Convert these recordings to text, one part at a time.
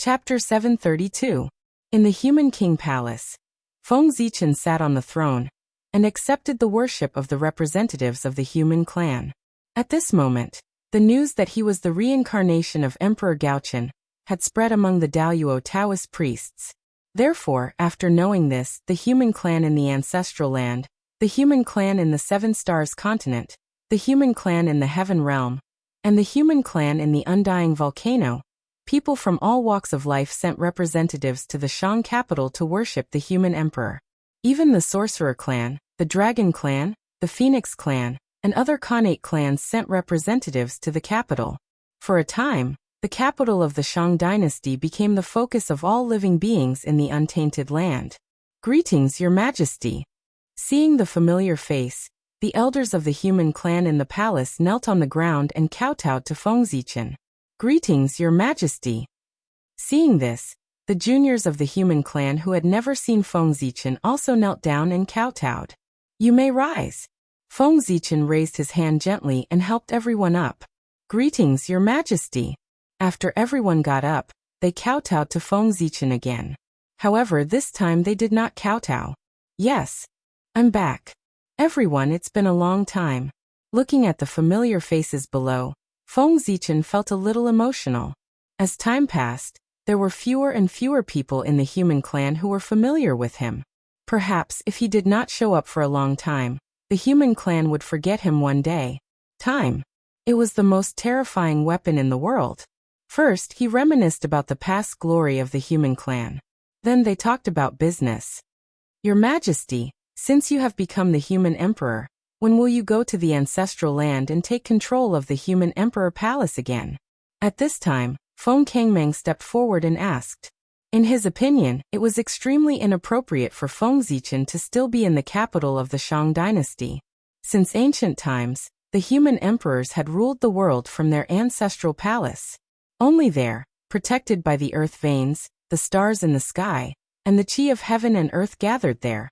Chapter 732. In the Human King Palace, Feng Zichen sat on the throne and accepted the worship of the representatives of the human clan. At this moment, the news that he was the reincarnation of Emperor Gaochen had spread among the Daoyuo Taoist priests. Therefore, after knowing this, the human clan in the ancestral land, the human clan in the Seven Stars continent, the human clan in the Heaven realm, and the human clan in the Undying volcano, people from all walks of life sent representatives to the Shang capital to worship the human emperor. Even the Sorcerer clan, the Dragon clan, the Phoenix clan, and other Khanate clans sent representatives to the capital. For a time, the capital of the Shang dynasty became the focus of all living beings in the untainted land. Greetings, Your Majesty. Seeing the familiar face, the elders of the human clan in the palace knelt on the ground and kowtowed to Feng Zichen. Greetings, Your Majesty. Seeing this, the juniors of the human clan who had never seen Feng Zichen also knelt down and kowtowed. You may rise. Feng Zichen raised his hand gently and helped everyone up. Greetings, Your Majesty. After everyone got up, they kowtowed to Feng Zichen again. However, this time they did not kowtow. Yes, I'm back. Everyone, it's been a long time. Looking at the familiar faces below, Feng Zichen felt a little emotional. As time passed, there were fewer and fewer people in the human clan who were familiar with him. Perhaps if he did not show up for a long time, the human clan would forget him one day. Time. It was the most terrifying weapon in the world. First, he reminisced about the past glory of the human clan. Then they talked about business. Your Majesty, since you have become the human emperor, when will you go to the ancestral land and take control of the human emperor palace again? At this time, Feng Kangmeng stepped forward and asked. In his opinion, it was extremely inappropriate for Feng Zichen to still be in the capital of the Shang dynasty. Since ancient times, the human emperors had ruled the world from their ancestral palace. Only there, protected by the earth veins, the stars in the sky, and the chi of heaven and earth gathered there,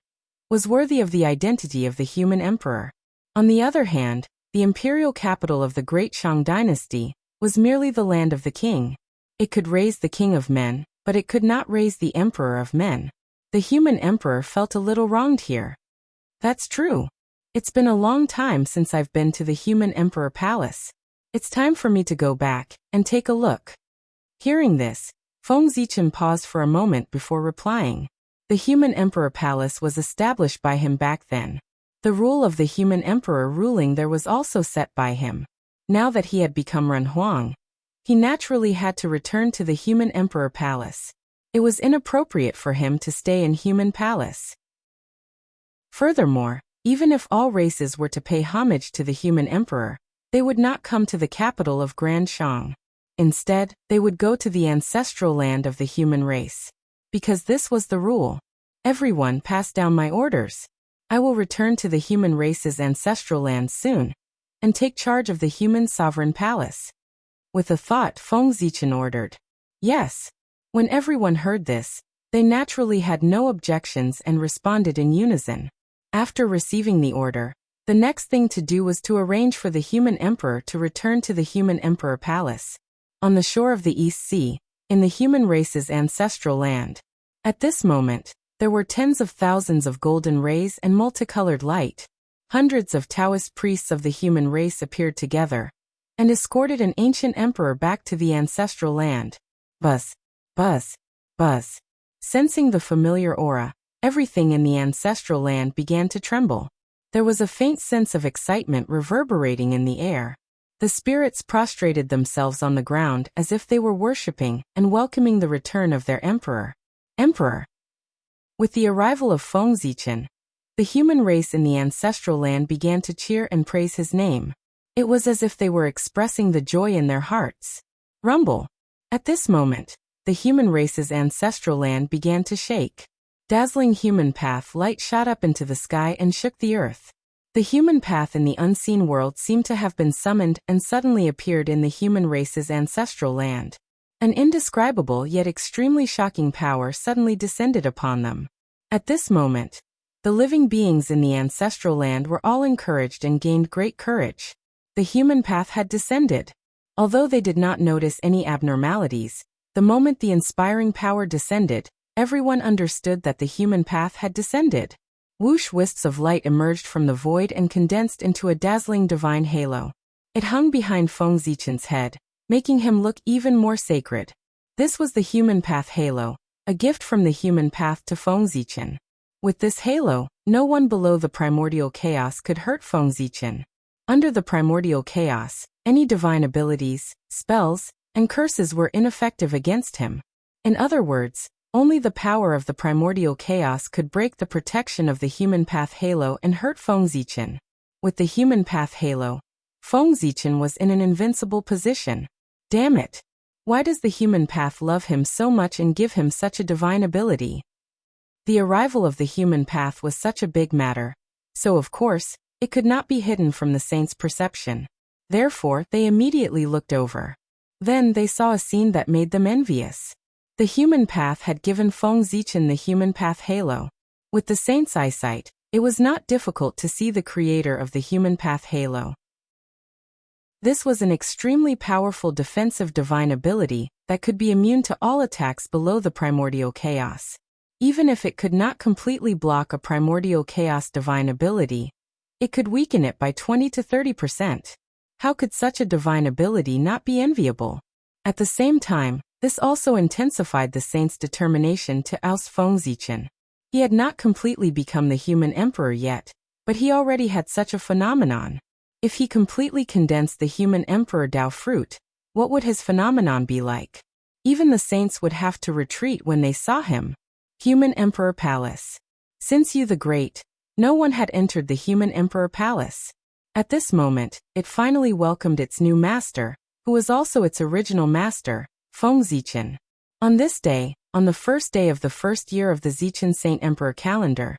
was worthy of the identity of the human emperor. On the other hand, the imperial capital of the great Shang dynasty was merely the land of the king. It could raise the king of men, but it could not raise the emperor of men. The human emperor felt a little wronged here. That's true. It's been a long time since I've been to the human emperor palace. It's time for me to go back and take a look. Hearing this, Feng Zichen paused for a moment before replying. The human emperor palace was established by him back then. The rule of the human emperor ruling there was also set by him. Now that he had become Ren Huang, he naturally had to return to the human emperor palace. It was inappropriate for him to stay in human palace. Furthermore, even if all races were to pay homage to the human emperor, they would not come to the capital of Grand Shang. Instead, they would go to the ancestral land of the human race. Because this was the rule. Everyone pass down my orders. I will return to the human race's ancestral land soon, and take charge of the human sovereign palace. With a thought, Feng Zichen ordered. Yes. When everyone heard this, they naturally had no objections and responded in unison. After receiving the order, the next thing to do was to arrange for the human emperor to return to the human emperor palace, on the shore of the East Sea, in the human race's ancestral land. At this moment, there were tens of thousands of golden rays and multicolored light. Hundreds of Taoist priests of the human race appeared together and escorted an ancient emperor back to the ancestral land. Buzz, buzz, buzz. Sensing the familiar aura, everything in the ancestral land began to tremble. There was a faint sense of excitement reverberating in the air. The spirits prostrated themselves on the ground as if they were worshipping and welcoming the return of their emperor. Emperor. With the arrival of Feng Zichen, the human race in the ancestral land began to cheer and praise his name. It was as if they were expressing the joy in their hearts. Rumble. At this moment, the human race's ancestral land began to shake. Dazzling human path light shot up into the sky and shook the earth. The human path in the unseen world seemed to have been summoned and suddenly appeared in the human race's ancestral land. An indescribable yet extremely shocking power suddenly descended upon them. At this moment, the living beings in the ancestral land were all encouraged and gained great courage. The human path had descended. Although they did not notice any abnormalities, The moment the inspiring power descended, everyone understood that the human path had descended. Whoosh, wisps of light emerged from the void and condensed into a dazzling divine halo. It hung behind Feng Zichen's head, making him look even more sacred. This was the human path halo, a gift from the human path to Feng Zichen. With this halo, no one below the primordial chaos could hurt Feng Zichen. Under the primordial chaos, any divine abilities, spells, and curses were ineffective against him. In other words, only the power of the primordial chaos could break the protection of the human path halo and hurt Feng Zichen. With the human path halo, Feng Zichen was in an invincible position. Damn it! Why does the human path love him so much and give him such a divine ability? The arrival of the human path was such a big matter, so of course, it could not be hidden from the saints' perception. Therefore, they immediately looked over. Then they saw a scene that made them envious. The human path had given Feng Zichen the human path halo. With the saint's eyesight, it was not difficult to see the creator of the human path halo. This was an extremely powerful defensive divine ability that could be immune to all attacks below the primordial chaos. Even if it could not completely block a primordial chaos divine ability, it could weaken it by 20 to 30%. How could such a divine ability not be enviable? At the same time, this also intensified the saint's determination to oust Feng Zichen. He had not completely become the human emperor yet, but he already had such a phenomenon. If he completely condensed the human emperor Dao fruit, what would his phenomenon be like? Even the saints would have to retreat when they saw him. Human Emperor Palace. Since Yu the Great, no one had entered the Human Emperor Palace. At this moment, it finally welcomed its new master, who was also its original master, Feng Zichen. On this day, on the first day of the first year of the Zichen Saint Emperor calendar,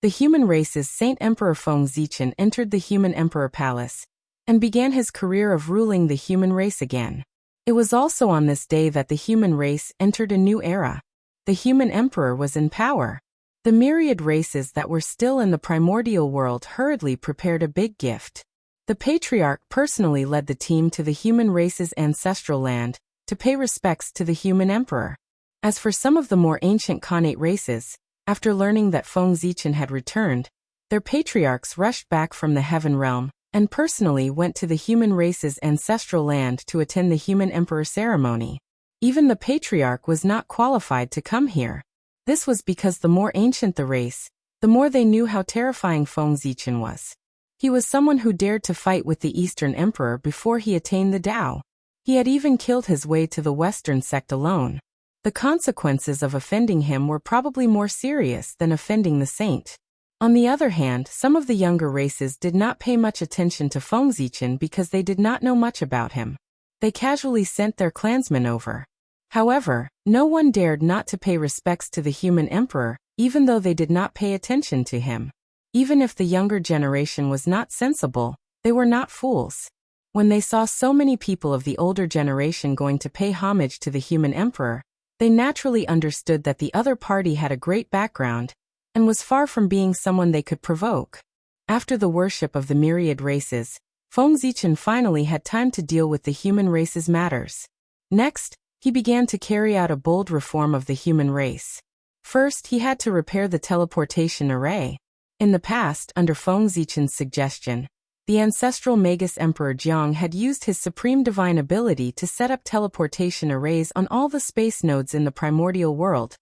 the human race's Saint Emperor Feng Zichen entered the Human Emperor Palace and began his career of ruling the human race again. It was also on this day that the human race entered a new era. The human emperor was in power. The myriad races that were still in the primordial world hurriedly prepared a big gift. The patriarch personally led the team to the human race's ancestral land to pay respects to the human emperor. As for some of the more ancient Khanate races, after learning that Feng Zichen had returned, their patriarchs rushed back from the heaven realm and personally went to the human race's ancestral land to attend the human emperor ceremony. Even the patriarch was not qualified to come here. This was because the more ancient the race, the more they knew how terrifying Feng Zichen was. He was someone who dared to fight with the Eastern Emperor before he attained the Tao. He had even killed his way to the Western sect alone. The consequences of offending him were probably more serious than offending the saint. On the other hand, some of the younger races did not pay much attention to Feng Zichen because they did not know much about him. They casually sent their clansmen over. However, no one dared not to pay respects to the human emperor, even though they did not pay attention to him. Even if the younger generation was not sensible, they were not fools. When they saw so many people of the older generation going to pay homage to the human emperor, they naturally understood that the other party had a great background and was far from being someone they could provoke. After the worship of the myriad races, Feng Zichen finally had time to deal with the human race's matters. Next, he began to carry out a bold reform of the human race. First, he had to repair the teleportation array. In the past, under Feng Zichen's suggestion, the ancestral Magus Emperor Jiang had used his supreme divine ability to set up teleportation arrays on all the space nodes in the primordial world,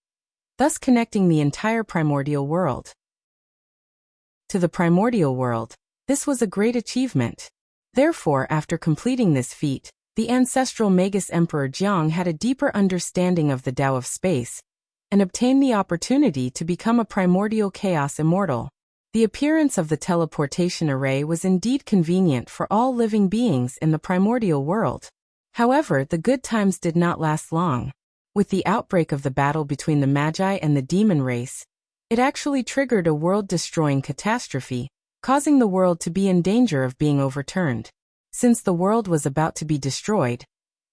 thus connecting the entire primordial world to the primordial world. This was a great achievement. Therefore, after completing this feat, the ancestral Magus Emperor Jiang had a deeper understanding of the Tao of space and obtained the opportunity to become a primordial chaos immortal. The appearance of the teleportation array was indeed convenient for all living beings in the primordial world. However, the good times did not last long. With the outbreak of the battle between the Magi and the demon race, it actually triggered a world-destroying catastrophe, causing the world to be in danger of being overturned. Since the world was about to be destroyed,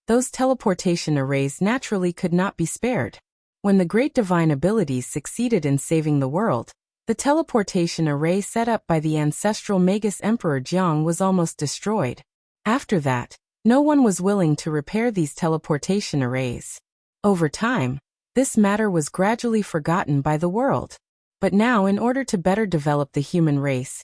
those teleportation arrays naturally could not be spared. When the great divine abilities succeeded in saving the world, the teleportation array set up by the ancestral Magus Emperor Jiang was almost destroyed. After that, no one was willing to repair these teleportation arrays. Over time, this matter was gradually forgotten by the world. But now, in order to better develop the human race,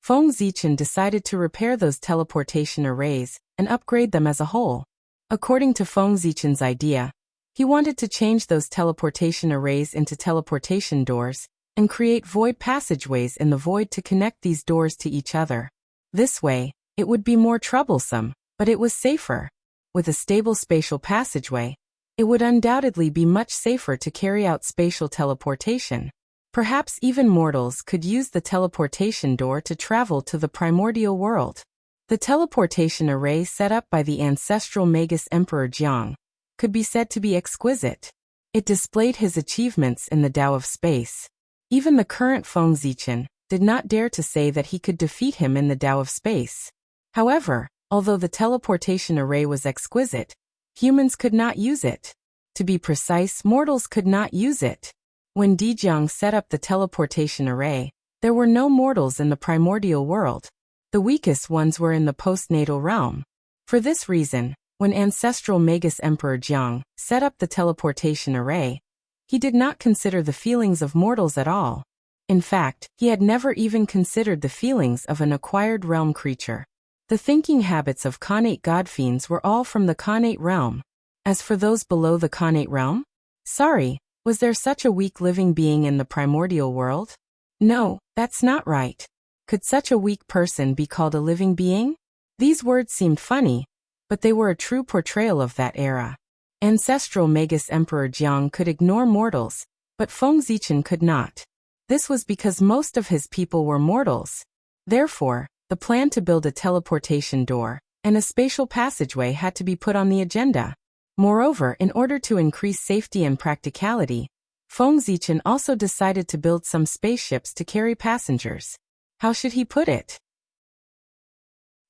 Feng Zichen decided to repair those teleportation arrays and upgrade them as a whole. According to Feng Zichen's idea, he wanted to change those teleportation arrays into teleportation doors and create void passageways in the void to connect these doors to each other. This way, it would be more troublesome, but it was safer. With a stable spatial passageway, it would undoubtedly be much safer to carry out spatial teleportation. Perhaps even mortals could use the teleportation door to travel to the primordial world. The teleportation array set up by the ancestral Magus Emperor Jiang could be said to be exquisite. It displayed his achievements in the Tao of space. Even the current Feng Zichen did not dare to say that he could defeat him in the Tao of space. However, although the teleportation array was exquisite, humans could not use it. To be precise, mortals could not use it. When Dijiang set up the teleportation array, there were no mortals in the primordial world. The weakest ones were in the postnatal realm. For this reason, when ancestral Magus Emperor Jiang set up the teleportation array, he did not consider the feelings of mortals at all. In fact, he had never even considered the feelings of an acquired realm creature. The thinking habits of Khanate godfiends were all from the Khanate realm. As for those below the Khanate realm? Sorry, was there such a weak living being in the primordial world? No, that's not right. Could such a weak person be called a living being? These words seemed funny, but they were a true portrayal of that era. Ancestral Magus Emperor Jiang could ignore mortals, but Feng Zichen could not. This was because most of his people were mortals. Therefore, the plan to build a teleportation door and a spatial passageway had to be put on the agenda. Moreover, in order to increase safety and practicality, Feng Zichen also decided to build some spaceships to carry passengers. How should he put it?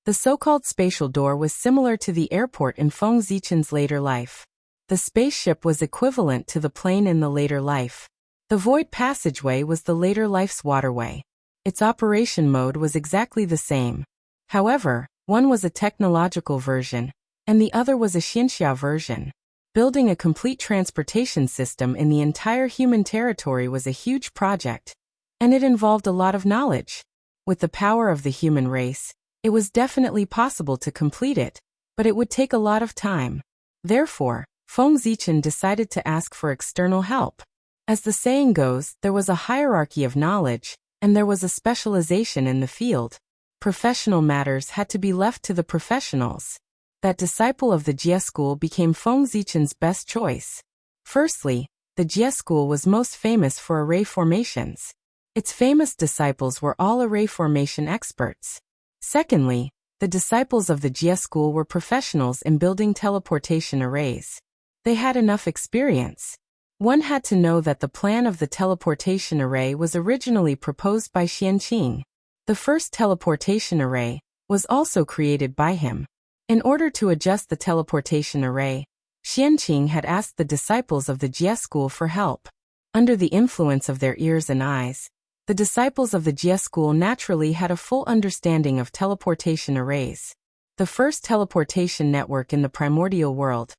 The so-called spatial door was similar to the airport in Feng Zichen's later life. The spaceship was equivalent to the plane in the later life. The void passageway was the later life's waterway. Its operation mode was exactly the same. However, one was a technological version, and the other was a Xianxia version. Building a complete transportation system in the entire human territory was a huge project, and it involved a lot of knowledge. With the power of the human race, it was definitely possible to complete it, but it would take a lot of time. Therefore, Feng Zichen decided to ask for external help. As the saying goes, there was a hierarchy of knowledge, and there was a specialization in the field. Professional matters had to be left to the professionals. That disciple of the Jie school became Feng Zichen's best choice. Firstly, the Jie school was most famous for array formations. Its famous disciples were all array formation experts. Secondly, the disciples of the Jie school were professionals in building teleportation arrays. They had enough experience. One had to know that the plan of the teleportation array was originally proposed by Xianqing. The first teleportation array was also created by him. In order to adjust the teleportation array, Xianqing had asked the disciples of the Jie school for help. Under the influence of their ears and eyes, the disciples of the Jie school naturally had a full understanding of teleportation arrays. The first teleportation network in the primordial world,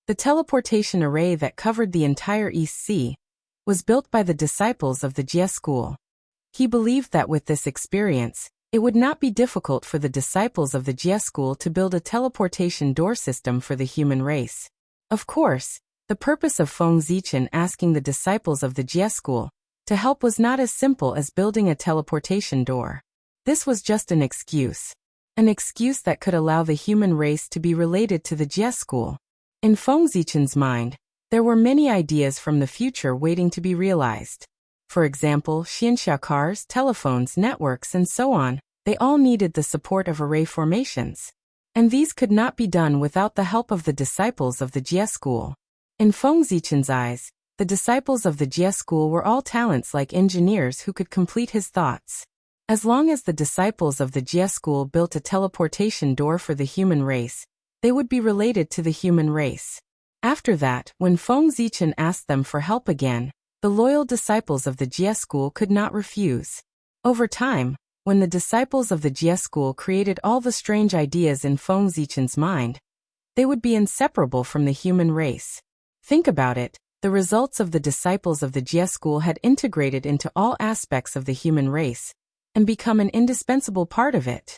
the teleportation array that covered the entire East Sea, was built by the disciples of the Jie school. He believed that with this experience, it would not be difficult for the disciples of the Jie school to build a teleportation door system for the human race. Of course, the purpose of Feng Zichen asking the disciples of the Jie school to help was not as simple as building a teleportation door. This was just an excuse that could allow the human race to be related to the Jie school. In Feng Zichen's mind, there were many ideas from the future waiting to be realized. For example, Xianxia cars, telephones, networks, and so on, they all needed the support of array formations. And these could not be done without the help of the disciples of the Jie school. In Feng Zichen's eyes, the disciples of the Jie school were all talents like engineers who could complete his thoughts. As long as the disciples of the Jie school built a teleportation door for the human race, they would be related to the human race. After that, when Feng Zichen asked them for help again, the loyal disciples of the Jie school could not refuse. Over time, when the disciples of the Jie school created all the strange ideas in Feng Zichen's mind, they would be inseparable from the human race. Think about it. The results of the disciples of the Jie school had integrated into all aspects of the human race and become an indispensable part of it.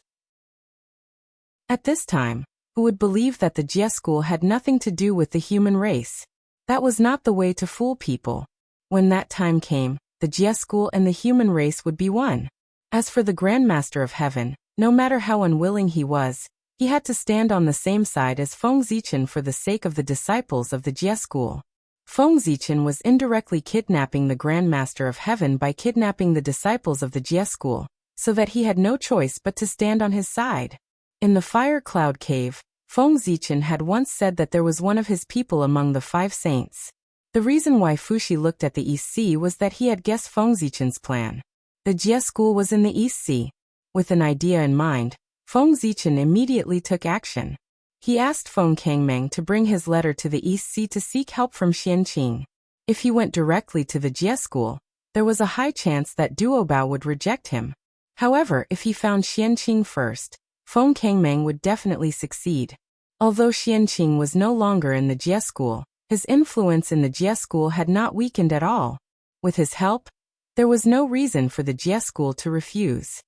At this time, who would believe that the Jie school had nothing to do with the human race? That was not the way to fool people. When that time came, the Jie school and the human race would be one. As for the Grand Master of Heaven, no matter how unwilling he was, he had to stand on the same side as Feng Zichen for the sake of the disciples of the Jie school. Feng Zichen was indirectly kidnapping the Grand Master of Heaven by kidnapping the disciples of the Jie school, so that he had no choice but to stand on his side. In the Fire Cloud Cave, Feng Zichen had once said that there was one of his people among the 5 saints. The reason why Fuxi looked at the East Sea was that he had guessed Feng Zichen's plan. The Jie school was in the East Sea. With an idea in mind, Feng Zichen immediately took action. He asked Feng Kangmeng to bring his letter to the East Sea to seek help from Xianqing. If he went directly to the Jie school, there was a high chance that Duobao would reject him. However, if he found Xianqing first, Feng Kangmeng would definitely succeed. Although Xianqing was no longer in the Jie school, his influence in the Jie school had not weakened at all. With his help, there was no reason for the Jie school to refuse.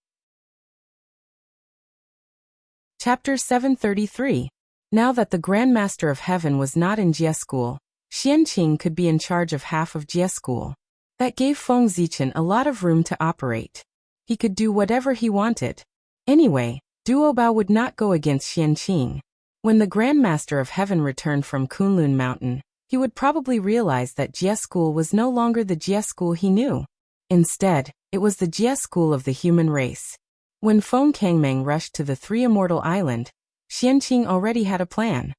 Chapter 733. Now that the Grand Master of Heaven was not in Jie school, Xianqing could be in charge of half of Jie school. That gave Feng Zichen a lot of room to operate. He could do whatever he wanted. Anyway, Duobao would not go against Xianqing. When the Grand Master of Heaven returned from Kunlun Mountain, he would probably realize that Jie school was no longer the Jie school he knew. Instead, it was the Jie school of the human race. When Feng Kangmeng rushed to the 3 Immortal Island, Xianqing already had a plan.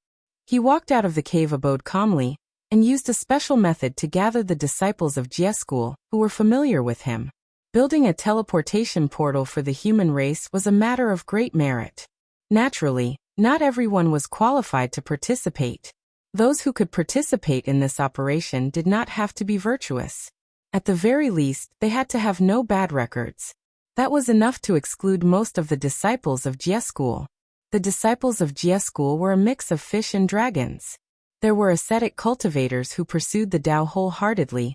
He walked out of the cave abode calmly, and used a special method to gather the disciples of Jie school, who were familiar with him. Building a teleportation portal for the human race was a matter of great merit. Naturally, not everyone was qualified to participate. Those who could participate in this operation did not have to be virtuous. At the very least, they had to have no bad records. That was enough to exclude most of the disciples of Jie school. The disciples of Jie school were a mix of fish and dragons. There were ascetic cultivators who pursued the Tao wholeheartedly,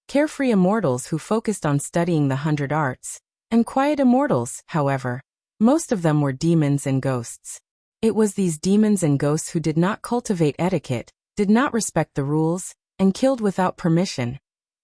carefree immortals who focused on studying the 100 arts, and quiet immortals, however. Most of them were demons and ghosts. It was these demons and ghosts who did not cultivate etiquette, did not respect the rules, and killed without permission.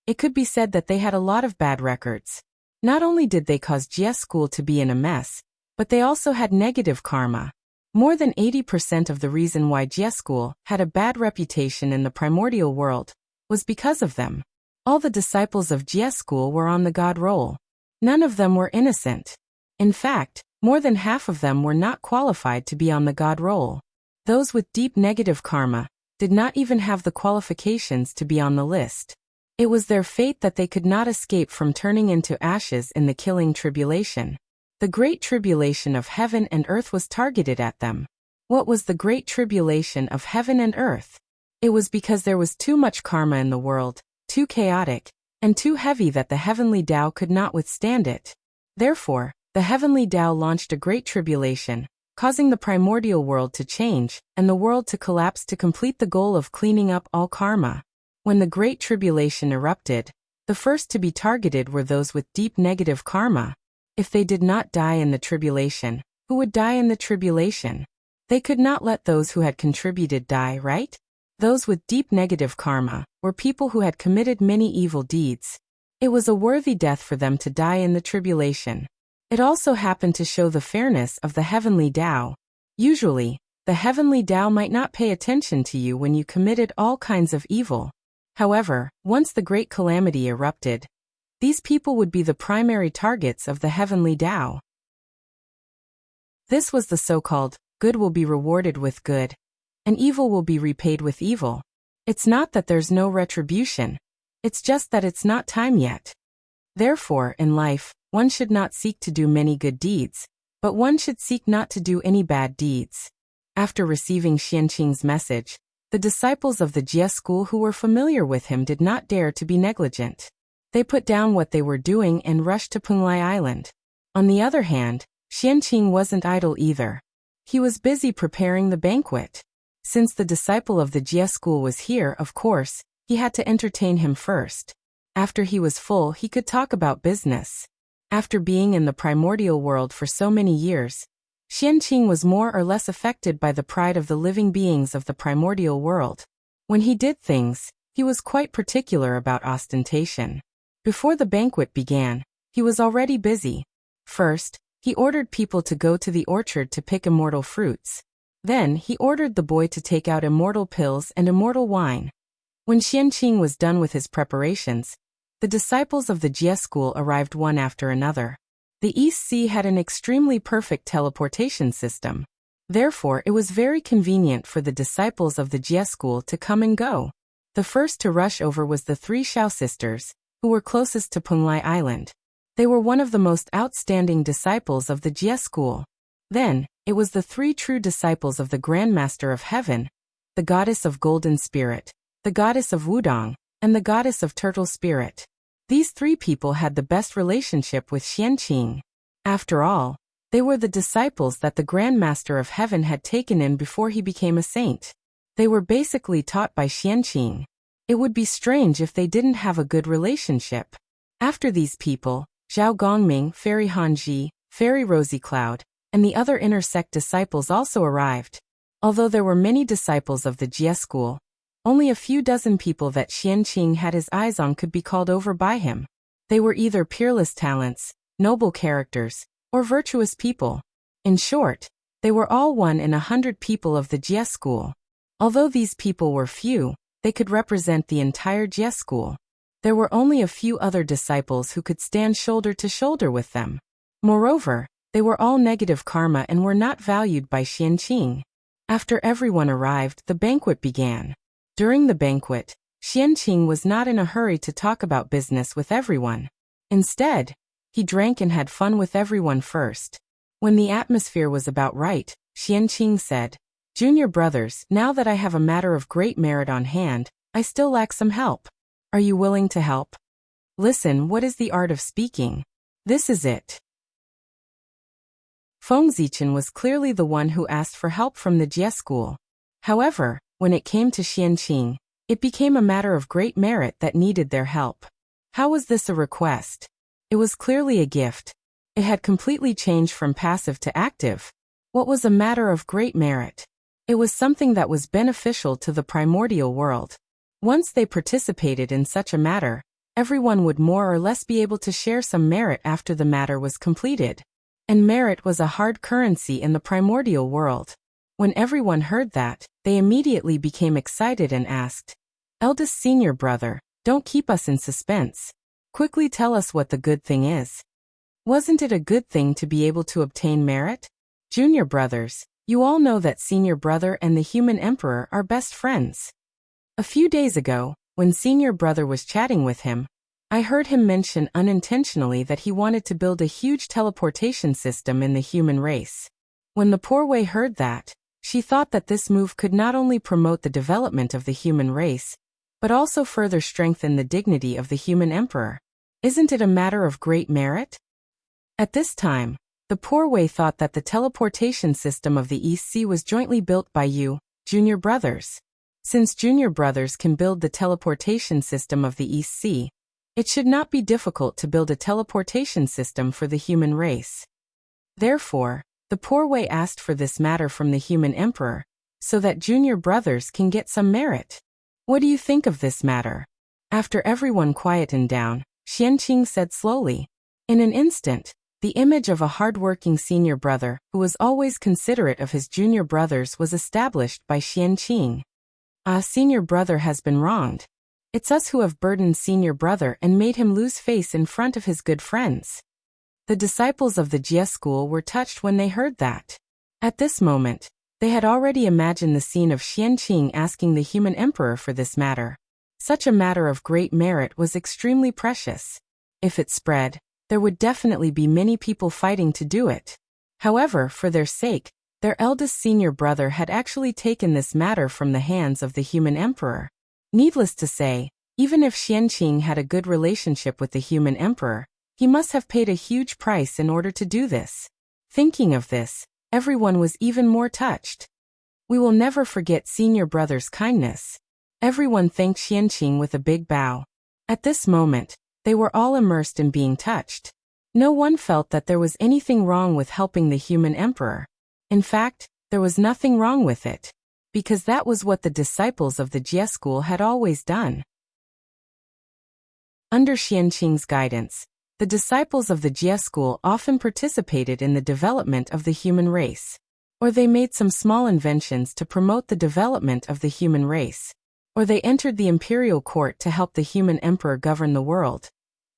It could be said that they had a lot of bad records. Not only did they cause Jie school to be in a mess, but they also had negative karma. More than 80% of the reason why Jie school had a bad reputation in the primordial world was because of them. All the disciples of Jie school were on the god roll. None of them were innocent. In fact, more than half of them were not qualified to be on the god roll. Those with deep negative karma did not even have the qualifications to be on the list. It was their fate that they could not escape from turning into ashes in the killing tribulation. The great tribulation of heaven and earth was targeted at them. What was the great tribulation of heaven and earth? It was because there was too much karma in the world, too chaotic, and too heavy that the heavenly Tao could not withstand it. Therefore, the heavenly Tao launched a great tribulation, causing the primordial world to change, and the world to collapse to complete the goal of cleaning up all karma. When the great tribulation erupted, the first to be targeted were those with deep negative karma. If they did not die in the tribulation, who would die in the tribulation? They could not let those who had contributed die, right? Those with deep negative karma were people who had committed many evil deeds. It was a worthy death for them to die in the tribulation. It also happened to show the fairness of the heavenly Tao. Usually, the heavenly Tao might not pay attention to you when you committed all kinds of evil. However, once the great calamity erupted, these people would be the primary targets of the heavenly Tao. This was the so-called, good will be rewarded with good, and evil will be repaid with evil. It's not that there's no retribution. It's just that it's not time yet. Therefore, in life, one should not seek to do many good deeds, but one should seek not to do any bad deeds. After receiving Xianqing's message, the disciples of the Jie school who were familiar with him did not dare to be negligent. They put down what they were doing and rushed to Penglai Island. On the other hand, Xianqing wasn't idle either. He was busy preparing the banquet. Since the disciple of the Jie school was here, of course, he had to entertain him first. After he was full, he could talk about business. After being in the primordial world for so many years, Xianqing was more or less affected by the pride of the living beings of the primordial world. When he did things, he was quite particular about ostentation. Before the banquet began, he was already busy. First, he ordered people to go to the orchard to pick immortal fruits. Then, he ordered the boy to take out immortal pills and immortal wine. When Xianqing was done with his preparations, the disciples of the Jie school arrived one after another. The East Sea had an extremely perfect teleportation system. Therefore, it was very convenient for the disciples of the Jie school to come and go. The first to rush over was the three Xiao sisters, who were closest to Penglai Island. They were one of the most outstanding disciples of the Jie school. Then, it was the three true disciples of the Grand Master of Heaven, the goddess of Golden Spirit, the goddess of Wudong, and the goddess of Turtle Spirit. These three people had the best relationship with Xianqing. After all, they were the disciples that the Grand Master of Heaven had taken in before he became a saint. They were basically taught by Xianqing. It would be strange if they didn't have a good relationship. After these people, Zhao Gongming, Fairy Hanji, Fairy Rosy Cloud, and the other inner sect disciples also arrived. Although there were many disciples of the Jie school, only a few dozen people that Xianqing had his eyes on could be called over by him. They were either peerless talents, noble characters, or virtuous people. In short, they were all 1 in 100 people of the Jie school. Although these people were few, they could represent the entire Jie school. There were only a few other disciples who could stand shoulder to shoulder with them. Moreover, they were all negative karma and were not valued by Xianqing. After everyone arrived, the banquet began. During the banquet, Xianqing was not in a hurry to talk about business with everyone. Instead, he drank and had fun with everyone first. When the atmosphere was about right, Xianqing said, "Junior brothers, now that I have a matter of great merit on hand, I still lack some help. Are you willing to help? Listen, what is the art of speaking? This is it." Feng Zichen was clearly the one who asked for help from the Jie school. However, when it came to Xianqing, it became a matter of great merit that needed their help. How was this a request? It was clearly a gift. It had completely changed from passive to active. What was a matter of great merit? It was something that was beneficial to the primordial world. Once they participated in such a matter, everyone would more or less be able to share some merit after the matter was completed. And merit was a hard currency in the primordial world. When everyone heard that, they immediately became excited and asked, "Eldest senior brother, don't keep us in suspense. Quickly tell us what the good thing is. Wasn't it a good thing to be able to obtain merit? Junior brothers, you all know that senior brother and the human emperor are best friends. A few days ago, when senior brother was chatting with him, I heard him mention unintentionally that he wanted to build a huge teleportation system in the human race. When the poor Wei heard that, she thought that this move could not only promote the development of the human race, but also further strengthen the dignity of the human emperor. Isn't it a matter of great merit?" At this time, the poor Wei thought that the teleportation system of the East Sea was jointly built by you, junior brothers. Since junior brothers can build the teleportation system of the East Sea, it should not be difficult to build a teleportation system for the human race. Therefore, the poor Wei asked for this matter from the human emperor, so that junior brothers can get some merit. What do you think of this matter? After everyone quietened down, Xianqing said slowly. In an instant, the image of a hard-working senior brother, who was always considerate of his junior brothers, was established by Xianqing. Senior brother has been wronged. It's us who have burdened senior brother and made him lose face in front of his good friends. The disciples of the Jie school were touched when they heard that. At this moment, they had already imagined the scene of Xianqing asking the human emperor for this matter. Such a matter of great merit was extremely precious. If it spread, there would definitely be many people fighting to do it. However, for their sake, their eldest senior brother had actually taken this matter from the hands of the human emperor. Needless to say, even if Xianqing had a good relationship with the human emperor, he must have paid a huge price in order to do this. Thinking of this, everyone was even more touched. We will never forget senior brother's kindness. Everyone thanked Xianqing with a big bow. At this moment, they were all immersed in being touched. No one felt that there was anything wrong with helping the human emperor. In fact, there was nothing wrong with it, because that was what the disciples of the Jie school had always done. Under Xianqing's guidance, the disciples of the Jie school often participated in the development of the human race. Or they made some small inventions to promote the development of the human race. Or they entered the imperial court to help the human emperor govern the world.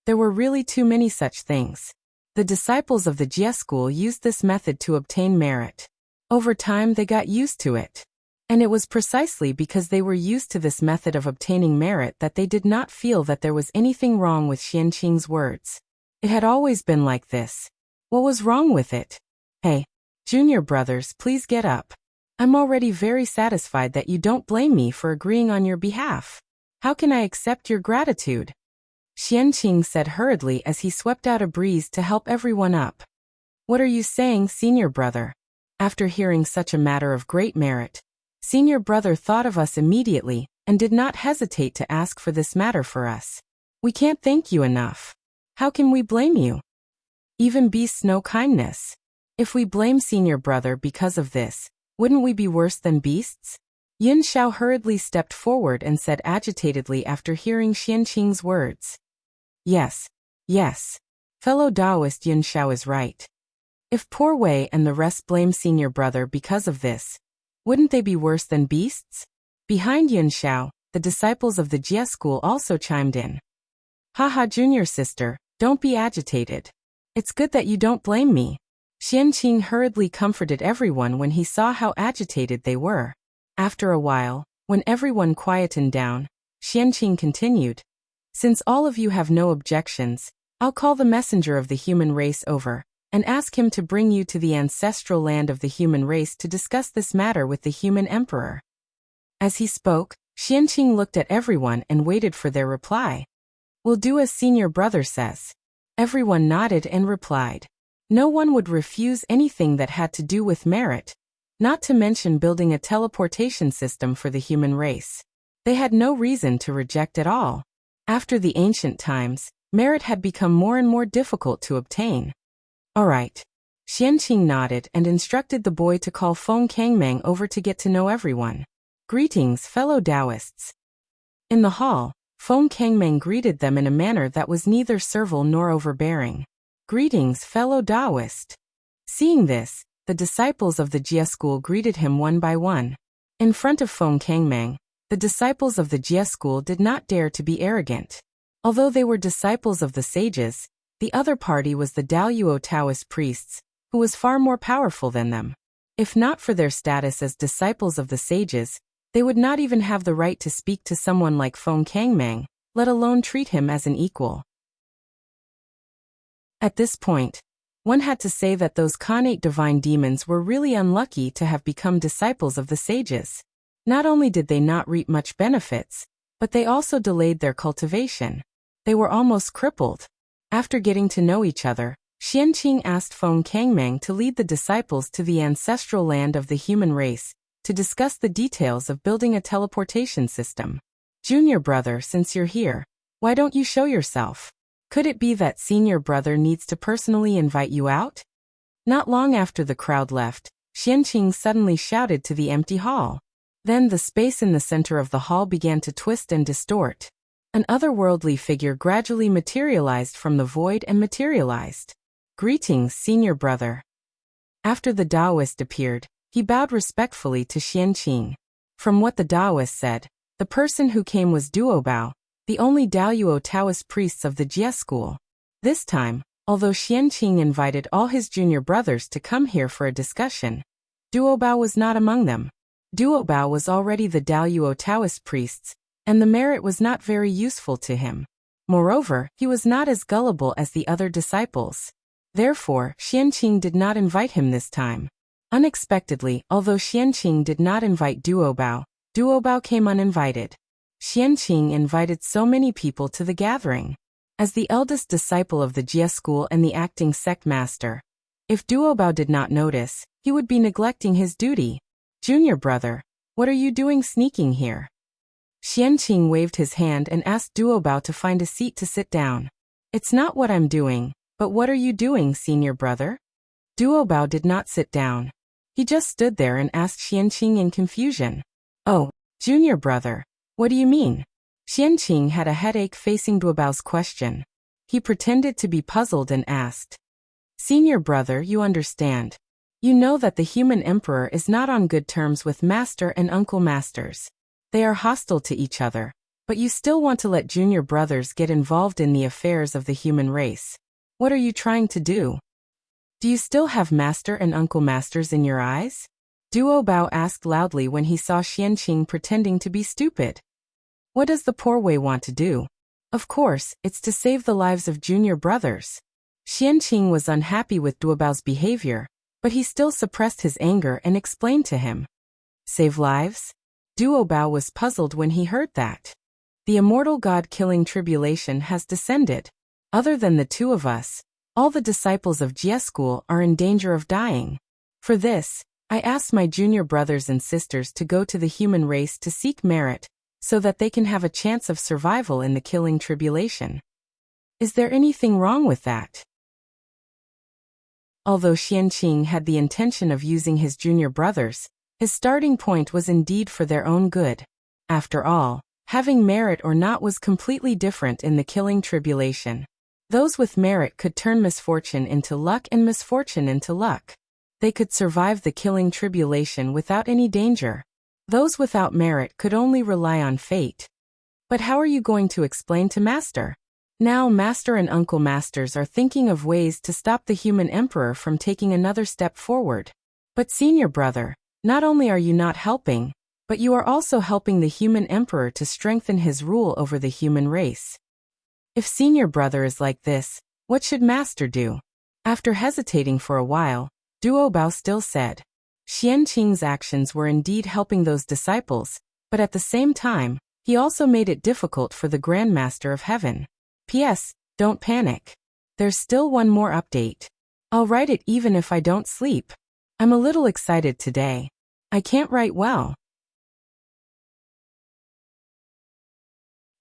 There were really too many such things. The disciples of the Jie school used this method to obtain merit. Over time they got used to it. And it was precisely because they were used to this method of obtaining merit that they did not feel that there was anything wrong with Xianqing's words. It had always been like this. What was wrong with it? Hey, junior brothers, please get up. I'm already very satisfied that you don't blame me for agreeing on your behalf. How can I accept your gratitude? Xianqing said hurriedly as he swept out a breeze to help everyone up. What are you saying, senior brother? After hearing such a matter of great merit, senior brother thought of us immediately and did not hesitate to ask for this matter for us. We can't thank you enough. How can we blame you? Even beasts know kindness. If we blame senior brother because of this, wouldn't we be worse than beasts? Yin Xiao hurriedly stepped forward and said agitatedly after hearing Xianqing's words. Yes, yes. Fellow Taoist Yin Xiao is right. If poor Wei and the rest blame senior brother because of this, wouldn't they be worse than beasts? Behind Yin Xiao, the disciples of the Jie school also chimed in. Haha, junior sister, don't be agitated. It's good that you don't blame me. Xianqing hurriedly comforted everyone when he saw how agitated they were. After a while, when everyone quietened down, Xianqing continued. Since all of you have no objections, I'll call the messenger of the human race over, and ask him to bring you to the ancestral land of the human race to discuss this matter with the human emperor. As he spoke, Xianqing looked at everyone and waited for their reply. We'll do as senior brother says. Everyone nodded and replied. No one would refuse anything that had to do with merit, not to mention building a teleportation system for the human race. They had no reason to reject at all. After the ancient times, merit had become more and more difficult to obtain. All right. Xianqing nodded and instructed the boy to call Feng Kangmeng over to get to know everyone. Greetings, fellow Taoists. In the hall, Feng Kangmeng greeted them in a manner that was neither servile nor overbearing. Greetings, fellow Taoist. Seeing this, the disciples of the Jie school greeted him one by one. In front of Feng Kangmeng, the disciples of the Jie school did not dare to be arrogant. Although they were disciples of the sages, the other party was the Daoyuo Taoist priests, who was far more powerful than them. If not for their status as disciples of the sages, they would not even have the right to speak to someone like Feng Kangmeng, let alone treat him as an equal. At this point, one had to say that those Khanate divine demons were really unlucky to have become disciples of the sages. Not only did they not reap much benefits, but they also delayed their cultivation. They were almost crippled. After getting to know each other, Xianqing asked Feng Kangmeng to lead the disciples to the ancestral land of the human race, to discuss the details of building a teleportation system. Junior brother, since you're here, why don't you show yourself? Could it be that senior brother needs to personally invite you out? Not long after the crowd left, Xianqing suddenly shouted to the empty hall. Then the space in the center of the hall began to twist and distort. An otherworldly figure gradually materialized from the void and materialized. Greetings, senior brother. After the Taoist appeared, he bowed respectfully to Xianqing. From what the Taoist said, the person who came was Duobao, the only Daoyuo Taoist priests of the Jie school. This time, although Xianqing invited all his junior brothers to come here for a discussion, Duobao was not among them. Duobao was already the Daoyuo Taoist priests, and the merit was not very useful to him. Moreover, he was not as gullible as the other disciples. Therefore, Xianqing did not invite him this time. Unexpectedly, although Xianqing did not invite Duobao, Duobao came uninvited. Xianqing invited so many people to the gathering. As the eldest disciple of the Jie school and the acting sect master, if Duobao did not notice, he would be neglecting his duty. Junior brother, what are you doing sneaking here? Xianqing waved his hand and asked Duobao to find a seat to sit down. It's not what I'm doing, but what are you doing, senior brother? Duobao did not sit down. He just stood there and asked Xianqing in confusion. Oh, junior brother, what do you mean? Xianqing had a headache facing Duobao's question. He pretended to be puzzled and asked. Senior brother, you understand. You know that the human emperor is not on good terms with master and uncle masters. They are hostile to each other, but you still want to let junior brothers get involved in the affairs of the human race. What are you trying to do? Do you still have master and uncle masters in your eyes? Duobao asked loudly when he saw Xianqing pretending to be stupid. What does the poor way want to do? Of course, it's to save the lives of junior brothers. Xianqing was unhappy with Duobao's behavior, but he still suppressed his anger and explained to him. Save lives? Duobao was puzzled when he heard that. The immortal god-killing tribulation has descended. Other than the two of us, all the disciples of Jie school are in danger of dying. For this, I asked my junior brothers and sisters to go to the human race to seek merit, so that they can have a chance of survival in the killing tribulation. Is there anything wrong with that? Although Xianqing had the intention of using his junior brothers, his starting point was indeed for their own good. After all, having merit or not was completely different in the killing tribulation. Those with merit could turn misfortune into luck and misfortune into luck. They could survive the killing tribulation without any danger. Those without merit could only rely on fate. But how are you going to explain to Master? Now Master and Uncle Masters are thinking of ways to stop the human emperor from taking another step forward. But senior brother, not only are you not helping, but you are also helping the human emperor to strengthen his rule over the human race. If senior brother is like this, what should Master do? After hesitating for a while, Duobao still said. Xianqing's actions were indeed helping those disciples, but at the same time, he also made it difficult for the Grand Master of Heaven. P.S. Don't panic. There's still one more update. I'll write it even if I don't sleep. I'm a little excited today. I can't write well.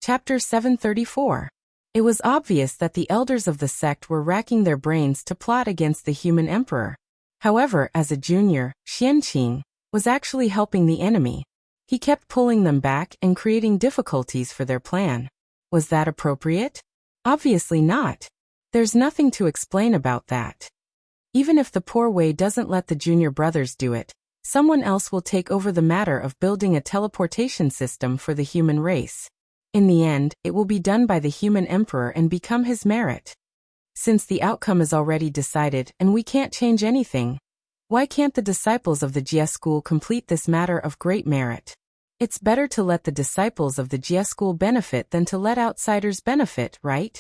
Chapter 734. It was obvious that the elders of the sect were racking their brains to plot against the human emperor. However, as a junior, Xianqing was actually helping the enemy. He kept pulling them back and creating difficulties for their plan. Was that appropriate? Obviously not. There's nothing to explain about that. Even if the poor way doesn't let the junior brothers do it, someone else will take over the matter of building a teleportation system for the human race. In the end, it will be done by the human emperor and become his merit. Since the outcome is already decided and we can't change anything, why can't the disciples of the Jie school complete this matter of great merit? It's better to let the disciples of the Jie school benefit than to let outsiders benefit, right?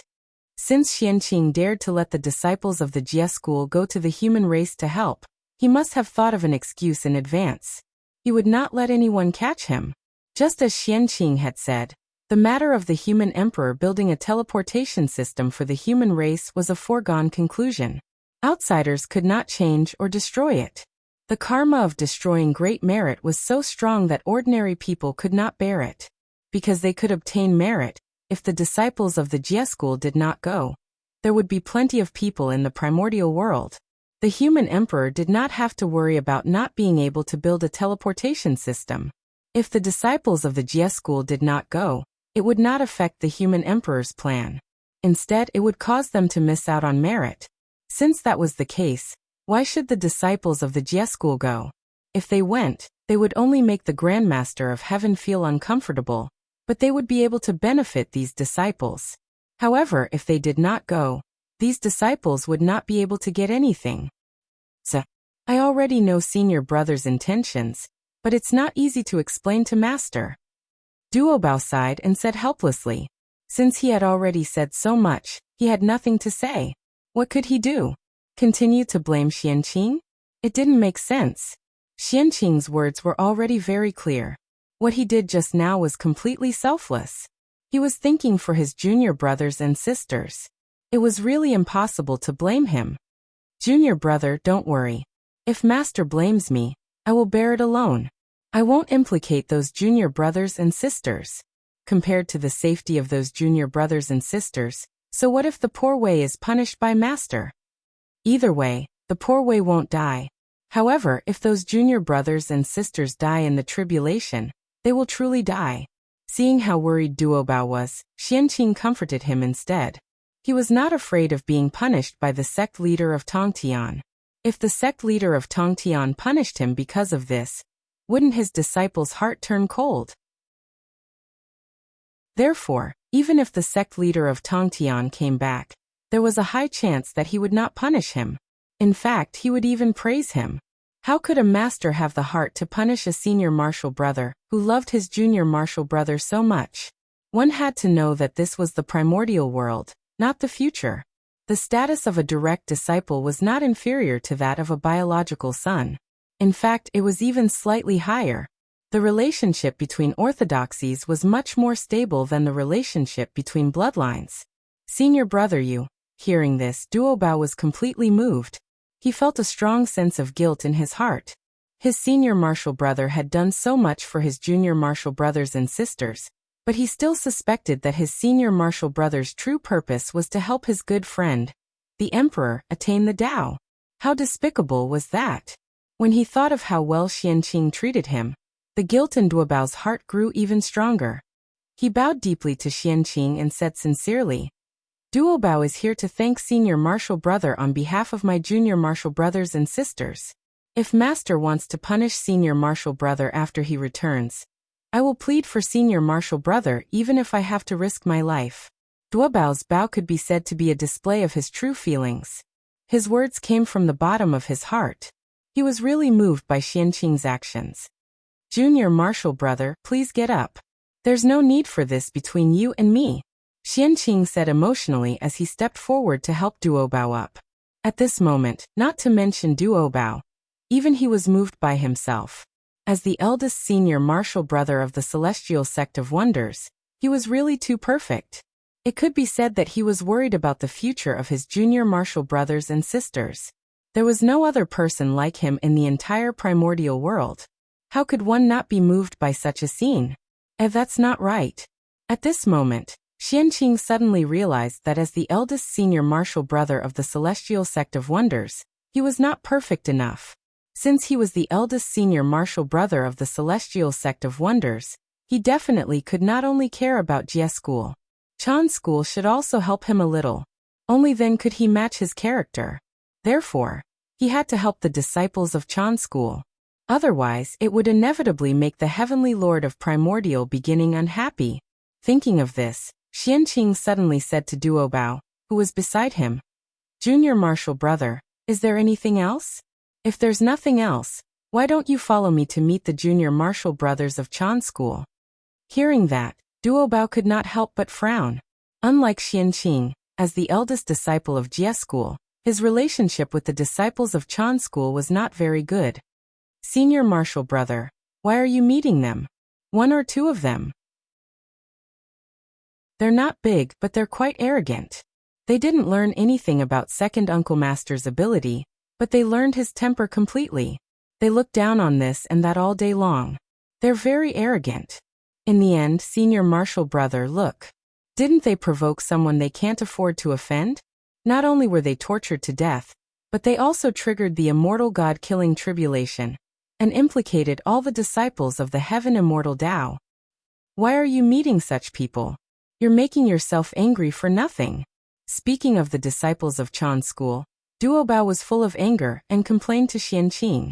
Since Xianqing dared to let the disciples of the Jie school go to the human race to help, he must have thought of an excuse in advance. He would not let anyone catch him. Just as Xianqing had said, the matter of the human emperor building a teleportation system for the human race was a foregone conclusion. Outsiders could not change or destroy it. The karma of destroying great merit was so strong that ordinary people could not bear it. Because they could obtain merit, if the disciples of the Jie school did not go, there would be plenty of people in the primordial world. The human emperor did not have to worry about not being able to build a teleportation system. If the disciples of the Jie school did not go, it would not affect the human emperor's plan. Instead, it would cause them to miss out on merit. Since that was the case, why should the disciples of the Jie school go? If they went, they would only make the Grand Master of Heaven feel uncomfortable, but they would be able to benefit these disciples. However, if they did not go, these disciples would not be able to get anything. So, I already know senior brother's intentions, but it's not easy to explain to Master. Duobao sighed and said helplessly. Since he had already said so much, he had nothing to say. What could he do? Continue to blame Xianqing? It didn't make sense. Xianqing's words were already very clear. What he did just now was completely selfless. He was thinking for his junior brothers and sisters. It was really impossible to blame him. Junior brother, don't worry. If Master blames me, I will bear it alone. I won't implicate those junior brothers and sisters. Compared to the safety of those junior brothers and sisters, so what if the poor way is punished by master? Either way, the poor way won't die. However, if those junior brothers and sisters die in the tribulation, they will truly die. Seeing how worried Duobao was, Xianqing comforted him instead. He was not afraid of being punished by the sect leader of Tongtian. If the sect leader of Tongtian punished him because of this, wouldn't his disciples' heart turn cold? Therefore, even if the sect leader of Tongtian came back, there was a high chance that he would not punish him. In fact, he would even praise him. How could a master have the heart to punish a senior martial brother, who loved his junior martial brother so much? One had to know that this was the primordial world, not the future. The status of a direct disciple was not inferior to that of a biological son. In fact, it was even slightly higher. The relationship between orthodoxies was much more stable than the relationship between bloodlines. Senior brother Yu. Hearing this, Duobao was completely moved. He felt a strong sense of guilt in his heart. His senior martial brother had done so much for his junior martial brothers and sisters, but he still suspected that his senior martial brother's true purpose was to help his good friend, the emperor, attain the Tao. How despicable was that? When he thought of how well Xianqing treated him, the guilt in Duobao's heart grew even stronger. He bowed deeply to Xianqing and said sincerely, Duobao is here to thank senior martial brother on behalf of my junior martial brothers and sisters. If master wants to punish senior martial brother after he returns, I will plead for senior martial brother even if I have to risk my life. Duobao's bow could be said to be a display of his true feelings. His words came from the bottom of his heart. He was really moved by Xianqing's actions. Junior martial brother, please get up. There's no need for this between you and me, Xianqing said emotionally as he stepped forward to help Duobao up. At this moment, not to mention Duobao, even he was moved by himself. As the eldest senior martial brother of the celestial sect of wonders, he was really too perfect. It could be said that he was worried about the future of his junior martial brothers and sisters. There was no other person like him in the entire primordial world. How could one not be moved by such a scene? That's not right. At this moment, Xianqing suddenly realized that as the eldest senior martial brother of the celestial sect of wonders, he was not perfect enough. Since he was the eldest senior martial brother of the celestial sect of wonders, he definitely could not only care about Jie school. Chan school should also help him a little. Only then could he match his character. Therefore, he had to help the disciples of Chan school. Otherwise, it would inevitably make the heavenly lord of primordial beginning unhappy. Thinking of this, Xianqing suddenly said to Duobao, who was beside him, Junior martial brother, is there anything else? If there's nothing else, why don't you follow me to meet the junior martial brothers of Chan school? Hearing that, Duobao could not help but frown. Unlike Xianqing, as the eldest disciple of Jie school, his relationship with the disciples of Chan school was not very good. Senior martial brother, why are you meeting them? One or two of them. They're not big, but they're quite arrogant. They didn't learn anything about second uncle master's ability, but they learned his temper completely. They look down on this and that all day long. They're very arrogant. In the end, senior martial brother, look. Didn't they provoke someone they can't afford to offend? Not only were they tortured to death, but they also triggered the immortal god-killing tribulation, and implicated all the disciples of the heaven immortal Tao. Why are you meeting such people? You're making yourself angry for nothing. Speaking of the disciples of Chan school, Duobao was full of anger and complained to Xianqing.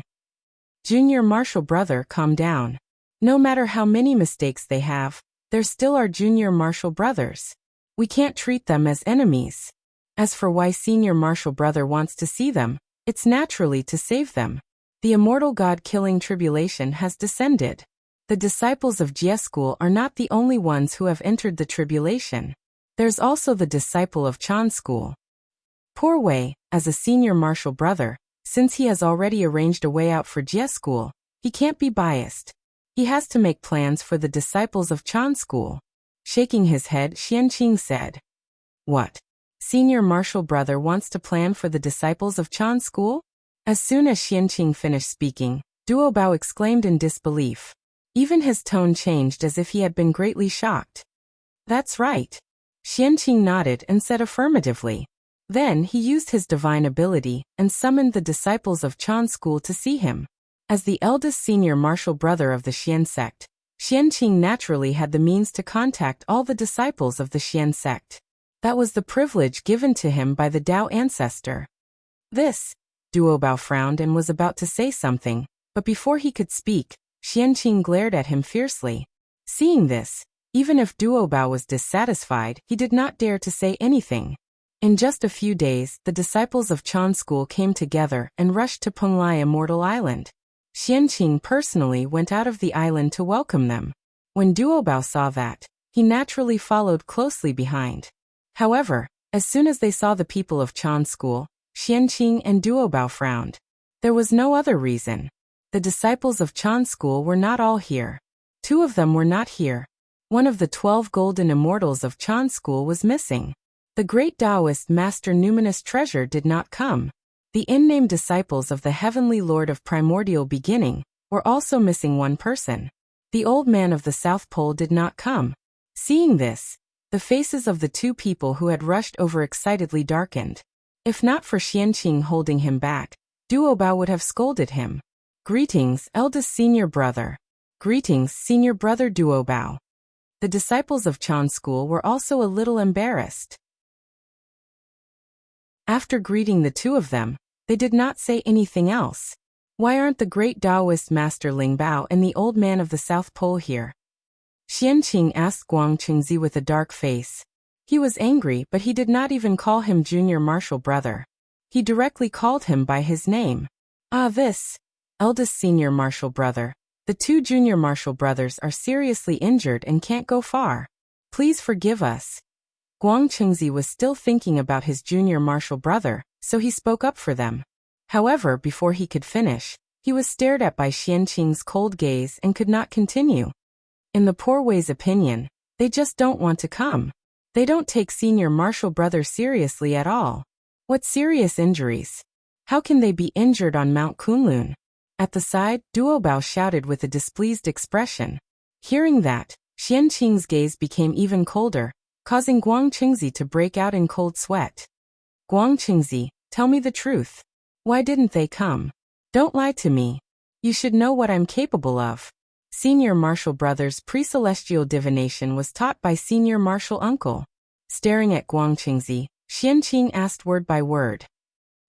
Junior martial brother, calm down. No matter how many mistakes they have, they're still our junior martial brothers. We can't treat them as enemies. As for why senior martial brother wants to see them, it's naturally to save them. The immortal god-killing tribulation has descended. The disciples of Jie school are not the only ones who have entered the tribulation. There's also the disciple of Chan school. Poor Wei, as a senior martial brother, since he has already arranged a way out for Jie school, he can't be biased. He has to make plans for the disciples of Chan school. Shaking his head, Xianqing said, What? Senior martial brother wants to plan for the disciples of Chan school? As soon as Xianqing finished speaking, Duo Bao exclaimed in disbelief. Even his tone changed as if he had been greatly shocked. That's right. Xianqing nodded and said affirmatively. Then he used his divine ability and summoned the disciples of Chan school to see him. As the eldest senior martial brother of the Xian sect, Xianqing naturally had the means to contact all the disciples of the Xian sect. That was the privilege given to him by the Tao ancestor. This, Duo Bao frowned and was about to say something, but before he could speak, Xianqing glared at him fiercely. Seeing this, even if Duo Bao was dissatisfied, he did not dare to say anything. In just a few days, the disciples of Chan school came together and rushed to Penglai Immortal Island. Xianqing personally went out of the island to welcome them. When Duo Bao saw that, he naturally followed closely behind. However, as soon as they saw the people of Chan school, Xianqing and Duo Bao frowned. There was no other reason. The disciples of Chan school were not all here. 2 of them were not here. One of the 12 golden immortals of Chan school was missing. The great Taoist Master Numinous Treasure did not come. The unnamed disciples of the Heavenly Lord of Primordial Beginning were also missing one person. The old man of the South Pole did not come. Seeing this, the faces of the 2 people who had rushed over excitedly darkened. If not for Xianqing holding him back, Duo Bao would have scolded him. Greetings, eldest senior brother. Greetings, senior brother Duo Bao. The disciples of Chan school were also a little embarrassed. After greeting the 2 of them, they did not say anything else. Why aren't the great Taoist Master Ling Bao and the old man of the South Pole here? Xianqing asked Guang Qingzi with a dark face. He was angry, but he did not even call him junior martial brother. He directly called him by his name. This, eldest senior martial brother. The 2 junior martial brothers are seriously injured and can't go far. Please forgive us. Guang Qingzi was still thinking about his junior martial brother, so he spoke up for them. However, before he could finish, he was stared at by Xianqing's cold gaze and could not continue. In the poor way's opinion, they just don't want to come. They don't take senior martial brother seriously at all. What serious injuries? How can they be injured on Mount Kunlun? At the side, Duo Bao shouted with a displeased expression. Hearing that, Xianqing's gaze became even colder, causing Guang Qingzi to break out in cold sweat. Guang Qingzi, tell me the truth. Why didn't they come? Don't lie to me. You should know what I'm capable of. Senior martial brother's pre-celestial divination was taught by senior martial uncle. Staring at Guang Qingzi, Xianqing asked word by word.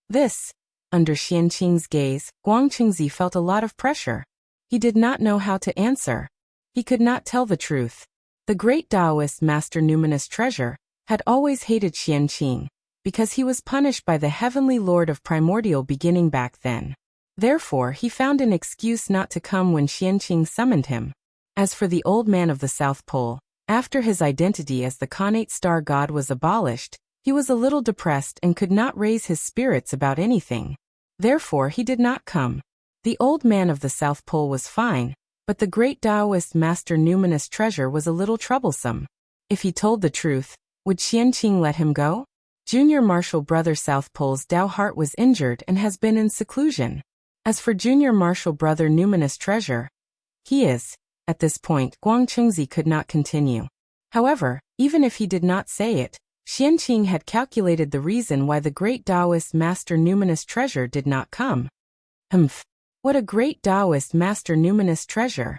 This. Under Xianqing's gaze, Guang Qingzi felt a lot of pressure. He did not know how to answer. He could not tell the truth. The great Taoist Master Numinous Treasure had always hated Xianqing, because he was punished by the Heavenly Lord of Primordial Beginning back then. Therefore, he found an excuse not to come when Xianqing summoned him. As for the old man of the South Pole, after his identity as the Khanate Star God was abolished, he was a little depressed and could not raise his spirits about anything. Therefore, he did not come. The old man of the South Pole was fine, but the great Taoist Master Numinous Treasure was a little troublesome. If he told the truth, would Xianqing let him go? Junior martial brother South Pole's Tao heart was injured and has been in seclusion. As for junior martial brother Numinous Treasure, he is. At this point, Guang Qingzi could not continue. However, even if he did not say it, Xianqing had calculated the reason why the great Taoist Master Numinous Treasure did not come. Humph. What a great Taoist Master Numinous Treasure.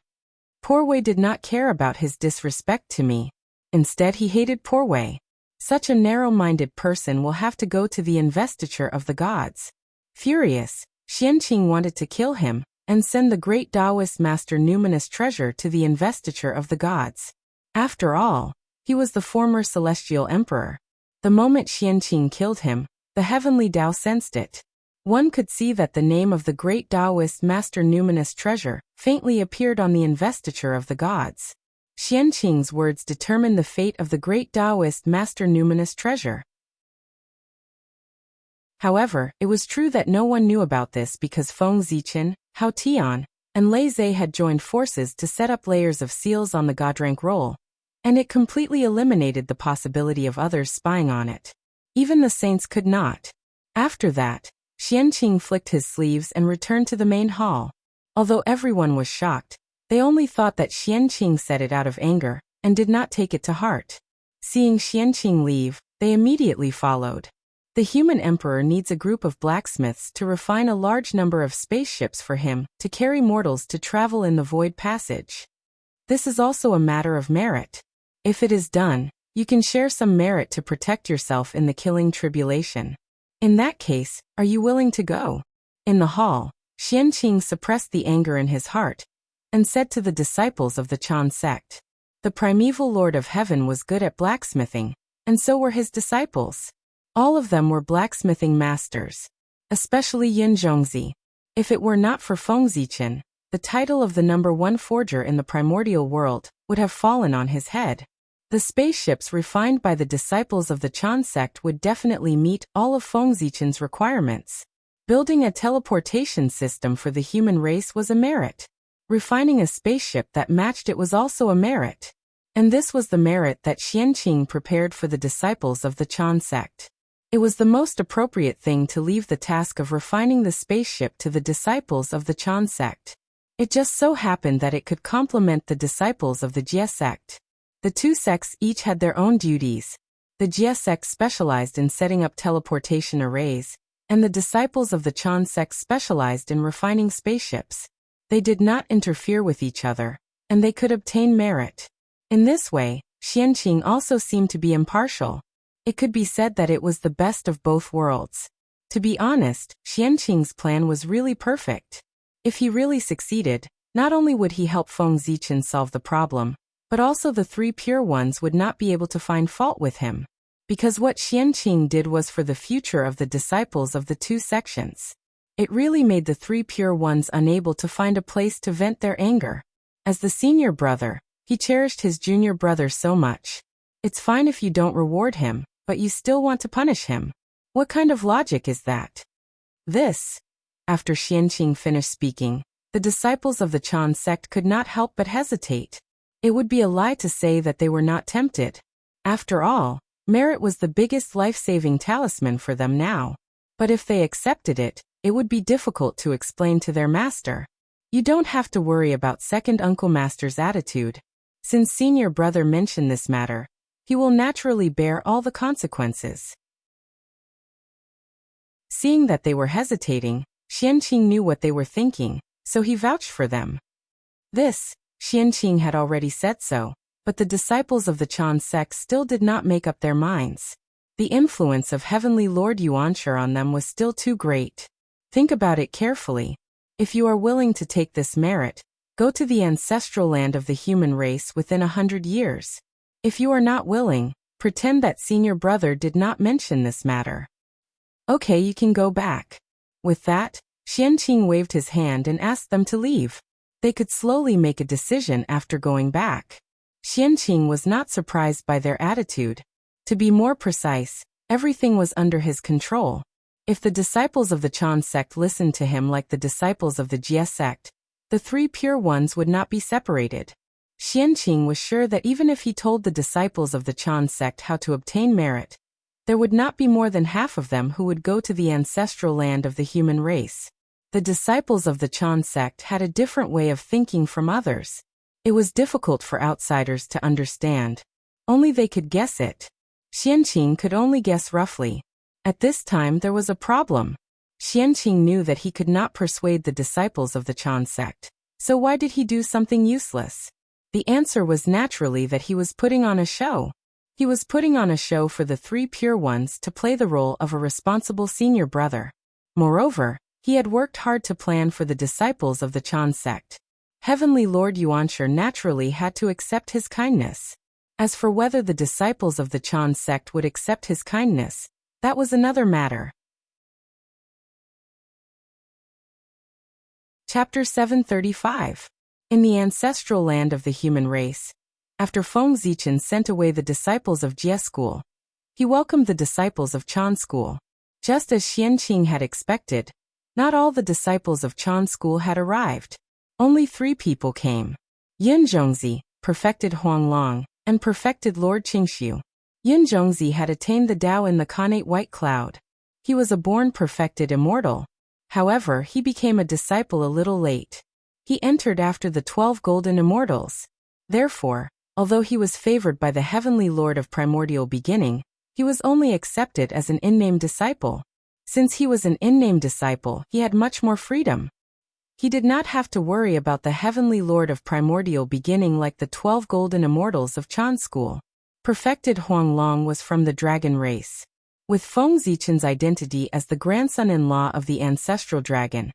Poor Wei did not care about his disrespect to me. Instead, he hated Poor Wei. Such a narrow-minded person will have to go to the investiture of the gods. Furious, Xianqing wanted to kill him and send the great Taoist Master Numinous Treasure to the investiture of the gods. After all, he was the former celestial emperor. The moment Xianqing killed him, the heavenly Tao sensed it. One could see that the name of the great Taoist Master Numinous Treasure faintly appeared on the investiture of the gods. Xianqing's words determined the fate of the great Taoist Master Numinous Treasure. However, it was true that no one knew about this because Feng Zichen, Hao Tian, and Lei Zhe had joined forces to set up layers of seals on the Godrank roll, and it completely eliminated the possibility of others spying on it. Even the saints could not. After that, Xianqing flicked his sleeves and returned to the main hall. Although everyone was shocked, they only thought that Xianqing said it out of anger, and did not take it to heart. Seeing Xianqing leave, they immediately followed. The human emperor needs a group of blacksmiths to refine a large number of spaceships for him to carry mortals to travel in the void passage. This is also a matter of merit. If it is done, you can share some merit to protect yourself in the killing tribulation. In that case, are you willing to go? In the hall, Xianqing suppressed the anger in his heart, and said to the disciples of the Chan sect, "The primeval Lord of Heaven was good at blacksmithing, and so were his disciples. All of them were blacksmithing masters, especially Yin Zhongzi. If it were not for Feng Zichen, the title of the #1 forger in the primordial world would have fallen on his head." The spaceships refined by the disciples of the Chan sect would definitely meet all of Feng Zichen's requirements. Building a teleportation system for the human race was a merit. Refining a spaceship that matched it was also a merit. And this was the merit that Xianqing prepared for the disciples of the Chan sect. It was the most appropriate thing to leave the task of refining the spaceship to the disciples of the Chan sect. It just so happened that it could complement the disciples of the Jie sect. The two sects each had their own duties. The Jie sect specialized in setting up teleportation arrays, and the disciples of the Chan sect specialized in refining spaceships. They did not interfere with each other, and they could obtain merit. In this way, Xianqing also seemed to be impartial. It could be said that it was the best of both worlds. To be honest, Xianqing's plan was really perfect. If he really succeeded, not only would he help Feng Zichen solve the problem, but also the three pure ones would not be able to find fault with him. Because what Xianqing did was for the future of the disciples of the two sections. It really made the three pure ones unable to find a place to vent their anger. As the senior brother, he cherished his junior brother so much. It's fine if you don't reward him, but you still want to punish him. What kind of logic is that? This. After Xianqing finished speaking, the disciples of the Chan sect could not help but hesitate. It would be a lie to say that they were not tempted. After all, merit was the biggest life-saving talisman for them now. But if they accepted it, it would be difficult to explain to their master. You don't have to worry about second uncle master's attitude. Since senior brother mentioned this matter, he will naturally bear all the consequences. Seeing that they were hesitating, Xianqing knew what they were thinking, so he vouched for them. This, Xianqing had already said so, but the disciples of the Chan sect still did not make up their minds. The influence of Heavenly Lord Yuanshi on them was still too great. Think about it carefully. If you are willing to take this merit, go to the ancestral land of the human race within 100 years. If you are not willing, pretend that senior brother did not mention this matter. Okay, you can go back. With that, Xianqing waved his hand and asked them to leave. They could slowly make a decision after going back. Xianqing was not surprised by their attitude. To be more precise, everything was under his control. If the disciples of the Chan sect listened to him like the disciples of the Jie sect, the three pure ones would not be separated. Xianqing was sure that even if he told the disciples of the Chan sect how to obtain merit, there would not be more than half of them who would go to the ancestral land of the human race. The disciples of the Chan sect had a different way of thinking from others. It was difficult for outsiders to understand. Only they could guess it. Xianqing could only guess roughly. At this time there was a problem. Xianqing knew that he could not persuade the disciples of the Chan sect. So why did he do something useless? The answer was naturally that he was putting on a show. He was putting on a show for the three pure ones to play the role of a responsible senior brother. Moreover, he had worked hard to plan for the disciples of the Chan sect. Heavenly Lord Yuanshi naturally had to accept his kindness. As for whether the disciples of the Chan sect would accept his kindness, that was another matter. Chapter 735. In the ancestral land of the human race, after Feng Zichen sent away the disciples of Jie school, he welcomed the disciples of Chan school. Just as Xianqing had expected, not all the disciples of Chan school had arrived. Only 3 people came. Yin Zhongzi, perfected Huanglong, and perfected Lord Qingxiu. Yin Zhongzi had attained the Tao in the Khanate White Cloud. He was a born perfected immortal. However, he became a disciple a little late. He entered after the 12 golden immortals. Therefore, although he was favored by the heavenly Lord of primordial beginning, he was only accepted as an in-name disciple. Since he was an in-name disciple, he had much more freedom. He did not have to worry about the heavenly Lord of primordial beginning like the 12 golden immortals of Chan school. Perfected Huanglong was from the dragon race. With Feng Zichen's identity as the grandson-in-law of the ancestral dragon,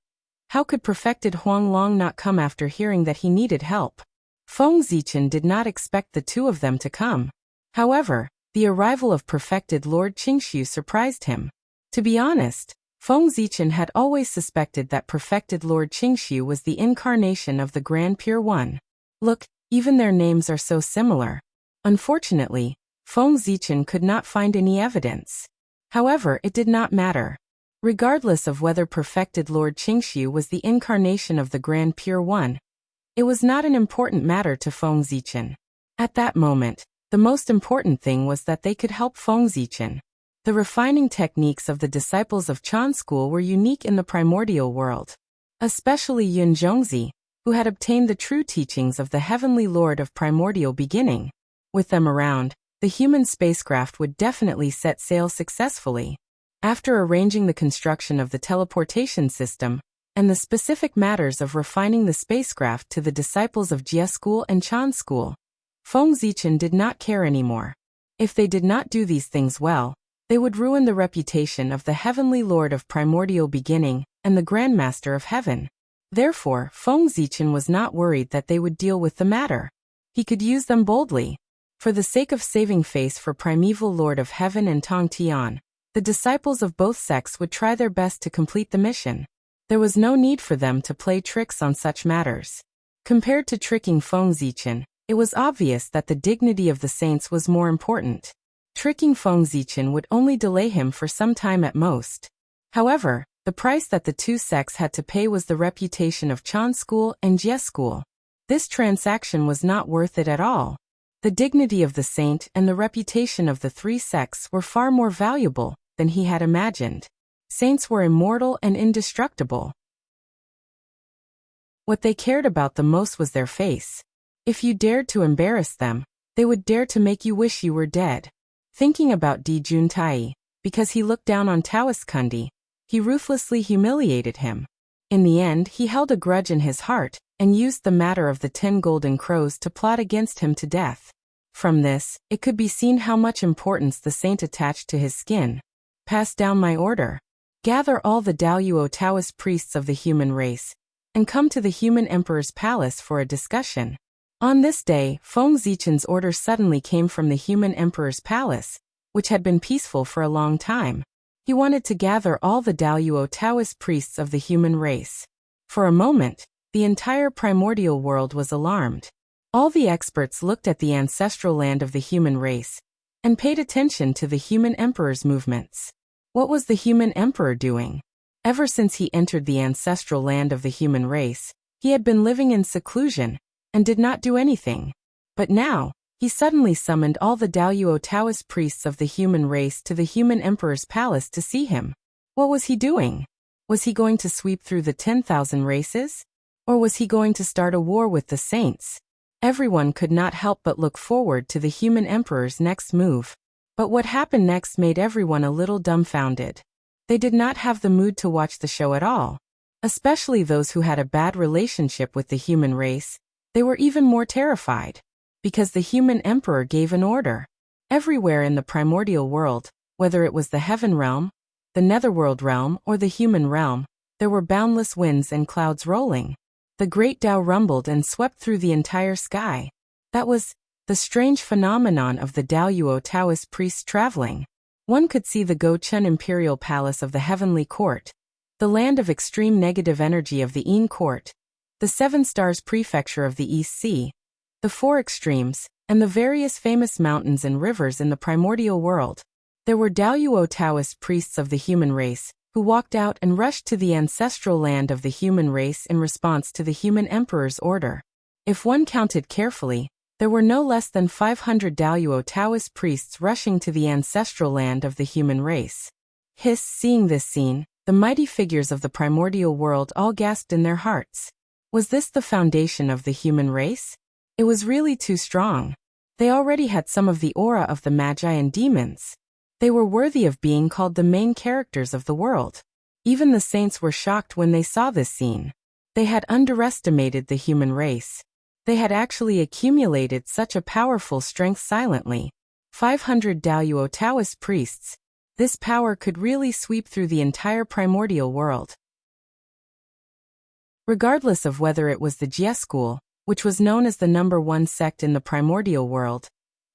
how could perfected Huanglong not come after hearing that he needed help? Feng Zichen did not expect the two of them to come. However, the arrival of perfected Lord Qingxiu surprised him. To be honest, Feng Zichen had always suspected that perfected Lord Qingxiu was the incarnation of the Grand Pure One. Look, even their names are so similar. Unfortunately, Feng Zichen could not find any evidence. However, it did not matter. Regardless of whether perfected Lord Qingxiu was the incarnation of the Grand Pure One, it was not an important matter to Feng Zichen. At that moment, the most important thing was that they could help Feng Zichen. The refining techniques of the disciples of Chan school were unique in the primordial world. Especially Yun Zhongzi, who had obtained the true teachings of the heavenly Lord of primordial beginning. With them around, the human spacecraft would definitely set sail successfully. After arranging the construction of the teleportation system, and the specific matters of refining the spacecraft to the disciples of Jie school and Chan school, Feng Zichen did not care anymore. If they did not do these things well, they would ruin the reputation of the heavenly Lord of primordial beginning and the Grandmaster of Heaven. Therefore, Feng Zichen was not worried that they would deal with the matter. He could use them boldly. For the sake of saving face for primeval Lord of Heaven and Tong Tian, the disciples of both sects would try their best to complete the mission. There was no need for them to play tricks on such matters. Compared to tricking Feng Zichen, it was obvious that the dignity of the saints was more important. Tricking Feng Zichen would only delay him for some time at most. However, the price that the two sects had to pay was the reputation of Chan school and Jie school. This transaction was not worth it at all. The dignity of the saint and the reputation of the three sects were far more valuable than he had imagined. Saints were immortal and indestructible. What they cared about the most was their face. If you dared to embarrass them, they would dare to make you wish you were dead. Thinking about Di Juntai, because he looked down on Taoist Kundi, he ruthlessly humiliated him. In the end, he held a grudge in his heart and used the matter of the 10 golden crows to plot against him to death. From this, it could be seen how much importance the saint attached to his skin. Pass down my order. Gather all the Daoyuo Taoist priests of the human race, and come to the human emperor's palace for a discussion. On this day, Feng Zichen's order suddenly came from the human emperor's palace, which had been peaceful for a long time. He wanted to gather all the Daoyuo Taoist priests of the human race. For a moment, the entire primordial world was alarmed. All the experts looked at the ancestral land of the human race, and paid attention to the human emperor's movements. What was the human emperor doing? Ever since he entered the ancestral land of the human race, he had been living in seclusion, and did not do anything. But now, he suddenly summoned all the Daoyuo Taoist priests of the human race to the human emperor's palace to see him. What was he doing? Was he going to sweep through the 10,000 races? Or was he going to start a war with the saints? Everyone could not help but look forward to the human emperor's next move. But what happened next made everyone a little dumbfounded. They did not have the mood to watch the show at all. Especially those who had a bad relationship with the human race. They were even more terrified. Because the human emperor gave an order. Everywhere in the primordial world, whether it was the heaven realm, the netherworld realm, or the human realm, there were boundless winds and clouds rolling. The great Tao rumbled and swept through the entire sky. That was the strange phenomenon of the Daoyuo Taoist priests traveling. One could see the Gochun imperial palace of the heavenly court, the land of extreme negative energy of the Yin court, the 7 stars prefecture of the East Sea, the 4 extremes, and the various famous mountains and rivers in the primordial world. There were Daoyuo Taoist priests of the human race, who walked out and rushed to the ancestral land of the human race in response to the human emperor's order. If one counted carefully, there were no less than 500 Daoyuo Taoist priests rushing to the ancestral land of the human race. Seeing this scene, the mighty figures of the primordial world all gasped in their hearts. Was this the foundation of the human race? It was really too strong. They already had some of the aura of the magi and demons. They were worthy of being called the main characters of the world. Even the saints were shocked when they saw this scene. They had underestimated the human race. They had actually accumulated such a powerful strength silently. 500 Daluo Taoist priests. This power could really sweep through the entire primordial world. Regardless of whether it was the Jie school, which was known as the #1 sect in the primordial world,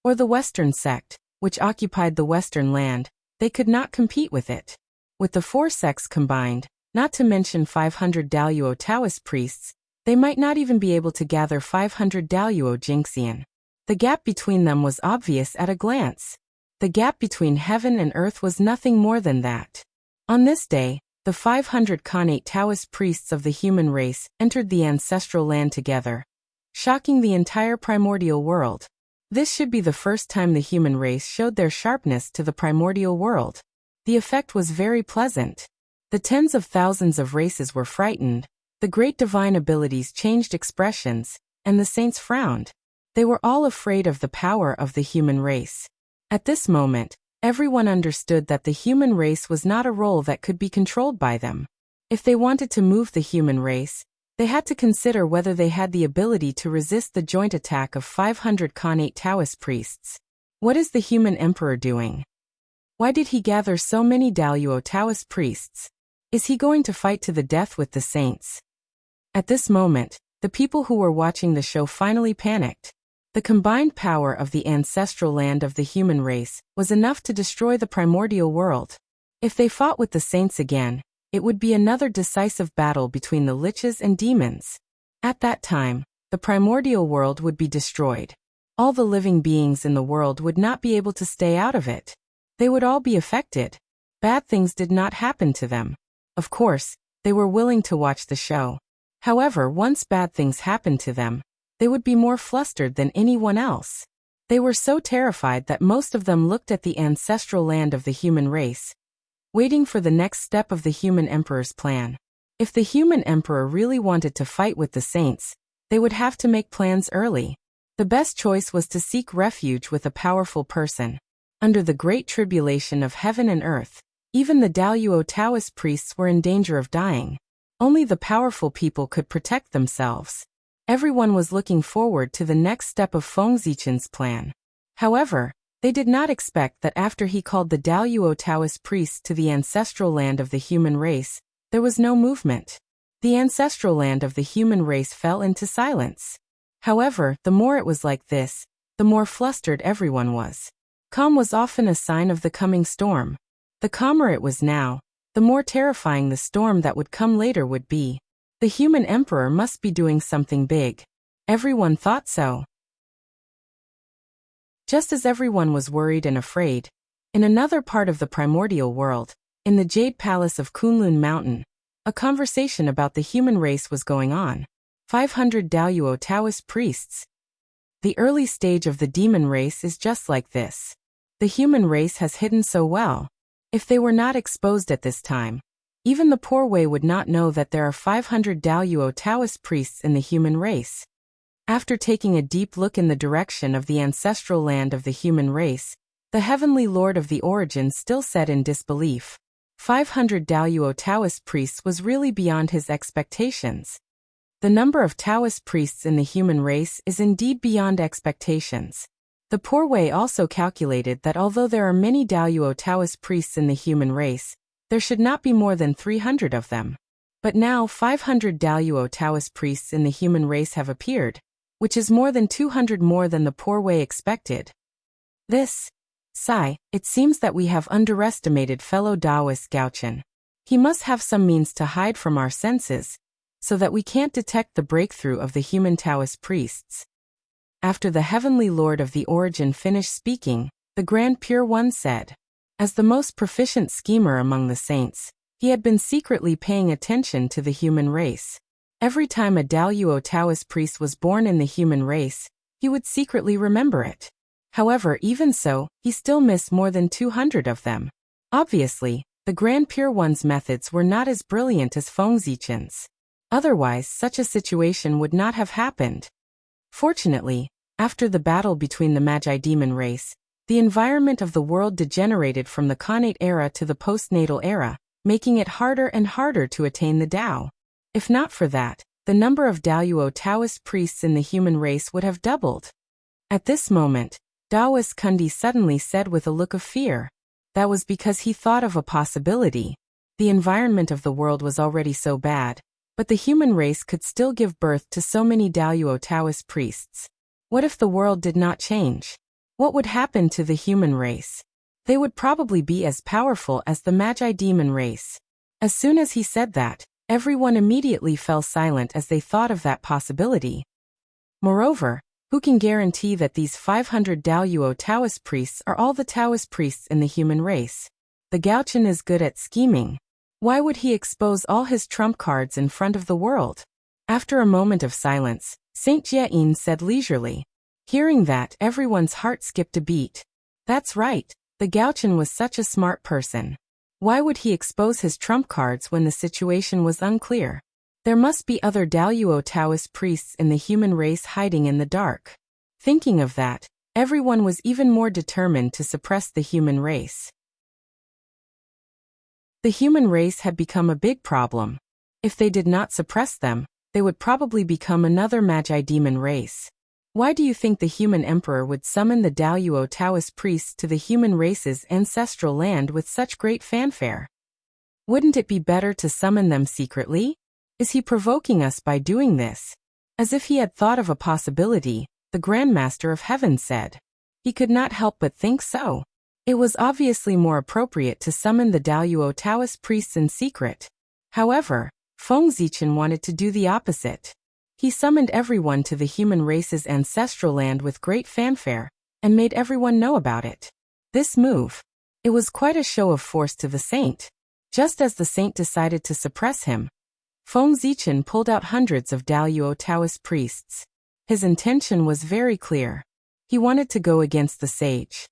or the Western sect, which occupied the Western land, they could not compete with it. With the 4 sects combined, not to mention 500 Daluo Taoist priests, they might not even be able to gather 500 Daluo Jingxian. The gap between them was obvious at a glance. The gap between heaven and earth was nothing more than that. On this day, the 500 Khanate Taoist priests of the human race entered the ancestral land together, shocking the entire primordial world. This should be the first time the human race showed their sharpness to the primordial world. The effect was very pleasant. The tens of thousands of races were frightened, the great divine abilities changed expressions, and the saints frowned. They were all afraid of the power of the human race. At this moment, everyone understood that the human race was not a role that could be controlled by them. If they wanted to move the human race, they had to consider whether they had the ability to resist the joint attack of 500 Khanate Taoist priests. What is the human emperor doing? Why did he gather so many Daluo Taoist priests? Is he going to fight to the death with the saints? At this moment, the people who were watching the show finally panicked. The combined power of the ancestral land of the human race was enough to destroy the primordial world. If they fought with the saints again, it would be another decisive battle between the liches and demons. At that time, the primordial world would be destroyed. All the living beings in the world would not be able to stay out of it. They would all be affected. Bad things did not happen to them. Of course, they were willing to watch the show. However, once bad things happened to them, they would be more flustered than anyone else. They were so terrified that most of them looked at the ancestral land of the human race, waiting for the next step of the human emperor's plan. If the human emperor really wanted to fight with the saints, they would have to make plans early. The best choice was to seek refuge with a powerful person. Under the great tribulation of heaven and earth, even the Daluo Taoist priests were in danger of dying. Only the powerful people could protect themselves. Everyone was looking forward to the next step of Feng Zichen's plan. However, they did not expect that after he called the Daluo Taoist priests to the ancestral land of the human race, there was no movement. The ancestral land of the human race fell into silence. However, the more it was like this, the more flustered everyone was. Calm was often a sign of the coming storm. The calmer it was now, the more terrifying the storm that would come later would be. The human emperor must be doing something big. Everyone thought so. Just as everyone was worried and afraid, in another part of the primordial world, in the Jade Palace of Kunlun Mountain, a conversation about the human race was going on. 500 Daluo Taoist priests. The early stage of the demon race is just like this. The human race has hidden so well. If they were not exposed at this time, even the poor way would not know that there are 500 Daluo Taoist priests in the human race. After taking a deep look in the direction of the ancestral land of the human race, the heavenly lord of the origin still said in disbelief. 500 Daluo Taoist priests was really beyond his expectations. The number of Taoist priests in the human race is indeed beyond expectations. The poor way also calculated that although there are many Daluo Taoist priests in the human race, there should not be more than 300 of them. But now 500 Daluo Taoist priests in the human race have appeared, which is more than 200 more than the poor way expected. It seems that we have underestimated fellow Taoist Gaochen. He must have some means to hide from our senses, so that we can't detect the breakthrough of the human Taoist priests. After the heavenly lord of the origin finished speaking, the Grand Pure One said, as the most proficient schemer among the saints, he had been secretly paying attention to the human race. Every time a Daluo Taoist priest was born in the human race, he would secretly remember it. However, even so, he still missed more than 200 of them. Obviously, the Grand Pure One's methods were not as brilliant as Feng Zichen's. Otherwise, such a situation would not have happened. Fortunately, after the battle between the Magi-demon race, the environment of the world degenerated from the Khanate era to the postnatal era, making it harder and harder to attain the Tao. If not for that, the number of Daoyuo Taoist priests in the human race would have doubled. At this moment, Taoist Kundi suddenly said with a look of fear. That was because he thought of a possibility. The environment of the world was already so bad, but the human race could still give birth to so many Daoyuo Taoist priests. What if the world did not change? What would happen to the human race? They would probably be as powerful as the Magi-demon race. As soon as he said that, everyone immediately fell silent as they thought of that possibility. Moreover, who can guarantee that these 500 Daoyuo Taoist priests are all the Taoist priests in the human race? The Gaochen is good at scheming. Why would he expose all his trump cards in front of the world? After a moment of silence, Saint Jie-in said leisurely. Hearing that, everyone's heart skipped a beat. That's right, the Gaochen was such a smart person. Why would he expose his trump cards when the situation was unclear? There must be other Daoyuo Taoist priests in the human race hiding in the dark. Thinking of that, everyone was even more determined to suppress the human race. The human race had become a big problem. If they did not suppress them, they would probably become another Magi-demon race. Why do you think the human emperor would summon the Daoyuo Taoist priests to the human race's ancestral land with such great fanfare? Wouldn't it be better to summon them secretly? Is he provoking us by doing this? As if he had thought of a possibility, the Grand Master of Heaven said. He could not help but think so. It was obviously more appropriate to summon the Daoyuo Taoist priests in secret. However, Feng Zichen wanted to do the opposite. He summoned everyone to the human race's ancestral land with great fanfare, and made everyone know about it. This move. It was quite a show of force to the saint. Just as the saint decided to suppress him, Feng Zichen pulled out hundreds of Daoyuo Taoist priests. His intention was very clear. He wanted to go against the sage.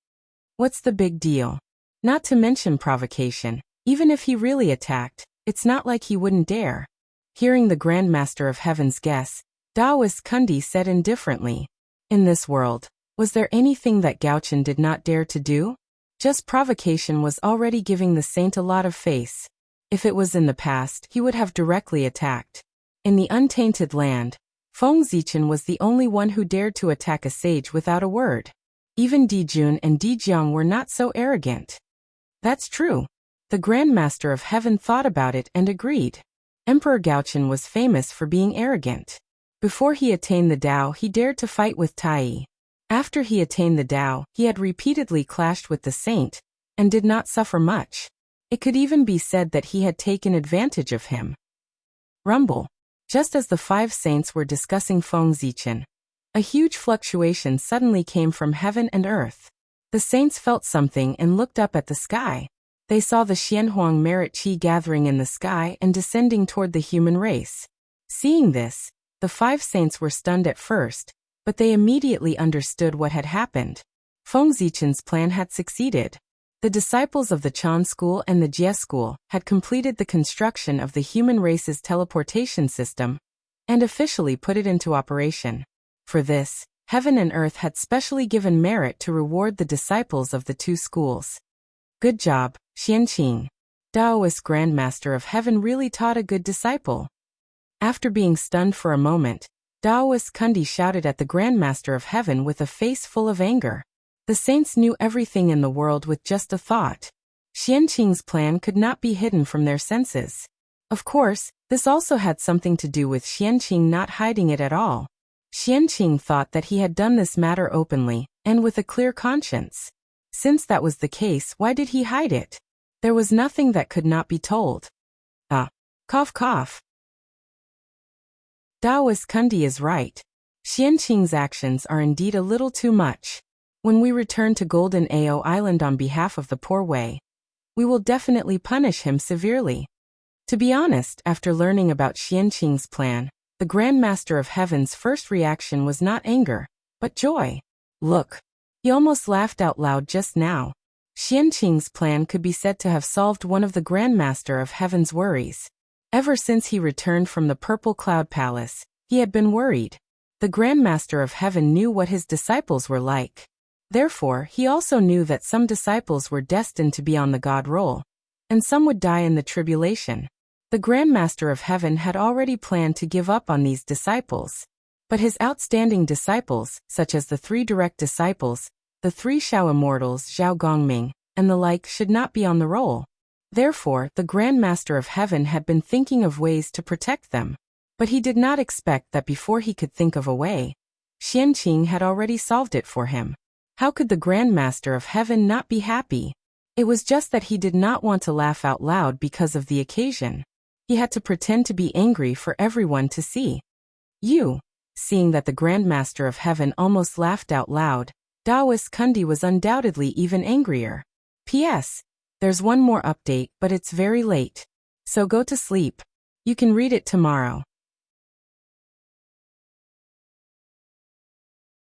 What's the big deal? Not to mention provocation. Even if he really attacked, it's not like he wouldn't dare. Hearing the Grand Master of Heaven's guess, Taoist Kundi said indifferently. In this world, was there anything that Gaochen did not dare to do? Just provocation was already giving the saint a lot of face. If it was in the past, he would have directly attacked. In the untainted land, Feng Zichen was the only one who dared to attack a sage without a word. Even Dijun and Dijiang were not so arrogant. That's true. The Grand Master of Heaven thought about it and agreed. Emperor Gaochen was famous for being arrogant. Before he attained the Tao, he dared to fight with Tai. After he attained the Tao, he had repeatedly clashed with the saint, and did not suffer much. It could even be said that he had taken advantage of him. Rumble. Just as the 5 saints were discussing Feng Zichen, a huge fluctuation suddenly came from heaven and earth. The saints felt something and looked up at the sky. They saw the Xianhuang merit qi gathering in the sky and descending toward the human race. Seeing this, the 5 saints were stunned at first, but they immediately understood what had happened. Feng Zichen's plan had succeeded. The disciples of the Chan school and the Jie school had completed the construction of the human race's teleportation system and officially put it into operation. For this, heaven and earth had specially given merit to reward the disciples of the 2 schools. Good job, Xianqing. Taoist Grand Master of Heaven really taught a good disciple. After being stunned for a moment, Taoist Kundi shouted at the Grand Master of Heaven with a face full of anger. The saints knew everything in the world with just a thought. Xianqing's plan could not be hidden from their senses. Of course, this also had something to do with Xianqing not hiding it at all. Xianqing thought that he had done this matter openly, and with a clear conscience. Since that was the case, why did he hide it? There was nothing that could not be told. Cough cough. Taoist Kundi is right. Xianqing's actions are indeed a little too much. When we return to Golden Ao Island on behalf of the poor Wei, we will definitely punish him severely. To be honest, after learning about Xianqing's plan, the Grand Master of Heaven's first reaction was not anger, but joy. Look. He almost laughed out loud just now. Xianqing's plan could be said to have solved one of the Grand Master of Heaven's worries. Ever since he returned from the Purple Cloud Palace, he had been worried. The Grand Master of Heaven knew what his disciples were like. Therefore, he also knew that some disciples were destined to be on the God roll, and some would die in the tribulation. The Grand Master of Heaven had already planned to give up on these disciples. But his outstanding disciples, such as the 3 direct disciples, the 3 Shao immortals Zhao Gongming, and the like, should not be on the roll. Therefore, the Grand Master of Heaven had been thinking of ways to protect them. But he did not expect that before he could think of a way, Xianqing had already solved it for him. How could the Grand Master of Heaven not be happy? It was just that he did not want to laugh out loud because of the occasion. He had to pretend to be angry for everyone to see. Seeing that the Grand Master of Heaven almost laughed out loud, Taoist Kundi was undoubtedly even angrier. P.S. There's one more update, but it's very late. So go to sleep. You can read it tomorrow.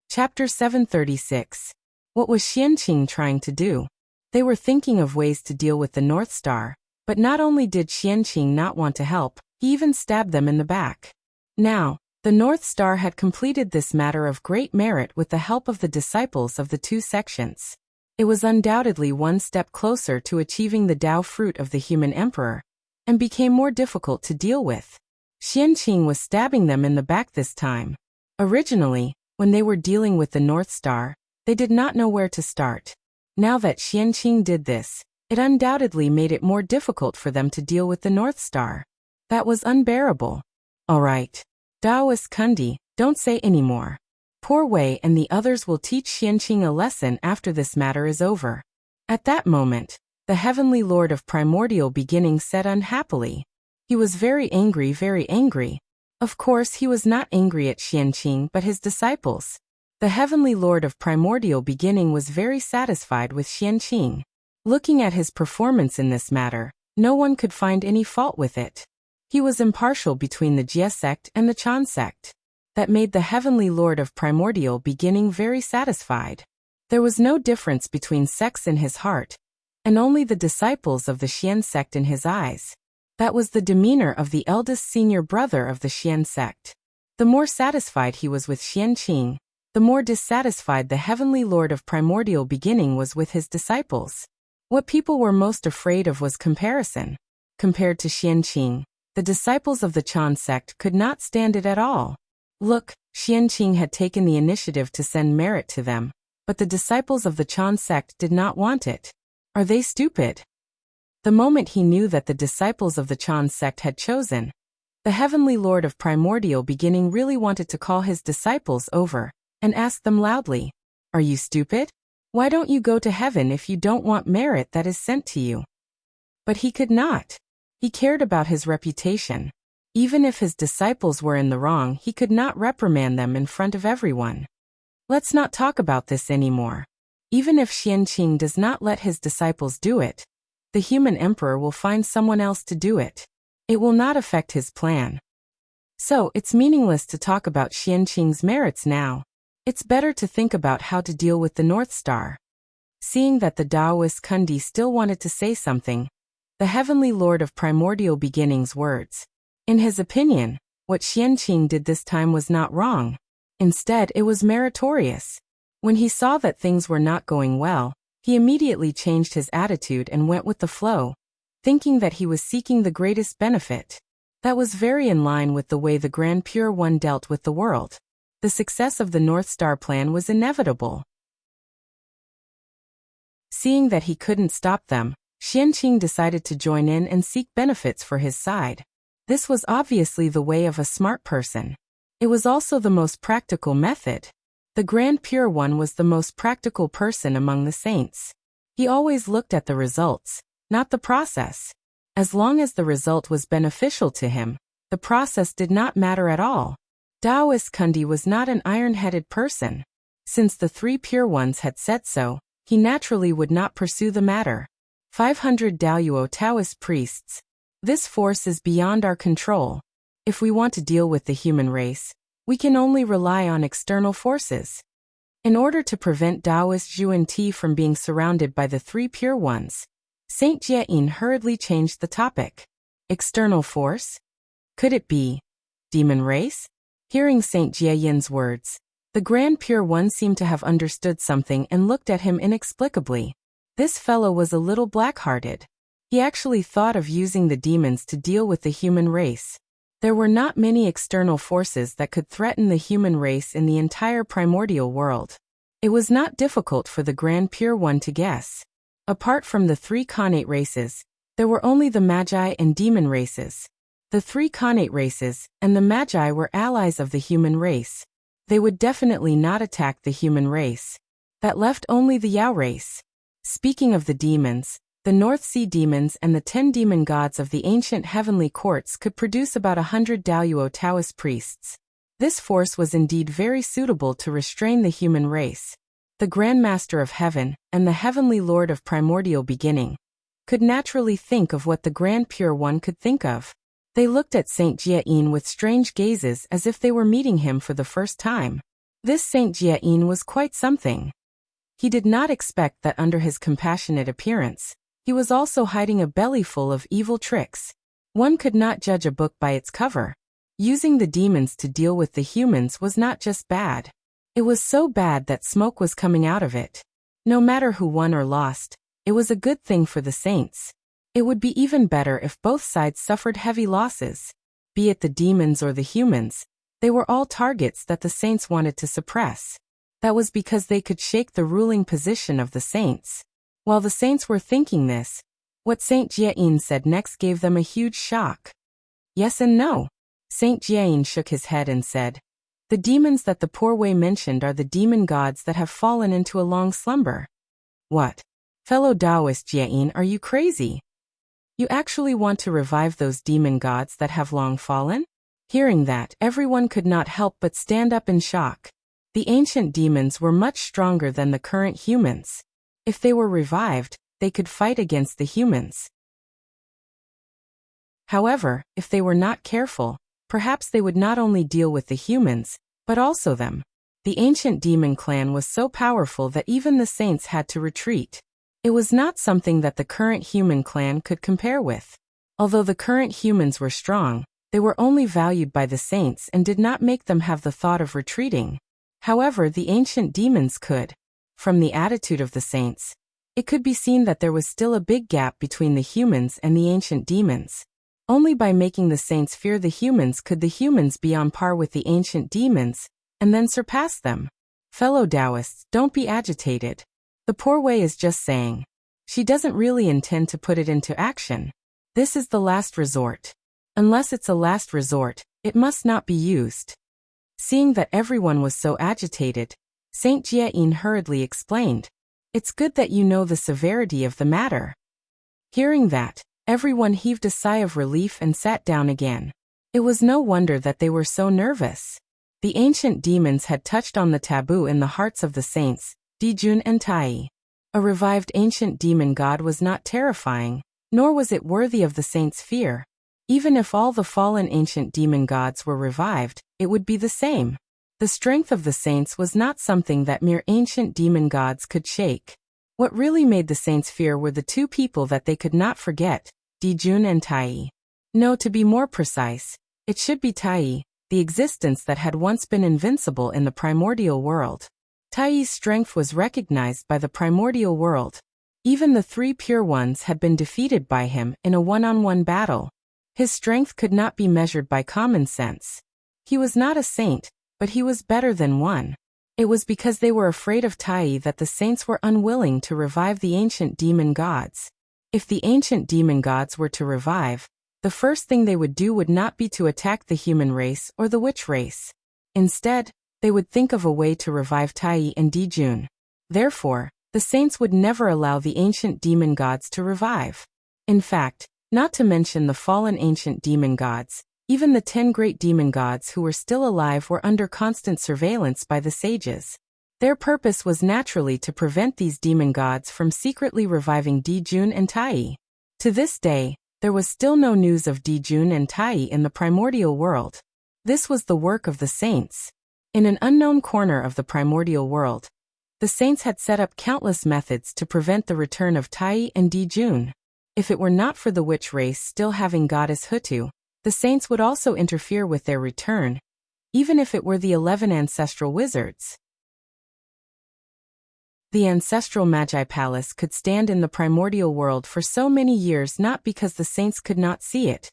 Chapter 736. What was Xianqing trying to do? They were thinking of ways to deal with the North Star, but not only did Xianqing not want to help, he even stabbed them in the back. Now, the North Star had completed this matter of great merit with the help of the disciples of the 2 sections. It was undoubtedly one step closer to achieving the Tao fruit of the human emperor, and became more difficult to deal with. Xianqing was stabbing them in the back this time. Originally, when they were dealing with the North Star, they did not know where to start. Now that Xianqing did this, it undoubtedly made it more difficult for them to deal with the North Star. That was unbearable. All right. Taoist Kundi, don't say any more. Poor Wei and the others will teach Xianqing a lesson after this matter is over. At that moment, the Heavenly Lord of Primordial Beginning said unhappily. He was very angry, very angry. Of course, he was not angry at Xianqing but his disciples. The Heavenly Lord of Primordial Beginning was very satisfied with Xianqing. Looking at his performance in this matter, no one could find any fault with it. He was impartial between the Jie sect and the Chan sect. That made the Heavenly Lord of Primordial Beginning very satisfied. There was no difference between sects in his heart, and only the disciples of the Xian sect in his eyes. That was the demeanor of the eldest senior brother of the Xian sect. The more satisfied he was with Xianqing, the more dissatisfied the Heavenly Lord of Primordial Beginning was with his disciples. What people were most afraid of was comparison. Compared to Xianqing, the disciples of the Chan sect could not stand it at all. Look, Xianqing had taken the initiative to send merit to them, but the disciples of the Chan sect did not want it. Are they stupid? The moment he knew that the disciples of the Chan sect had chosen, the Heavenly Lord of Primordial Beginning really wanted to call his disciples over and ask them loudly, "Are you stupid? Why don't you go to heaven if you don't want merit that is sent to you?" But he could not. He cared about his reputation. Even if his disciples were in the wrong, he could not reprimand them in front of everyone. Let's not talk about this anymore. Even if Xianqing does not let his disciples do it, the human emperor will find someone else to do it. It will not affect his plan. So, it's meaningless to talk about Xianqing's merits now. It's better to think about how to deal with the North Star. Seeing that the Taoist Kundi still wanted to say something, the Heavenly Lord of Primordial Beginning's words. In his opinion, what Xianqing did this time was not wrong. Instead, it was meritorious. When he saw that things were not going well, he immediately changed his attitude and went with the flow, thinking that he was seeking the greatest benefit. That was very in line with the way the Grand Pure One dealt with the world. The success of the North Star plan was inevitable. Seeing that he couldn't stop them, Xianqing decided to join in and seek benefits for his side. This was obviously the way of a smart person. It was also the most practical method. The Grand Pure One was the most practical person among the saints. He always looked at the results, not the process. As long as the result was beneficial to him, the process did not matter at all. Taoist Kundi was not an iron-headed person. Since the 3 Pure Ones had said so, he naturally would not pursue the matter. 500 Daoyuo Taoist priests. This force is beyond our control. If we want to deal with the human race, we can only rely on external forces. In order to prevent Taoist Zhu Ti from being surrounded by the 3 Pure Ones, Saint Jieyin hurriedly changed the topic. External force? Could it be demon race? Hearing Saint Jieyin's words, the Grand Pure One seemed to have understood something and looked at him inexplicably. This fellow was a little black-hearted. He actually thought of using the demons to deal with the human race. There were not many external forces that could threaten the human race in the entire primordial world. It was not difficult for the Grand Pure One to guess. Apart from the 3 Khanate races, there were only the Magi and demon races. The 3 Khanate races and the Magi were allies of the human race. They would definitely not attack the human race. That left only the Yao race. Speaking of the demons, the North Sea demons and the 10 demon gods of the ancient heavenly courts could produce about 100 Daoyuo Taoist priests. This force was indeed very suitable to restrain the human race. The Grand Master of Heaven and the Heavenly Lord of Primordial Beginning could naturally think of what the Grand Pure One could think of. They looked at Saint Jieyin with strange gazes as if they were meeting him for the first time. This Saint Jieyin was quite something. He did not expect that under his compassionate appearance, he was also hiding a belly full of evil tricks. One could not judge a book by its cover. Using the demons to deal with the humans was not just bad. It was so bad that smoke was coming out of it. No matter who won or lost, it was a good thing for the saints. It would be even better if both sides suffered heavy losses. Be it the demons or the humans, they were all targets that the saints wanted to suppress. That was because they could shake the ruling position of the saints. While the saints were thinking this, what Saint Jieyin said next gave them a huge shock. Yes and no. Saint Jieyin shook his head and said, "The demons that the poor Wei mentioned are the demon gods that have fallen into a long slumber." What? Fellow Taoist Jieyin, are you crazy? You actually want to revive those demon gods that have long fallen? Hearing that, everyone could not help but stand up in shock. The ancient demons were much stronger than the current humans. If they were revived, they could fight against the humans. However, if they were not careful, perhaps they would not only deal with the humans, but also them. The ancient demon clan was so powerful that even the saints had to retreat. It was not something that the current human clan could compare with. Although the current humans were strong, they were only valued by the saints and did not make them have the thought of retreating. However, the ancient demons could. From the attitude of the saints, it could be seen that there was still a big gap between the humans and the ancient demons. Only by making the saints fear the humans could the humans be on par with the ancient demons, and then surpass them. Fellow Taoists, don't be agitated. The poor Wei is just saying. She doesn't really intend to put it into action. This is the last resort. Unless it's a last resort, it must not be used. Seeing that everyone was so agitated, Saint Jieyin hurriedly explained, "It's good that you know the severity of the matter." Hearing that, everyone heaved a sigh of relief and sat down again. It was no wonder that they were so nervous. The ancient demons had touched on the taboo in the hearts of the saints, Dijun and Tai. A revived ancient demon god was not terrifying, nor was it worthy of the saints' fear. Even if all the fallen ancient demon gods were revived, it would be the same. The strength of the saints was not something that mere ancient demon gods could shake. What really made the saints fear were the 2 people that they could not forget, Dijun and Tai. No, to be more precise, it should be Tai, the existence that had once been invincible in the primordial world. Tai's strength was recognized by the primordial world. Even the 3 pure ones had been defeated by him in a one-on-one battle. His strength could not be measured by common sense. He was not a saint, but he was better than one. It was because they were afraid of Tai that the saints were unwilling to revive the ancient demon gods. If the ancient demon gods were to revive, the first thing they would do would not be to attack the human race or the witch race. Instead, they would think of a way to revive Tai and Dijun. Therefore, the saints would never allow the ancient demon gods to revive. In fact, not to mention the fallen ancient demon gods, even the 10 great demon gods who were still alive were under constant surveillance by the sages. Their purpose was naturally to prevent these demon gods from secretly reviving Dijun and Tai. To this day, there was still no news of Dijun and Tai in the primordial world. This was the work of the saints. In an unknown corner of the primordial world, the saints had set up countless methods to prevent the return of Tai and Dijun. If it were not for the witch race still having goddess Hutu, the saints would also interfere with their return, even if it were the 11 ancestral wizards. The ancestral Magi Palace could stand in the primordial world for so many years not because the saints could not see it,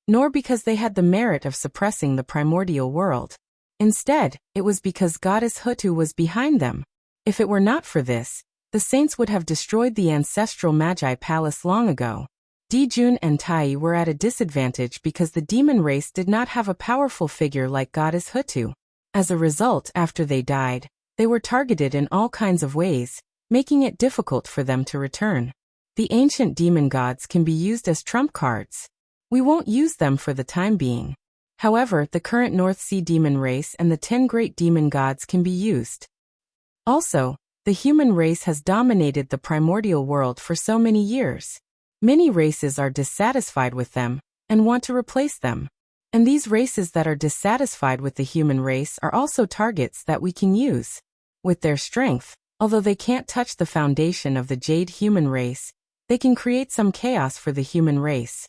nor because they had the merit of suppressing the primordial world. Instead, it was because goddess Hutu was behind them. If it were not for this, the saints would have destroyed the ancestral Magi Palace long ago. Dijun and Tai were at a disadvantage because the demon race did not have a powerful figure like goddess Hutu. As a result, after they died, they were targeted in all kinds of ways, making it difficult for them to return. The ancient demon gods can be used as trump cards. We won't use them for the time being. However, the current North Sea demon race and the 10 great demon gods can be used. Also, the human race has dominated the primordial world for so many years. Many races are dissatisfied with them and want to replace them. And these races that are dissatisfied with the human race are also targets that we can use. With their strength, although they can't touch the foundation of the jade human race, they can create some chaos for the human race.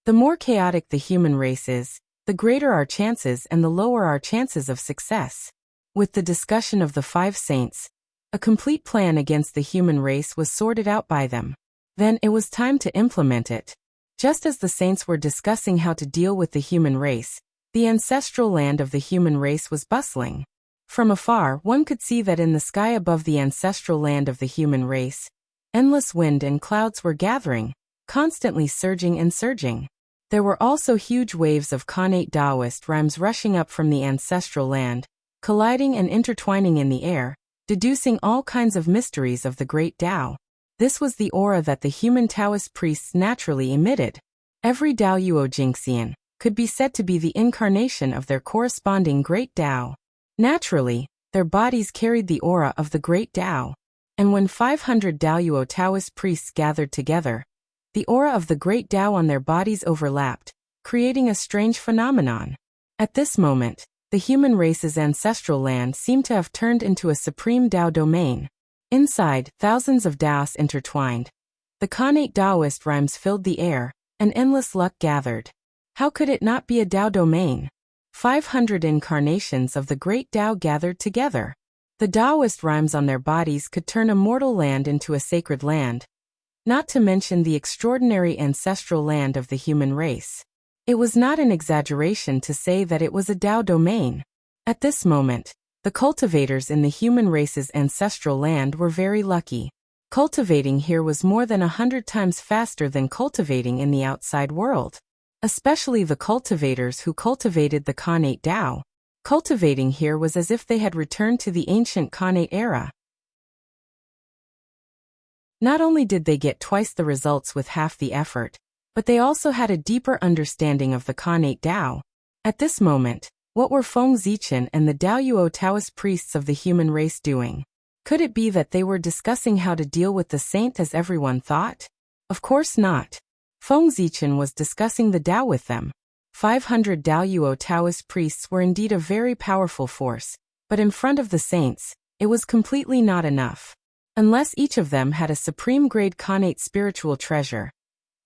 The more chaotic the human race is, the greater our chances and the lower our chances of success. With the discussion of the 5 saints, a complete plan against the human race was sorted out by them. Then it was time to implement it. Just as the saints were discussing how to deal with the human race, the ancestral land of the human race was bustling. From afar, one could see that in the sky above the ancestral land of the human race, endless wind and clouds were gathering, constantly surging and surging. There were also huge waves of Khanate Taoist rhymes rushing up from the ancestral land, colliding and intertwining in the air, deducing all kinds of mysteries of the great Tao. This was the aura that the human Taoist priests naturally emitted. Every Daoyuo Jingxian could be said to be the incarnation of their corresponding great Tao. Naturally, their bodies carried the aura of the great Tao. And when 500 Daoyuo Taoist priests gathered together, the aura of the great Tao on their bodies overlapped, creating a strange phenomenon. At this moment, the human race's ancestral land seemed to have turned into a supreme Tao domain. Inside, thousands of Taos intertwined. The Khanate Taoist rhymes filled the air, and endless luck gathered. How could it not be a Tao domain? 500 incarnations of the great Tao gathered together. The Taoist rhymes on their bodies could turn a mortal land into a sacred land, not to mention the extraordinary ancestral land of the human race. It was not an exaggeration to say that it was a Tao domain. At this moment, the cultivators in the human race's ancestral land were very lucky. Cultivating here was more than 100 times faster than cultivating in the outside world. Especially the cultivators who cultivated the Khanate Tao. Cultivating here was as if they had returned to the ancient Khanate era. Not only did they get twice the results with half the effort, but they also had a deeper understanding of the Khanate Tao. At this moment, what were Feng Zichen and the Daoyuo Taoist priests of the human race doing? Could it be that they were discussing how to deal with the saint as everyone thought? Of course not. Feng Zichen was discussing the Tao with them. 500 Daoyuo Taoist priests were indeed a very powerful force, but in front of the saints, it was completely not enough. Unless each of them had a supreme-grade Khanate spiritual treasure,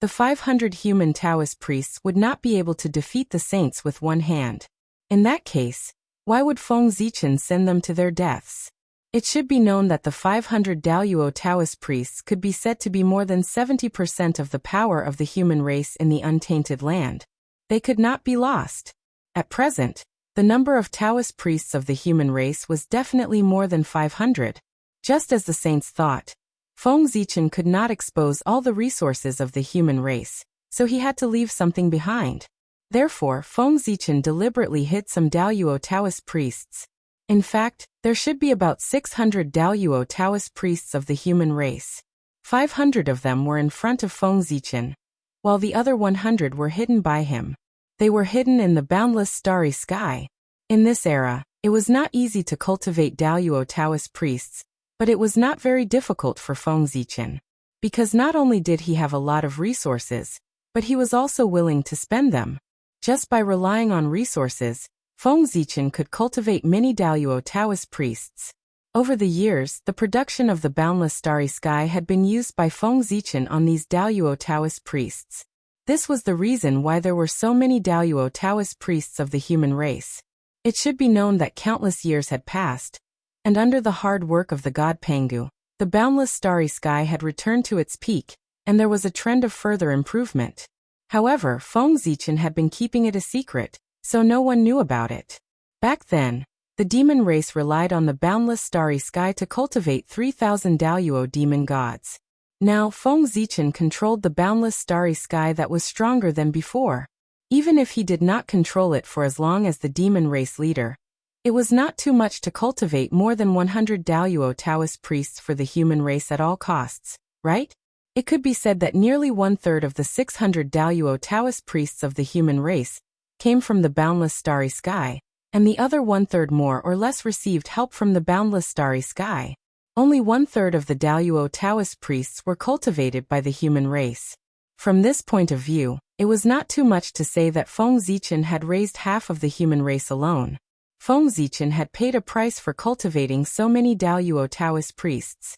the 500 human Taoist priests would not be able to defeat the saints with one hand. In that case, why would Feng Zichen send them to their deaths? It should be known that the 500 Daoyuo Taoist priests could be said to be more than 70% of the power of the human race in the untainted land. They could not be lost. At present, the number of Taoist priests of the human race was definitely more than 500. Just as the saints thought, Feng Zichen could not expose all the resources of the human race, so he had to leave something behind. Therefore, Feng Zichen deliberately hid some Daoyuo Taoist priests. In fact, there should be about 600 Daoyuo Taoist priests of the human race. 500 of them were in front of Feng Zichen, while the other 100 were hidden by him. They were hidden in the boundless starry sky. In this era, it was not easy to cultivate Daoyuo Taoist priests, but it was not very difficult for Feng Zichen. Because not only did he have a lot of resources, but he was also willing to spend them. Just by relying on resources, Feng Zichen could cultivate many Daoyuo Taoist priests. Over the years, the production of the boundless starry sky had been used by Feng Zichen on these Daoyuo Taoist priests. This was the reason why there were so many Daoyuo Taoist priests of the human race. It should be known that countless years had passed, and under the hard work of the god Pangu, the boundless starry sky had returned to its peak, and there was a trend of further improvement. However, Feng Zichen had been keeping it a secret, so no one knew about it. Back then, the demon race relied on the boundless starry sky to cultivate 3,000 Daoyuo demon gods. Now, Feng Zichen controlled the boundless starry sky that was stronger than before. Even if he did not control it for as long as the demon race leader, it was not too much to cultivate more than 100 Daoyuo Taoist priests for the human race at all costs, right? It could be said that nearly one-third of the 600 Daoyuo Taoist priests of the human race came from the boundless starry sky, and the other one-third more or less received help from the boundless starry sky. Only one-third of the Daoyuo Taoist priests were cultivated by the human race. From this point of view, it was not too much to say that Feng Zichen had raised half of the human race alone. Feng Zichen had paid a price for cultivating so many Daoyuo Taoist priests.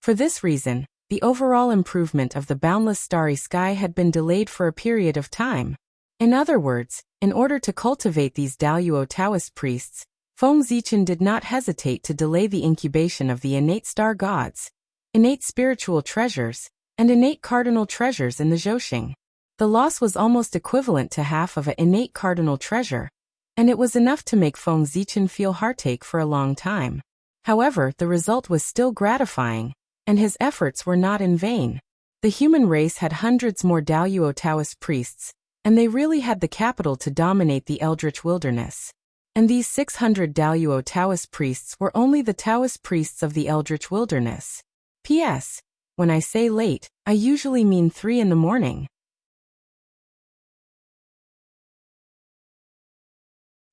For this reason, the overall improvement of the boundless starry sky had been delayed for a period of time. In other words, in order to cultivate these Daoyuo Taoist priests, Feng Zichen did not hesitate to delay the incubation of the innate star gods, innate spiritual treasures, and innate cardinal treasures in the Zhousing. The loss was almost equivalent to half of an innate cardinal treasure, and it was enough to make Feng Zichen feel heartache for a long time. However, the result was still gratifying, and his efforts were not in vain. The human race had hundreds more Daoyuo Taoist priests, and they really had the capital to dominate the eldritch wilderness. And these 600 Daoyuo Taoist priests were only the Taoist priests of the eldritch wilderness. P.S. When I say late, I usually mean 3 in the morning.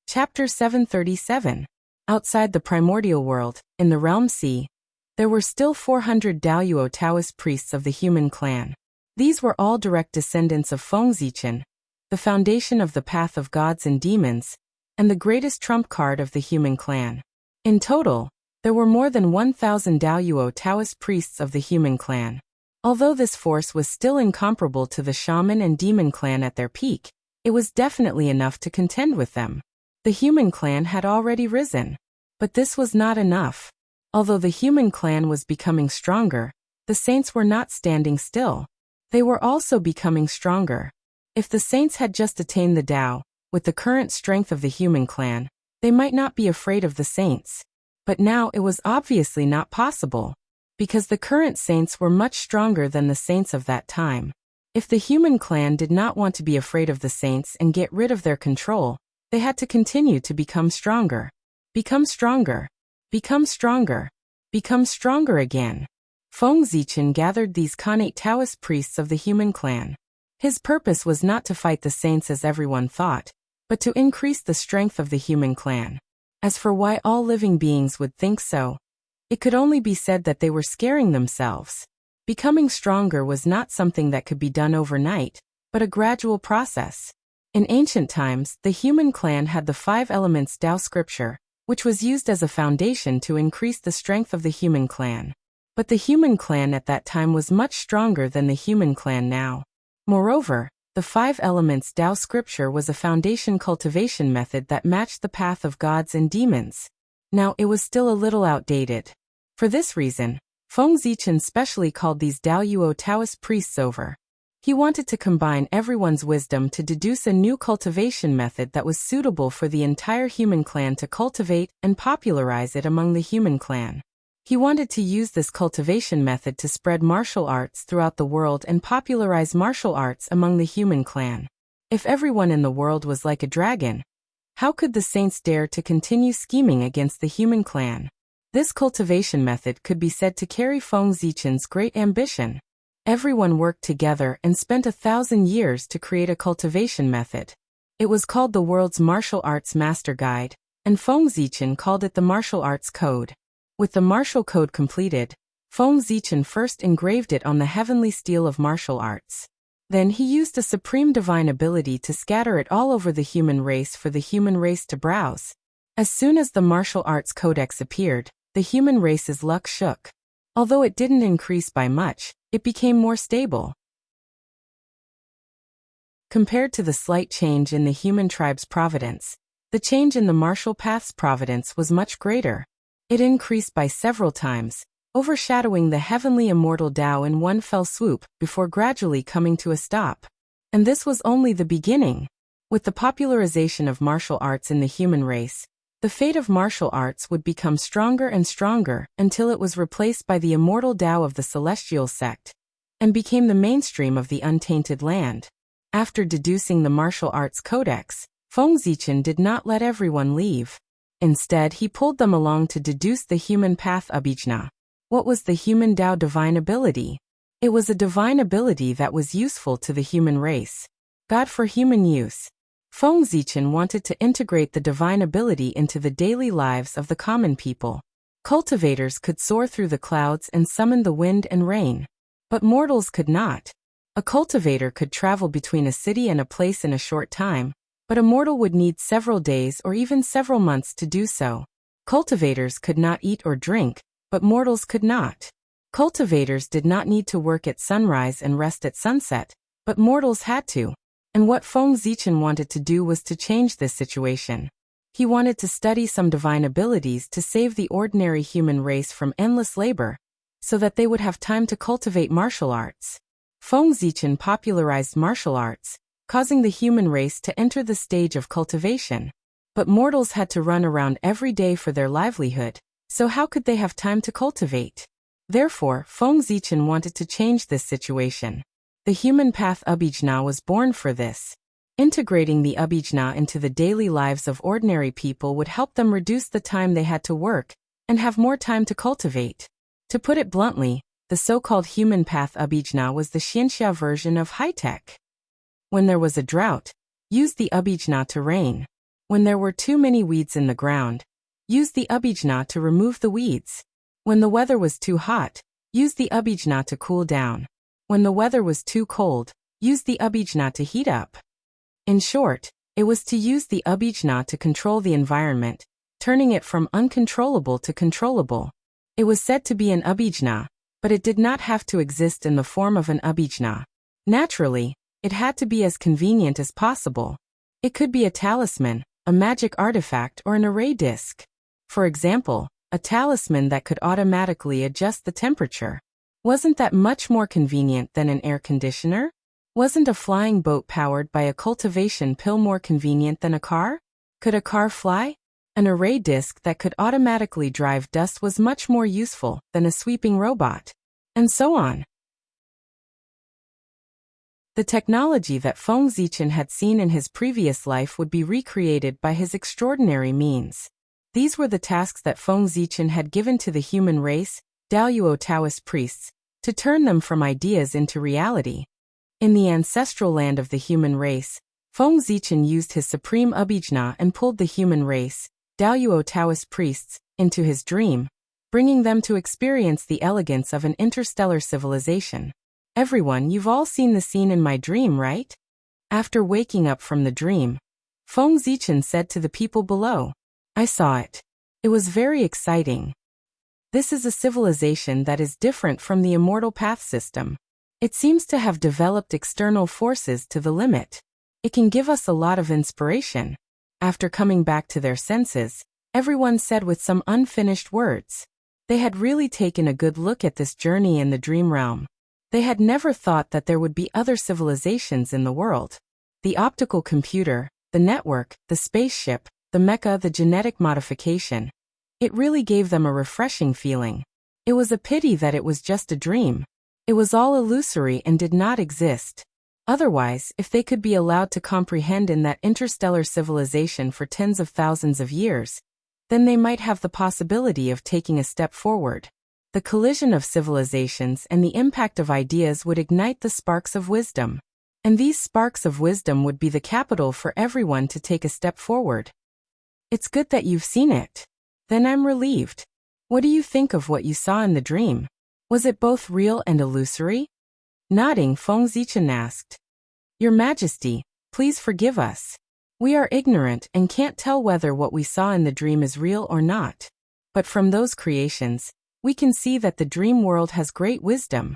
Chapter 737. Outside the primordial world, in the realm sea, there were still 400 Daoyuo Taoist priests of the human clan. These were all direct descendants of Feng Zichen, the foundation of the path of gods and demons, and the greatest trump card of the human clan. In total, there were more than 1,000 Daoyuo Taoist priests of the human clan. Although this force was still incomparable to the shaman and demon clan at their peak, it was definitely enough to contend with them. The human clan had already risen. But this was not enough. Although the human clan was becoming stronger, the saints were not standing still. They were also becoming stronger. If the saints had just attained the Tao, with the current strength of the human clan, they might not be afraid of the saints. But now it was obviously not possible, because the current saints were much stronger than the saints of that time. If the human clan did not want to be afraid of the saints and get rid of their control, they had to continue to become stronger. Become stronger. Become stronger. Become stronger again. Feng Zichen gathered these Khanate Taoist priests of the human clan. His purpose was not to fight the saints as everyone thought, but to increase the strength of the human clan. As for why all living beings would think so, it could only be said that they were scaring themselves. Becoming stronger was not something that could be done overnight, but a gradual process. In ancient times, the human clan had the 5 elements Tao scripture, which was used as a foundation to increase the strength of the human clan. But the human clan at that time was much stronger than the human clan now. Moreover, the 5 elements Tao scripture was a foundation cultivation method that matched the path of gods and demons. Now it was still a little outdated. For this reason, Feng Zichen specially called these Daoyuo Taoist priests over. He wanted to combine everyone's wisdom to deduce a new cultivation method that was suitable for the entire human clan to cultivate and popularize it among the human clan. He wanted to use this cultivation method to spread martial arts throughout the world and popularize martial arts among the human clan. If everyone in the world was like a dragon, how could the saints dare to continue scheming against the human clan? This cultivation method could be said to carry Feng Zichen's great ambition. Everyone worked together and spent 1,000 years to create a cultivation method. It was called the World's Martial Arts Master Guide, and Feng Zichen called it the Martial Arts Code. With the martial code completed, Feng Zichen first engraved it on the heavenly steel of martial arts. Then he used a supreme divine ability to scatter it all over the human race for the human race to browse. As soon as the martial arts codex appeared, the human race's luck shook. Although it didn't increase by much, it became more stable. Compared to the slight change in the human tribe's providence, the change in the martial path's providence was much greater. It increased by several times, overshadowing the heavenly immortal Tao in one fell swoop before gradually coming to a stop. And this was only the beginning. With the popularization of martial arts in the human race, the fate of martial arts would become stronger and stronger until it was replaced by the immortal Tao of the celestial sect, and became the mainstream of the untainted land. After deducing the martial arts codex, Feng Zichen did not let everyone leave. Instead, he pulled them along to deduce the human path abhijna. What was the human Tao divine ability? It was a divine ability that was useful to the human race. God for human use. Feng Zichen wanted to integrate the divine ability into the daily lives of the common people. Cultivators could soar through the clouds and summon the wind and rain. But mortals could not. A cultivator could travel between a city and a place in a short time, but a mortal would need several days or even several months to do so. Cultivators could not eat or drink, but mortals could not. Cultivators did not need to work at sunrise and rest at sunset, but mortals had to. And what Feng Zichen wanted to do was to change this situation. He wanted to study some divine abilities to save the ordinary human race from endless labor, so that they would have time to cultivate martial arts. Feng Zichen popularized martial arts, causing the human race to enter the stage of cultivation. But mortals had to run around every day for their livelihood, so how could they have time to cultivate? Therefore, Feng Zichen wanted to change this situation. The human path abhijna was born for this. Integrating the abhijna into the daily lives of ordinary people would help them reduce the time they had to work and have more time to cultivate. To put it bluntly, the so-called human path abhijna was the xianxia version of high-tech. When there was a drought, use the abhijna to rain. When there were too many weeds in the ground, use the abhijna to remove the weeds. When the weather was too hot, use the abhijna to cool down. When the weather was too cold, use the abhijna to heat up. In short, it was to use the abhijna to control the environment, turning it from uncontrollable to controllable. It was said to be an abhijna, but it did not have to exist in the form of an abhijna. Naturally, it had to be as convenient as possible. It could be a talisman, a magic artifact, or an array disc. For example, a talisman that could automatically adjust the temperature. Wasn't that much more convenient than an air conditioner? Wasn't a flying boat powered by a cultivation pill more convenient than a car? Could a car fly? An array disc that could automatically drive dust was much more useful than a sweeping robot. And so on. The technology that Feng Zichen had seen in his previous life would be recreated by his extraordinary means. These were the tasks that Feng Zichen had given to the human race, Daoyuo Taoist priests, to turn them from ideas into reality. In the ancestral land of the human race, Feng Zichen used his supreme abhijna and pulled the human race, Daoyuo Taoist priests, into his dream, bringing them to experience the elegance of an interstellar civilization. Everyone, you've all seen the scene in my dream, right? After waking up from the dream, Feng Zichen said to the people below, I saw it. It was very exciting. This is a civilization that is different from the immortal path system. It seems to have developed external forces to the limit. It can give us a lot of inspiration. After coming back to their senses, everyone said with some unfinished words. They had really taken a good look at this journey in the dream realm. They had never thought that there would be other civilizations in the world. The optical computer, the network, the spaceship, the mecha, the genetic modification. It really gave them a refreshing feeling. It was a pity that it was just a dream. It was all illusory and did not exist. Otherwise, if they could be allowed to comprehend in that interstellar civilization for tens of thousands of years, then they might have the possibility of taking a step forward. The collision of civilizations and the impact of ideas would ignite the sparks of wisdom. And these sparks of wisdom would be the capital for everyone to take a step forward. It's good that you've seen it. Then I'm relieved. What do you think of what you saw in the dream? Was it both real and illusory? Nodding, Feng Zichen asked. Your Majesty, please forgive us. We are ignorant and can't tell whether what we saw in the dream is real or not. But from those creations, we can see that the dream world has great wisdom.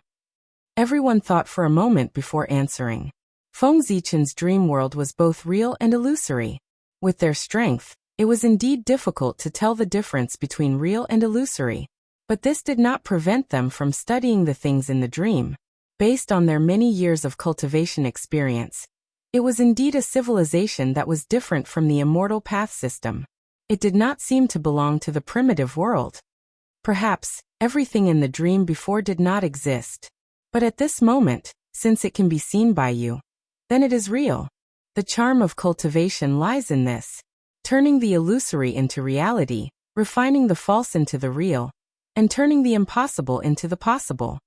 Everyone thought for a moment before answering. Feng Zichen's dream world was both real and illusory. With their strength, it was indeed difficult to tell the difference between real and illusory. But this did not prevent them from studying the things in the dream. Based on their many years of cultivation experience, it was indeed a civilization that was different from the immortal path system. It did not seem to belong to the primitive world. Perhaps, everything in the dream before did not exist. But at this moment, since it can be seen by you, then it is real. The charm of cultivation lies in this, turning the illusory into reality, refining the false into the real, and turning the impossible into the possible.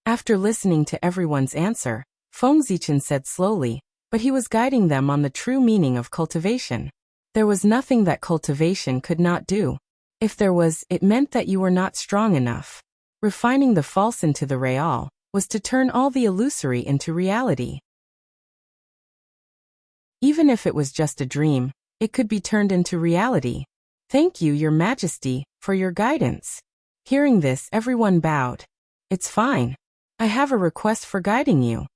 After listening to everyone's answer, Feng Zichen said slowly, but he was guiding them on the true meaning of cultivation. There was nothing that cultivation could not do. If there was, it meant that you were not strong enough. Refining the false into the real was to turn all the illusory into reality. Even if it was just a dream, it could be turned into reality. Thank you, Your Majesty, for your guidance. Hearing this, everyone bowed. It's fine. I have a request for guiding you.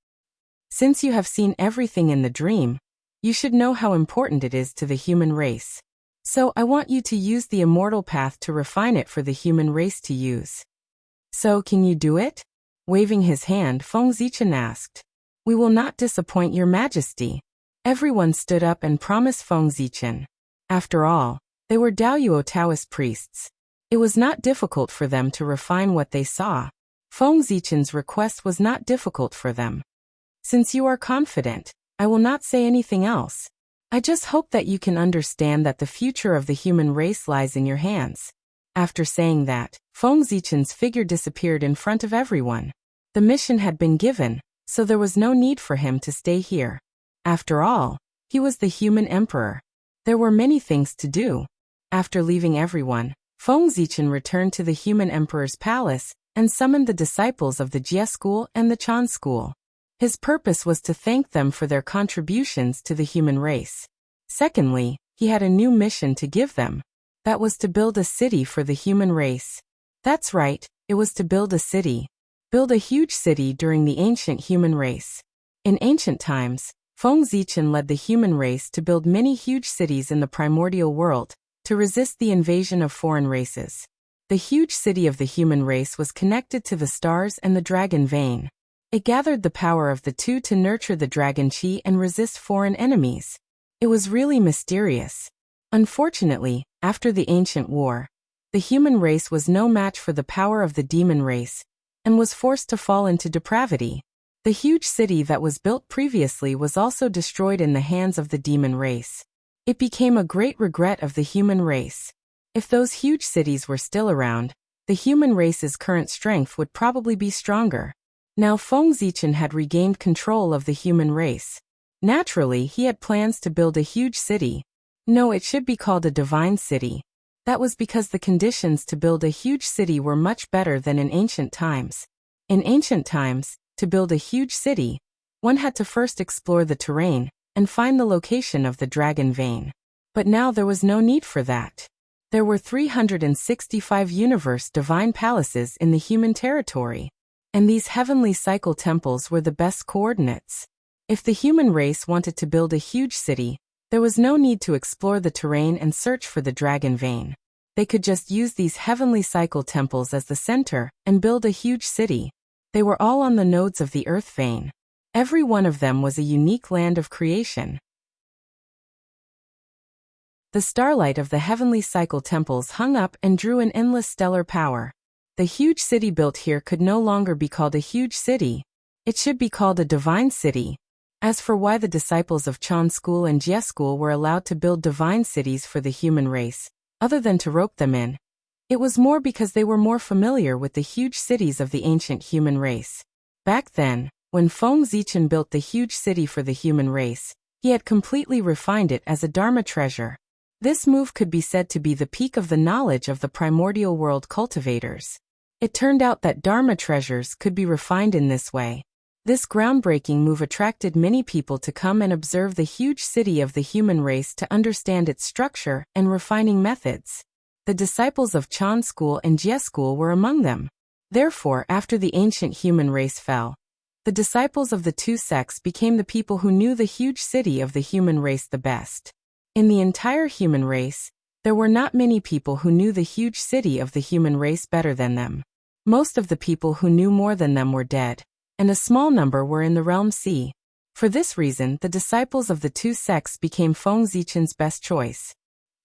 Since you have seen everything in the dream, you should know how important it is to the human race. So I want you to use the immortal path to refine it for the human race to use. So can you do it? Waving his hand, Feng Zichen asked. We will not disappoint Your Majesty. Everyone stood up and promised Feng Zichen. After all, they were Daoyuo Taoist priests. It was not difficult for them to refine what they saw. Feng Zichen's request was not difficult for them. Since you are confident, I will not say anything else. I just hope that you can understand that the future of the human race lies in your hands. After saying that, Feng Zichen's figure disappeared in front of everyone. The mission had been given, so there was no need for him to stay here. After all, he was the human emperor. There were many things to do. After leaving everyone, Feng Zichen returned to the human emperor's palace and summoned the disciples of the Jie school and the Chan school. His purpose was to thank them for their contributions to the human race. Secondly, he had a new mission to give them. That was to build a city for the human race. That's right, it was to build a city. Build a huge city during the ancient human race. In ancient times, Feng Zichen led the human race to build many huge cities in the primordial world, to resist the invasion of foreign races. The huge city of the human race was connected to the stars and the dragon vein. It gathered the power of the two to nurture the dragon chi and resist foreign enemies. It was really mysterious. Unfortunately, after the ancient war, the human race was no match for the power of the demon race, and was forced to fall into depravity. The huge city that was built previously was also destroyed in the hands of the demon race. It became a great regret of the human race. If those huge cities were still around, the human race's current strength would probably be stronger. Now Feng Zichen had regained control of the human race. Naturally, he had plans to build a huge city. No, it should be called a divine city. That was because the conditions to build a huge city were much better than in ancient times. In ancient times, to build a huge city, one had to first explore the terrain and find the location of the dragon vein. But now there was no need for that. There were 365 universe divine palaces in the human territory, and these heavenly cycle temples were the best coordinates. If the human race wanted to build a huge city, there was no need to explore the terrain and search for the dragon vein. They could just use these heavenly cycle temples as the center and build a huge city. They were all on the nodes of the earth vein. Every one of them was a unique land of creation. The starlight of the heavenly cycle temples hung up and drew an endless stellar power. The huge city built here could no longer be called a huge city. It should be called a divine city. As for why the disciples of Chan school and Jie school were allowed to build divine cities for the human race, other than to rope them in, it was more because they were more familiar with the huge cities of the ancient human race. Back then, when Feng Zichen built the huge city for the human race, he had completely refined it as a Dharma treasure. This move could be said to be the peak of the knowledge of the primordial world cultivators. It turned out that Dharma treasures could be refined in this way. This groundbreaking move attracted many people to come and observe the huge city of the human race to understand its structure and refining methods. The disciples of Chan school and Jie school were among them. Therefore, after the ancient human race fell, the disciples of the two sects became the people who knew the huge city of the human race the best. In the entire human race, there were not many people who knew the huge city of the human race better than them. Most of the people who knew more than them were dead, and a small number were in the realm C. For this reason, the disciples of the two sects became Feng Zichen's best choice.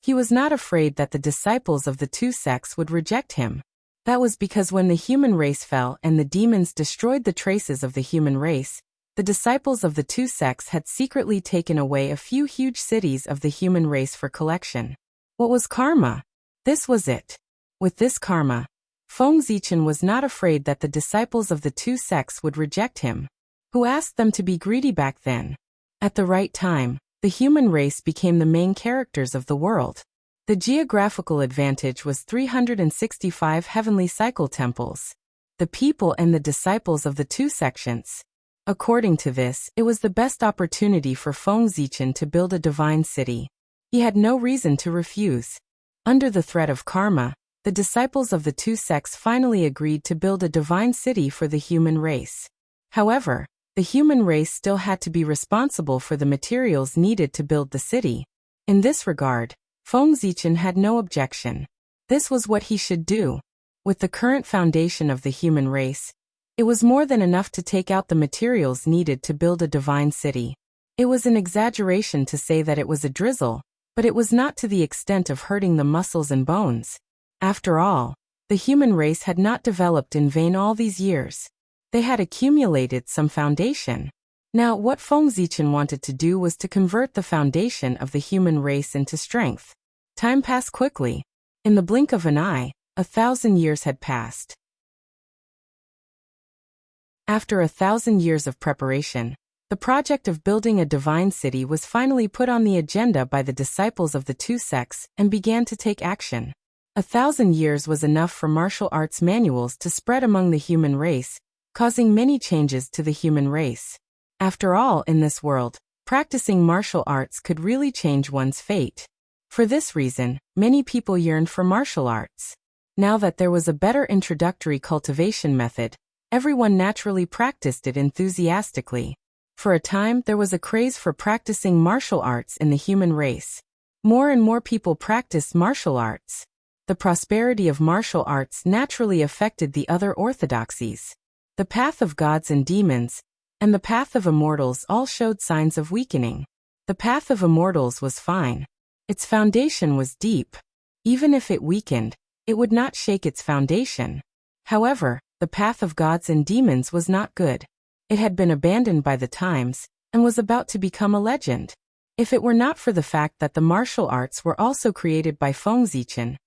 He was not afraid that the disciples of the two sects would reject him. That was because when the human race fell and the demons destroyed the traces of the human race, the disciples of the two sects had secretly taken away a few huge cities of the human race for collection. What was karma? This was it. With this karma, Feng Zichen was not afraid that the disciples of the two sects would reject him. Who asked them to be greedy back then? At the right time, the human race became the main characters of the world. The geographical advantage was 365 heavenly cycle temples. The people and the disciples of the two sections. According to this, it was the best opportunity for Feng Zichen to build a divine city. He had no reason to refuse. Under the threat of karma, the disciples of the two sects finally agreed to build a divine city for the human race. However, the human race still had to be responsible for the materials needed to build the city. In this regard, Feng Zichen had no objection. This was what he should do. With the current foundation of the human race, it was more than enough to take out the materials needed to build a divine city. It was an exaggeration to say that it was a drizzle, but it was not to the extent of hurting the muscles and bones. After all, the human race had not developed in vain all these years. They had accumulated some foundation. Now, what Feng Zichen wanted to do was to convert the foundation of the human race into strength. Time passed quickly. In the blink of an eye, 1,000 years had passed. After 1,000 years of preparation, the project of building a divine city was finally put on the agenda by the disciples of the two sects and began to take action. 1,000 years was enough for martial arts manuals to spread among the human race, causing many changes to the human race. After all, in this world, practicing martial arts could really change one's fate. For this reason, many people yearned for martial arts. Now that there was a better introductory cultivation method, everyone naturally practiced it enthusiastically. For a time, there was a craze for practicing martial arts in the human race. More and more people practiced martial arts. The prosperity of martial arts naturally affected the other orthodoxies. The path of gods and demons, and the path of immortals all showed signs of weakening. The path of immortals was fine. Its foundation was deep. Even if it weakened, it would not shake its foundation. However, the path of gods and demons was not good. It had been abandoned by the times, and was about to become a legend. If it were not for the fact that the martial arts were also created by Feng Zichen,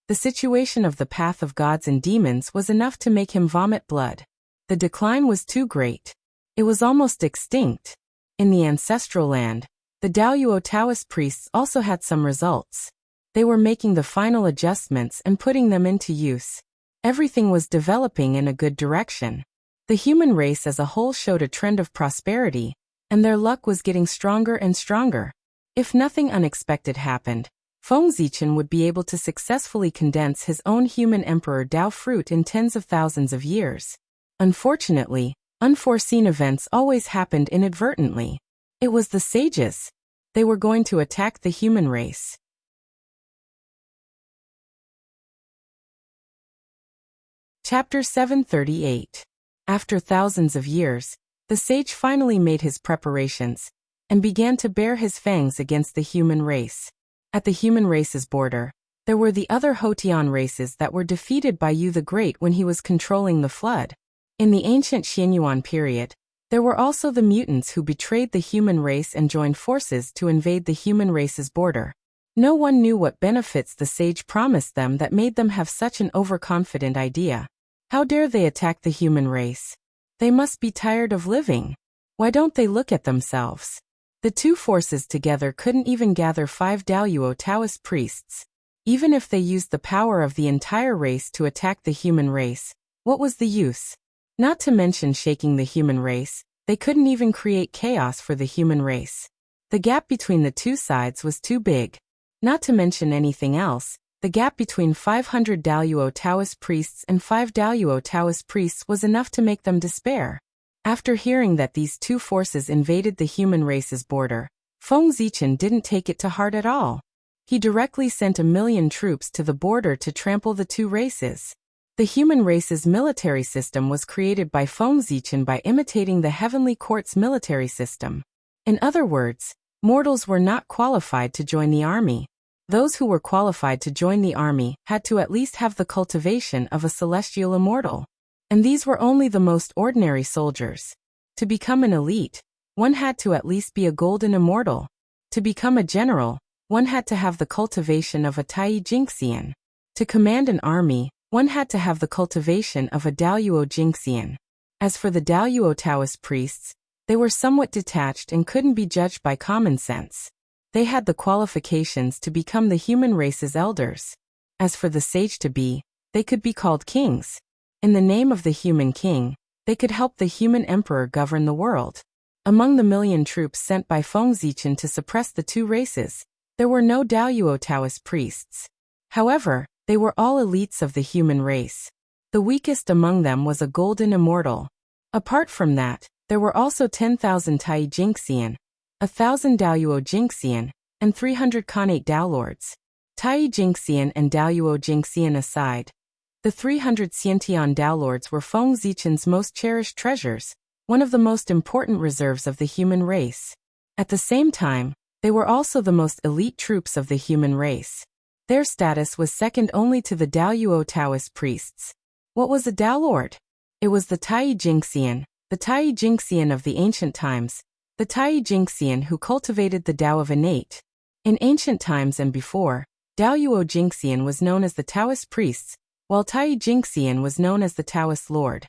the situation of the path of gods and demons was enough to make him vomit blood. The decline was too great. It was almost extinct. In the ancestral land, the Daoyuo Taoist priests also had some results. They were making the final adjustments and putting them into use. Everything was developing in a good direction. The human race as a whole showed a trend of prosperity, and their luck was getting stronger and stronger. If nothing unexpected happened, Feng Zichen would be able to successfully condense his own human emperor Dao fruit in tens of thousands of years. Unfortunately, unforeseen events always happened inadvertently. It was the sages. They were going to attack the human race. Chapter 738. After thousands of years, the sage finally made his preparations, and began to bare his fangs against the human race. At the human race's border, there were the other Hotian races that were defeated by Yu the Great when he was controlling the flood. In the ancient Xianyuan period, there were also the mutants who betrayed the human race and joined forces to invade the human race's border. No one knew what benefits the sage promised them that made them have such an overconfident idea. How dare they attack the human race? They must be tired of living. Why don't they look at themselves? The two forces together couldn't even gather 5 Daoyuo Taoist priests. Even if they used the power of the entire race to attack the human race, what was the use? Not to mention shaking the human race, They couldn't even create chaos for the human race. The gap between the two sides was too big. Not to mention anything else, the gap between 500 Daluo Taoist priests and 5 Daluo Taoist priests was enough to make them despair. After hearing that these two forces invaded the human race's border, Feng Zichen didn't take it to heart at all. He directly sent 1,000,000 troops to the border to trample the two races. The human race's military system was created by Feng Zichen by imitating the Heavenly Court's military system. In other words, mortals were not qualified to join the army. Those who were qualified to join the army had to at least have the cultivation of a celestial immortal. And these were only the most ordinary soldiers. To become an elite, one had to at least be a golden immortal. To become a general, one had to have the cultivation of a Tai Jingxian. To command an army, one had to have the cultivation of a Daluo Jingxian. As for the Daluo Taoist priests, they were somewhat detached and couldn't be judged by common sense. They had the qualifications to become the human race's elders. As for the sage-to-be, they could be called kings. In the name of the human king, they could help the human emperor govern the world. Among the 1,000,000 troops sent by Feng Zichen to suppress the two races, there were no Daluo Taoist priests. However, they were all elites of the human race. The weakest among them was a golden immortal. Apart from that, there were also 10,000 Tai Jingxian, 1,000 Daluo Jingxian, and 300 Khanate Daolords. Tai Jingxian and Daluo Jingxian aside, the 300 Xiantian Daolords were Feng Zichen's most cherished treasures, one of the most important reserves of the human race. At the same time, they were also the most elite troops of the human race. Their status was second only to the Daluo Taoist priests. What was a Daolord? It was the Tai Jingxian of the ancient times, the Tai Jingxian who cultivated the Tao of innate. In ancient times and before, Daluo Jingxian was known as the Taoist priests, while Tai Jingxian was known as the Taoist Lord.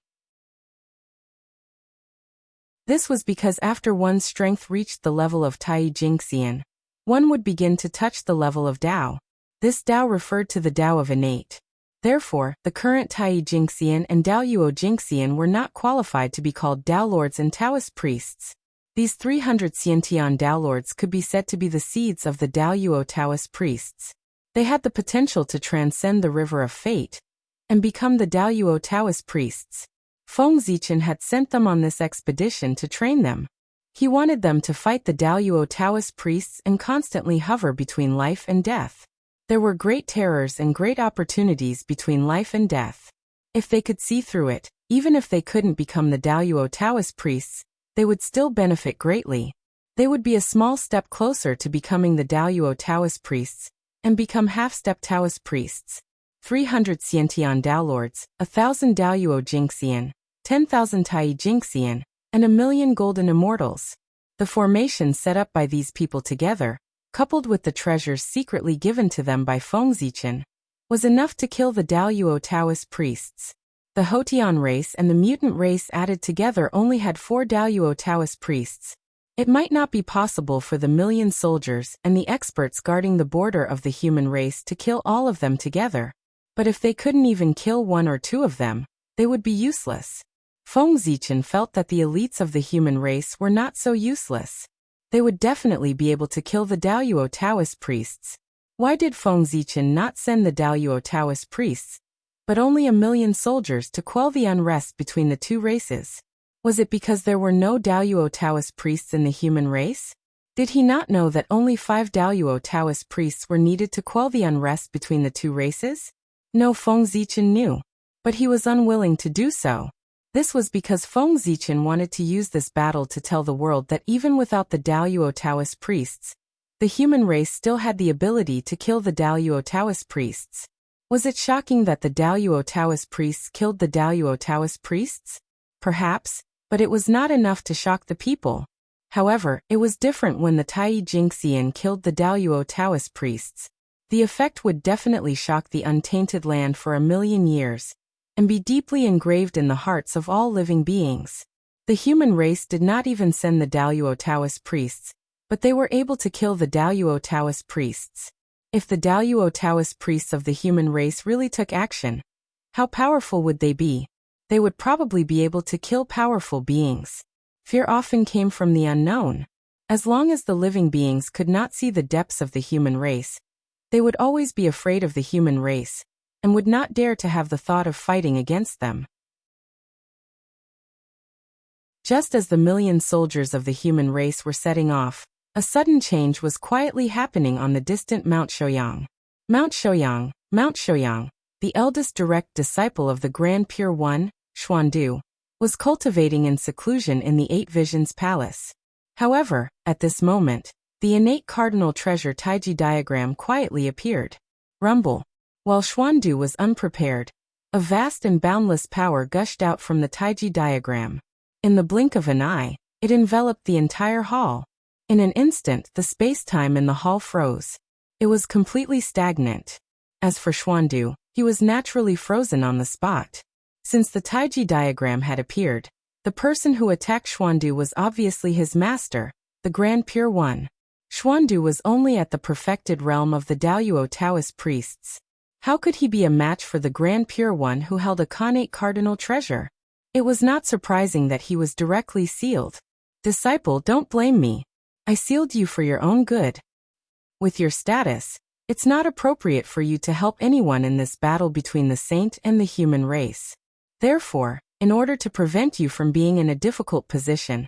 This was because after one's strength reached the level of Tai Jingxian, one would begin to touch the level of Tao. This Tao referred to the Tao of innate. Therefore, the current Tai Jingxian and Daluo Jingxian were not qualified to be called Daolords and Taoist priests. These 300 Xiantian Daolords could be said to be the seeds of the Daluo Taoist priests. They had the potential to transcend the river of fate and become the Daluo Taoist priests. Feng Zichen had sent them on this expedition to train them. He wanted them to fight the Daluo Taoist priests and constantly hover between life and death. There were great terrors and great opportunities between life and death. If they could see through it, even if they couldn't become the Daluo Taoist priests, they would still benefit greatly. They would be a small step closer to becoming the Daluo Taoist priests and become half-step Taoist priests. 300 Xiantian Daolords, 1,000 Daluo Jingxian, 10,000 Tai Jingxian, and 1,000,000 golden immortals. The formation set up by these people together, coupled with the treasures secretly given to them by Feng Zichen, was enough to kill the Daluo Taoist priests. The Hotian race and the mutant race added together only had 4 Daluo Taoist priests. It might not be possible for the 1,000,000 soldiers and the experts guarding the border of the human race to kill all of them together. But if they couldn't even kill 1 or 2 of them, they would be useless. Feng Zichen felt that the elites of the human race were not so useless. They would definitely be able to kill the Daluo Taoist priests. Why did Feng Zichen not send the Daluo Taoist priests, but only 1,000,000 soldiers to quell the unrest between the two races? Was it because there were no Daluo Taoist priests in the human race? Did he not know that only 5 Daluo Taoist priests were needed to quell the unrest between the two races? No, Feng Zichen knew. But he was unwilling to do so. This was because Feng Zichen wanted to use this battle to tell the world that even without the Daluo Taoist priests, the human race still had the ability to kill the Daluo Taoist priests. Was it shocking that the Daluo Taoist priests killed the Daluo Taoist priests? Perhaps, but it was not enough to shock the people. However, it was different when the Tai Jingxian killed the Daluo Taoist priests. The effect would definitely shock the untainted land for 1,000,000 years, and be deeply engraved in the hearts of all living beings. The human race did not even send the Daluo Taoist priests, but they were able to kill the Daluo Taoist priests. If the Daluo Taoist priests of the human race really took action, how powerful would they be? They would probably be able to kill powerful beings. Fear often came from the unknown. As long as the living beings could not see the depths of the human race, they would always be afraid of the human race, and would not dare to have the thought of fighting against them. Just as the million soldiers of the human race were setting off, a sudden change was quietly happening on the distant Mount Shouyang. Mount Shouyang, the eldest direct disciple of the Grand Pure One, Xuandu, was cultivating in seclusion in the Eight Visions Palace. However, at this moment, the innate cardinal treasure Taiji diagram quietly appeared. Rumble. While Xuandu was unprepared, a vast and boundless power gushed out from the Taiji diagram. In the blink of an eye, it enveloped the entire hall. In an instant, the space-time in the hall froze. It was completely stagnant. As for Xuandu, he was naturally frozen on the spot. Since the Taiji diagram had appeared, the person who attacked Xuandu was obviously his master, the Grand Pure One. Xuandu was only at the perfected realm of the Daoyuo Taoist priests. How could he be a match for the Grand Pure One who held a connate cardinal treasure? It was not surprising that he was directly sealed. Disciple, don't blame me. I sealed you for your own good. With your status, it's not appropriate for you to help anyone in this battle between the saint and the human race. Therefore, in order to prevent you from being in a difficult position,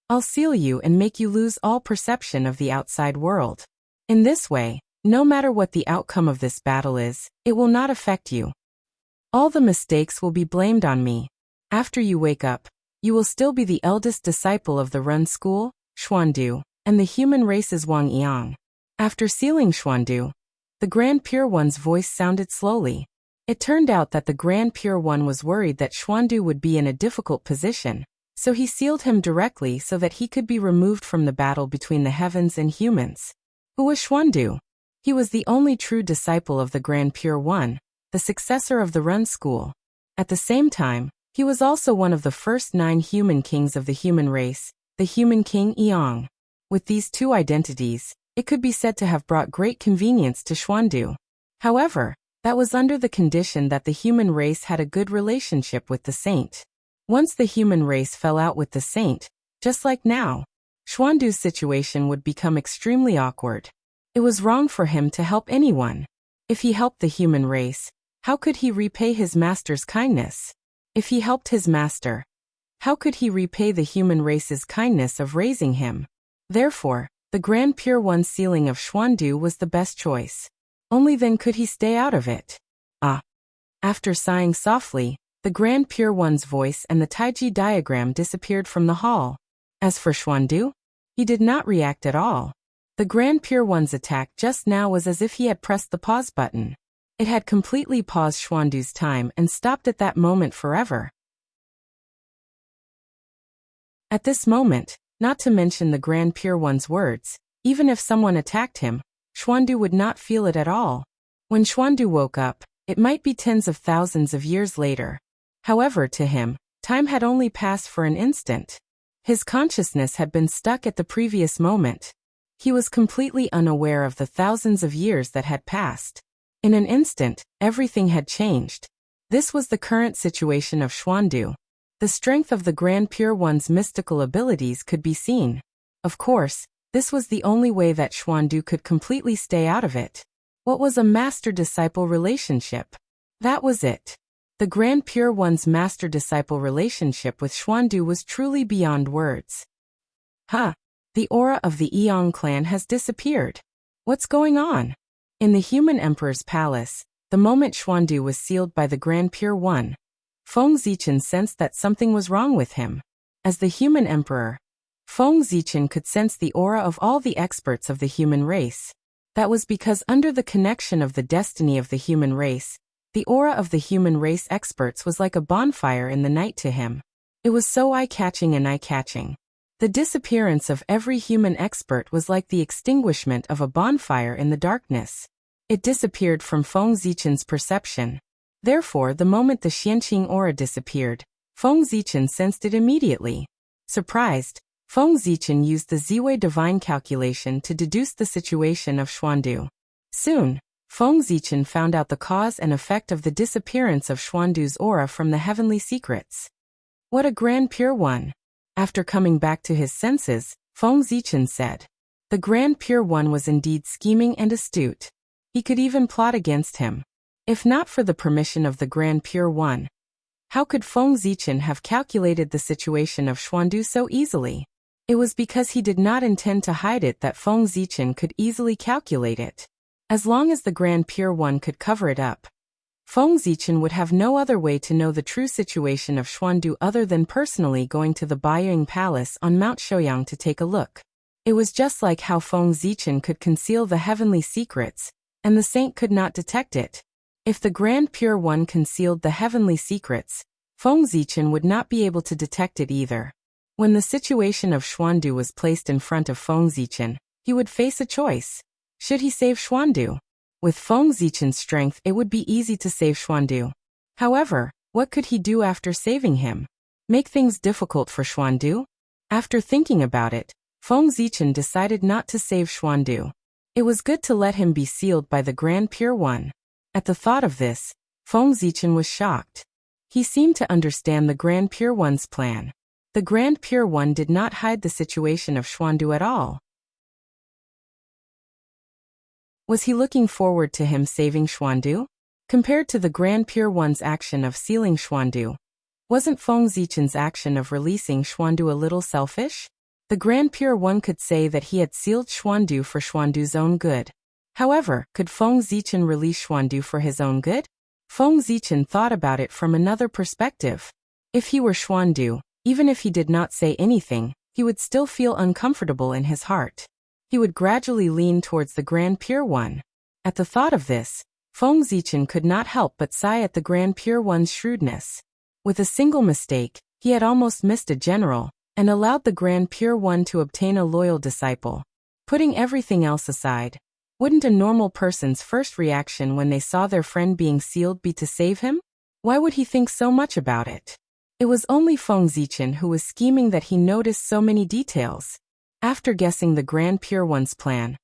I'll seal you and make you lose all perception of the outside world. In this way, no matter what the outcome of this battle is, it will not affect you. All the mistakes will be blamed on me. After you wake up, you will still be the eldest disciple of the Run School, Xuandu, and the human race's Wang Yang. After sealing Xuandu, the Grand Pure One's voice sounded slowly. It turned out that the Grand Pure One was worried that Xuandu would be in a difficult position, so he sealed him directly so that he could be removed from the battle between the heavens and humans. Who was Xuandu? He was the only true disciple of the Grand Pure One, the successor of the Run School. At the same time, he was also one of the first 9 human kings of the human race, the human king Yang. With these two identities, it could be said to have brought great convenience to Xuandu. However, that was under the condition that the human race had a good relationship with the saint. Once the human race fell out with the saint, just like now, Xuandu's situation would become extremely awkward. It was wrong for him to help anyone. If he helped the human race, how could he repay his master's kindness? If he helped his master, how could he repay the human race's kindness of raising him? Therefore, the Grand Pure One's sealing of Xuandu was the best choice. Only then could he stay out of it. Ah! After sighing softly, the Grand Pure One's voice and the Taiji diagram disappeared from the hall. As for Xuandu, he did not react at all. The Grand Pure One's attack just now was as if he had pressed the pause button. It had completely paused Xuandu's time and stopped at that moment forever. At this moment, not to mention the Grand Pure One's words, even if someone attacked him, Xuandu would not feel it at all. When Xuandu woke up, it might be tens of thousands of years later. However, to him, time had only passed for an instant. His consciousness had been stuck at the previous moment. He was completely unaware of the thousands of years that had passed. In an instant, everything had changed. This was the current situation of Xuandu. The strength of the Grand Pure One's mystical abilities could be seen. Of course, this was the only way that Xuandu could completely stay out of it. What was a master-disciple relationship? That was it. The Grand Pure One's master-disciple relationship with Xuandu was truly beyond words. Huh! The aura of the Eong clan has disappeared. What's going on? In the human emperor's palace, the moment Xuandu was sealed by the Grand Pure One, Feng Zichen sensed that something was wrong with him. As the human emperor, Feng Zichen could sense the aura of all the experts of the human race. That was because under the connection of the destiny of the human race, the aura of the human race experts was like a bonfire in the night to him. It was so eye-catching and eye-catching. The disappearance of every human expert was like the extinguishment of a bonfire in the darkness. It disappeared from Feng Zichen's perception. Therefore, the moment the Xianqing aura disappeared, Feng Zichen sensed it immediately. Surprised, Feng Zichen used the Ziwei divine calculation to deduce the situation of Xuandu. Soon, Feng Zichen found out the cause and effect of the disappearance of Xuandu's aura from the heavenly secrets. What a Grand Pure One! After coming back to his senses, Feng Zichen said. The Grand Pure One was indeed scheming and astute. He could even plot against him. If not for the permission of the Grand Pure One, how could Feng Zichen have calculated the situation of Xuandu so easily? It was because he did not intend to hide it that Feng Zichen could easily calculate it. As long as the Grand Pure One could cover it up, Feng Zichen would have no other way to know the true situation of Xuandu other than personally going to the Baiying Palace on Mount Shouyang to take a look. It was just like how Feng Zichen could conceal the heavenly secrets, and the saint could not detect it. If the Grand Pure One concealed the heavenly secrets, Feng Zichen would not be able to detect it either. When the situation of Xuandu was placed in front of Feng Zichen, he would face a choice. Should he save Xuandu? With Feng Zichen's strength, it would be easy to save Xuandu. However, what could he do after saving him? Make things difficult for Xuandu? After thinking about it, Feng Zichen decided not to save Xuandu. It was good to let him be sealed by the Grand Pure One. At the thought of this, Feng Zichen was shocked. He seemed to understand the Grand Pure One's plan. The Grand Pure One did not hide the situation of Xuandu at all. Was he looking forward to him saving Xuandu? Compared to the Grand Pure One's action of sealing Xuandu, wasn't Feng Zichen's action of releasing Xuandu a little selfish? The Grand Pure One could say that he had sealed Xuandu for Xuandu's own good. However, could Feng Zichen release Xuandu for his own good? Feng Zichen thought about it from another perspective. If he were Xuandu, even if he did not say anything, he would still feel uncomfortable in his heart. He would gradually lean towards the Grand Pure One. At the thought of this, Feng Zichen could not help but sigh at the Grand Pure One's shrewdness. With a single mistake, he had almost missed a general, and allowed the Grand Pure One to obtain a loyal disciple. Putting everything else aside, wouldn't a normal person's first reaction when they saw their friend being sealed be to save him? Why would he think so much about it? It was only Feng Zichen who was scheming that he noticed so many details. After guessing the Grand Pure One's plan,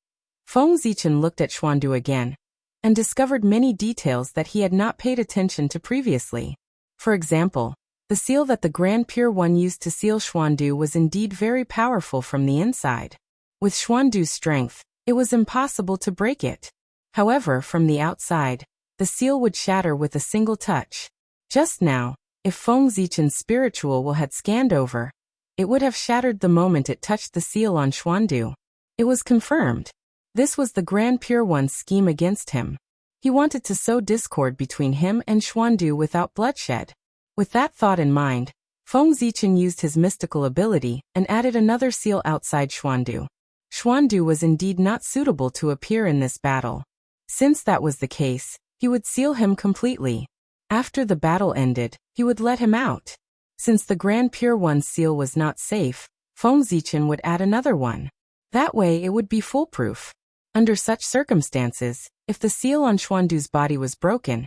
Feng Zichen looked at Xuandu again, and discovered many details that he had not paid attention to previously. For example, the seal that the Grand Pure One used to seal Xuandu was indeed very powerful from the inside. With Xuandu's strength, it was impossible to break it. However, from the outside, the seal would shatter with a single touch. Just now, if Feng Zichen's spiritual will had scanned over, it would have shattered the moment it touched the seal on Xuandu. It was confirmed. This was the Grand Pure One's scheme against him. He wanted to sow discord between him and Xuandu without bloodshed. With that thought in mind, Feng Zichen used his mystical ability and added another seal outside Xuandu. Xuandu was indeed not suitable to appear in this battle. Since that was the case, he would seal him completely. After the battle ended, he would let him out. Since the Grand Pure One's seal was not safe, Feng Zichen would add another one. That way it would be foolproof. Under such circumstances, if the seal on Xuandu's body was broken,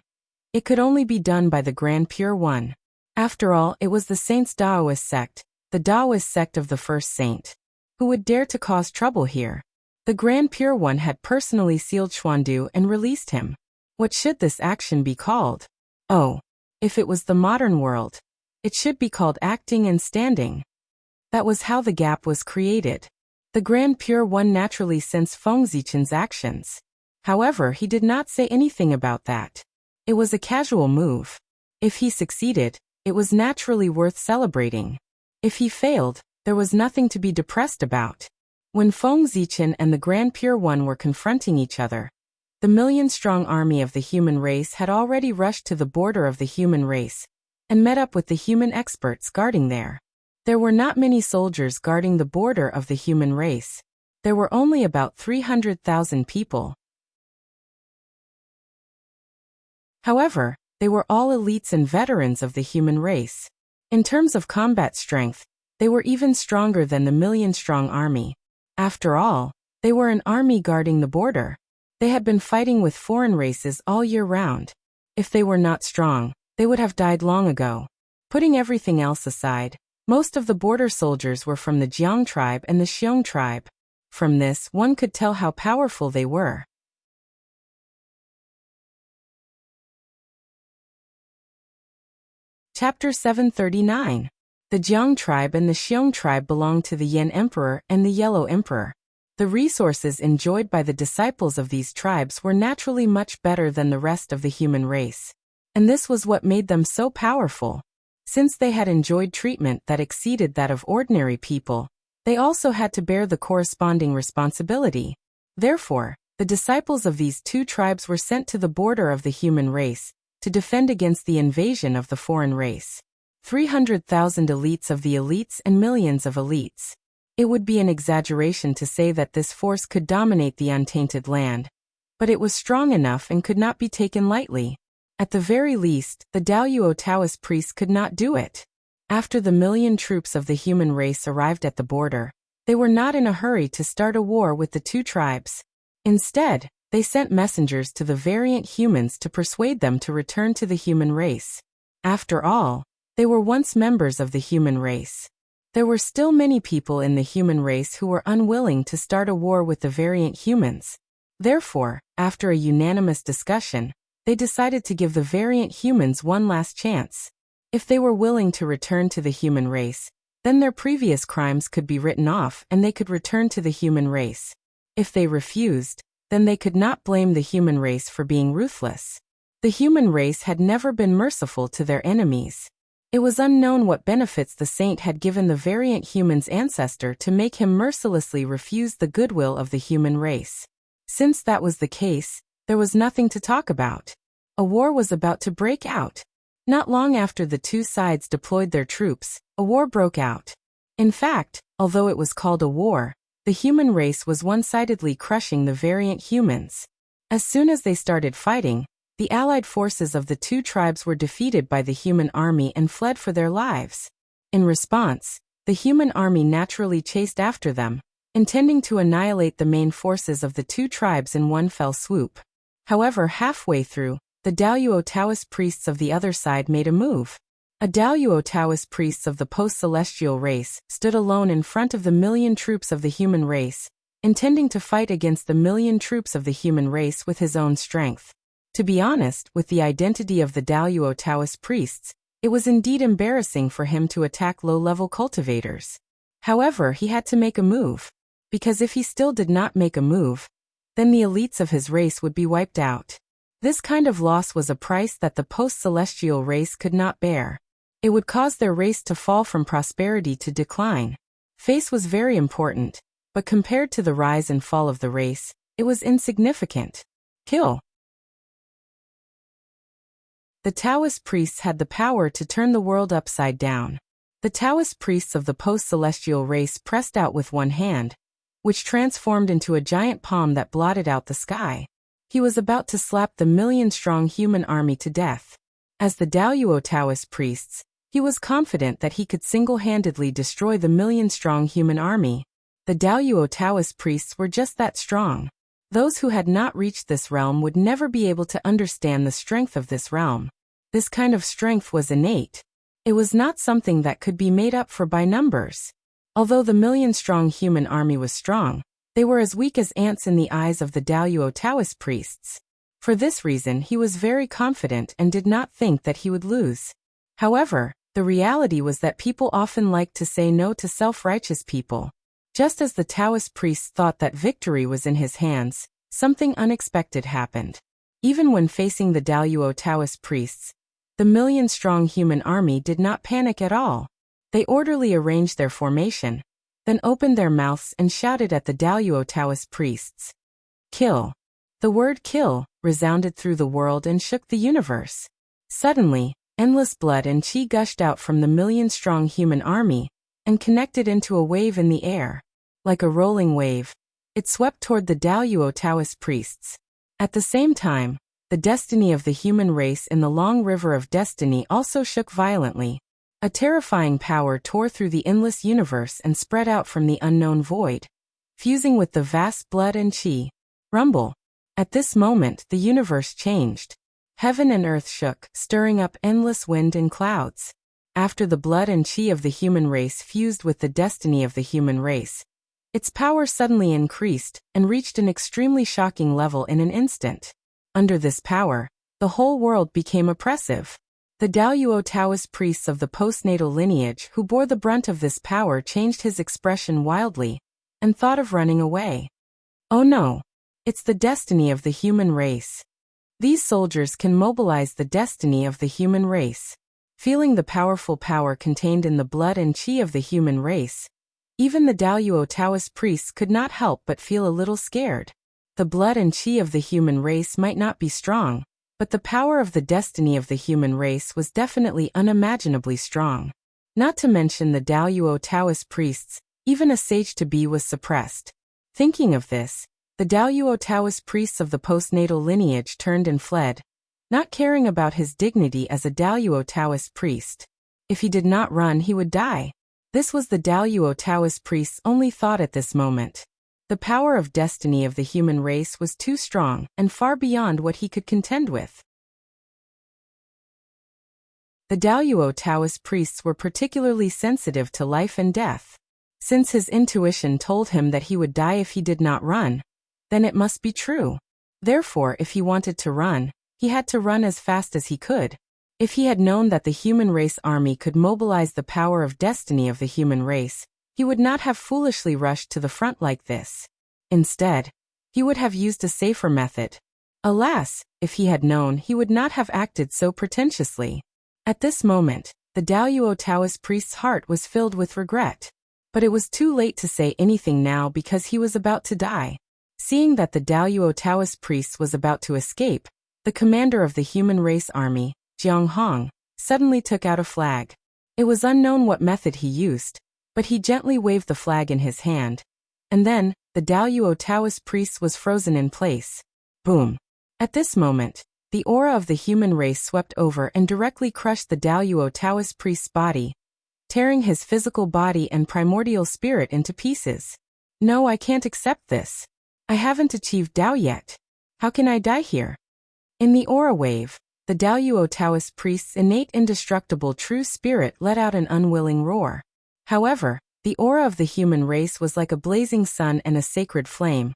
it could only be done by the Grand Pure One. After all, it was the Saint's Taoist sect, the Taoist sect of the first saint, who would dare to cause trouble here. The Grand Pure One had personally sealed Xuandu and released him. What should this action be called? Oh, if it was the modern world, it should be called acting and standing. That was how the gap was created. The Grand Pure One naturally sensed Feng Zichen's actions. However, he did not say anything about that. It was a casual move. If he succeeded, it was naturally worth celebrating. If he failed, there was nothing to be depressed about. When Feng Zichen and the Grand Pure One were confronting each other, the million-strong army of the human race had already rushed to the border of the human race and met up with the human experts guarding there. There were not many soldiers guarding the border of the human race. There were only about 300,000 people. However, they were all elites and veterans of the human race. In terms of combat strength, they were even stronger than the million-strong army. After all, they were an army guarding the border. They had been fighting with foreign races all year round. If they were not strong, they would have died long ago. Putting everything else aside, most of the border soldiers were from the Jiang tribe and the Xiong tribe. From this, one could tell how powerful they were. Chapter 739. The Jiang tribe and the Xiong tribe belonged to the Yen Emperor and the Yellow Emperor. The resources enjoyed by the disciples of these tribes were naturally much better than the rest of the human race. And this was what made them so powerful. Since they had enjoyed treatment that exceeded that of ordinary people, they also had to bear the corresponding responsibility. Therefore, the disciples of these two tribes were sent to the border of the human race to defend against the invasion of the foreign race. 300,000 elites of the elites and millions of elites. It would be an exaggeration to say that this force could dominate the untainted land, but it was strong enough and could not be taken lightly. At the very least, the Daoyuo Taoist priests could not do it. After the million troops of the human race arrived at the border, they were not in a hurry to start a war with the two tribes. Instead, they sent messengers to the variant humans to persuade them to return to the human race. After all, they were once members of the human race. There were still many people in the human race who were unwilling to start a war with the variant humans. Therefore, after a unanimous discussion, they decided to give the variant humans one last chance. If they were willing to return to the human race, then their previous crimes could be written off and they could return to the human race. If they refused, then they could not blame the human race for being ruthless. The human race had never been merciful to their enemies. It was unknown what benefits the saint had given the variant human's ancestor to make him mercilessly refuse the goodwill of the human race. Since that was the case, there was nothing to talk about. A war was about to break out. Not long after the two sides deployed their troops, a war broke out. In fact, although it was called a war, the human race was one-sidedly crushing the variant humans. As soon as they started fighting, the allied forces of the two tribes were defeated by the human army and fled for their lives. In response, the human army naturally chased after them, intending to annihilate the main forces of the two tribes in one fell swoop. However, halfway through, the Daoyuo Taoist priests of the other side made a move. A Daoyuo Taoist priests of the post-celestial race stood alone in front of the million troops of the human race, intending to fight against the million troops of the human race with his own strength. To be honest, with the identity of the Daoyuo Taoist priests, it was indeed embarrassing for him to attack low-level cultivators. However, he had to make a move, because if he still did not make a move, then the elites of his race would be wiped out. This kind of loss was a price that the post-celestial race could not bear. It would cause their race to fall from prosperity to decline. Face was very important, but compared to the rise and fall of the race, it was insignificant. Kill. The Taoist priests had the power to turn the world upside down. The Taoist priests of the post-celestial race pressed out with one hand, which transformed into a giant palm that blotted out the sky. He was about to slap the million-strong human army to death. As the Daoyuo Taoist priests, he was confident that he could single-handedly destroy the million-strong human army. The Daoyuo Taoist priests were just that strong. Those who had not reached this realm would never be able to understand the strength of this realm. This kind of strength was innate. It was not something that could be made up for by numbers. Although the million-strong human army was strong, they were as weak as ants in the eyes of the Daoyuo Taoist priests. For this reason, he was very confident and did not think that he would lose. However, the reality was that people often liked to say no to self-righteous people. Just as the Taoist priests thought that victory was in his hands, something unexpected happened. Even when facing the Daoyuo Taoist priests, the million-strong human army did not panic at all. They orderly arranged their formation, then opened their mouths and shouted at the Daoyuo Taoist priests. Kill. The word kill resounded through the world and shook the universe. Suddenly, endless blood and qi gushed out from the million-strong human army and connected into a wave in the air. Like a rolling wave, it swept toward the Daoyuo Taoist priests. At the same time, the destiny of the human race in the long river of destiny also shook violently. A terrifying power tore through the endless universe and spread out from the unknown void, fusing with the vast blood and qi. Rumble. At this moment, the universe changed. Heaven and earth shook, stirring up endless wind and clouds. After the blood and qi of the human race fused with the destiny of the human race, its power suddenly increased and reached an extremely shocking level in an instant. Under this power, the whole world became oppressive. The Daluo Taoist priests of the postnatal lineage who bore the brunt of this power changed his expression wildly, and thought of running away. Oh no! It's the destiny of the human race. These soldiers can mobilize the destiny of the human race. Feeling the powerful power contained in the blood and qi of the human race, even the Daluo Taoist priests could not help but feel a little scared. The blood and qi of the human race might not be strong, but the power of the destiny of the human race was definitely unimaginably strong. Not to mention the Daluo Taoist priests, even a sage to be was suppressed. Thinking of this, the Daluo Taoist priests of the postnatal lineage turned and fled, not caring about his dignity as a Daluo Taoist priest. If he did not run, he would die. This was the Daluo Taoist priest's only thought at this moment. The power of destiny of the human race was too strong and far beyond what he could contend with. The Daluo Taoist priests were particularly sensitive to life and death. Since his intuition told him that he would die if he did not run, then it must be true. Therefore, if he wanted to run, he had to run as fast as he could. If he had known that the human race army could mobilize the power of destiny of the human race, he would not have foolishly rushed to the front like this. Instead, he would have used a safer method. Alas, if he had known, he would not have acted so pretentiously. At this moment, the Daluo Taoist priest's heart was filled with regret. But it was too late to say anything now because he was about to die. Seeing that the Daluo Taoist priest was about to escape, the commander of the human race army, Jiang Hong, suddenly took out a flag. It was unknown what method he used, but he gently waved the flag in his hand. And then, the Daluo Taoist priest was frozen in place. Boom! At this moment, the aura of the human race swept over and directly crushed the Daluo Taoist priest's body, tearing his physical body and primordial spirit into pieces. No, I can't accept this. I haven't achieved Dao yet. How can I die here? In the aura wave, the Daluo Taoist priest's innate indestructible true spirit let out an unwilling roar. However, the aura of the human race was like a blazing sun and a sacred flame,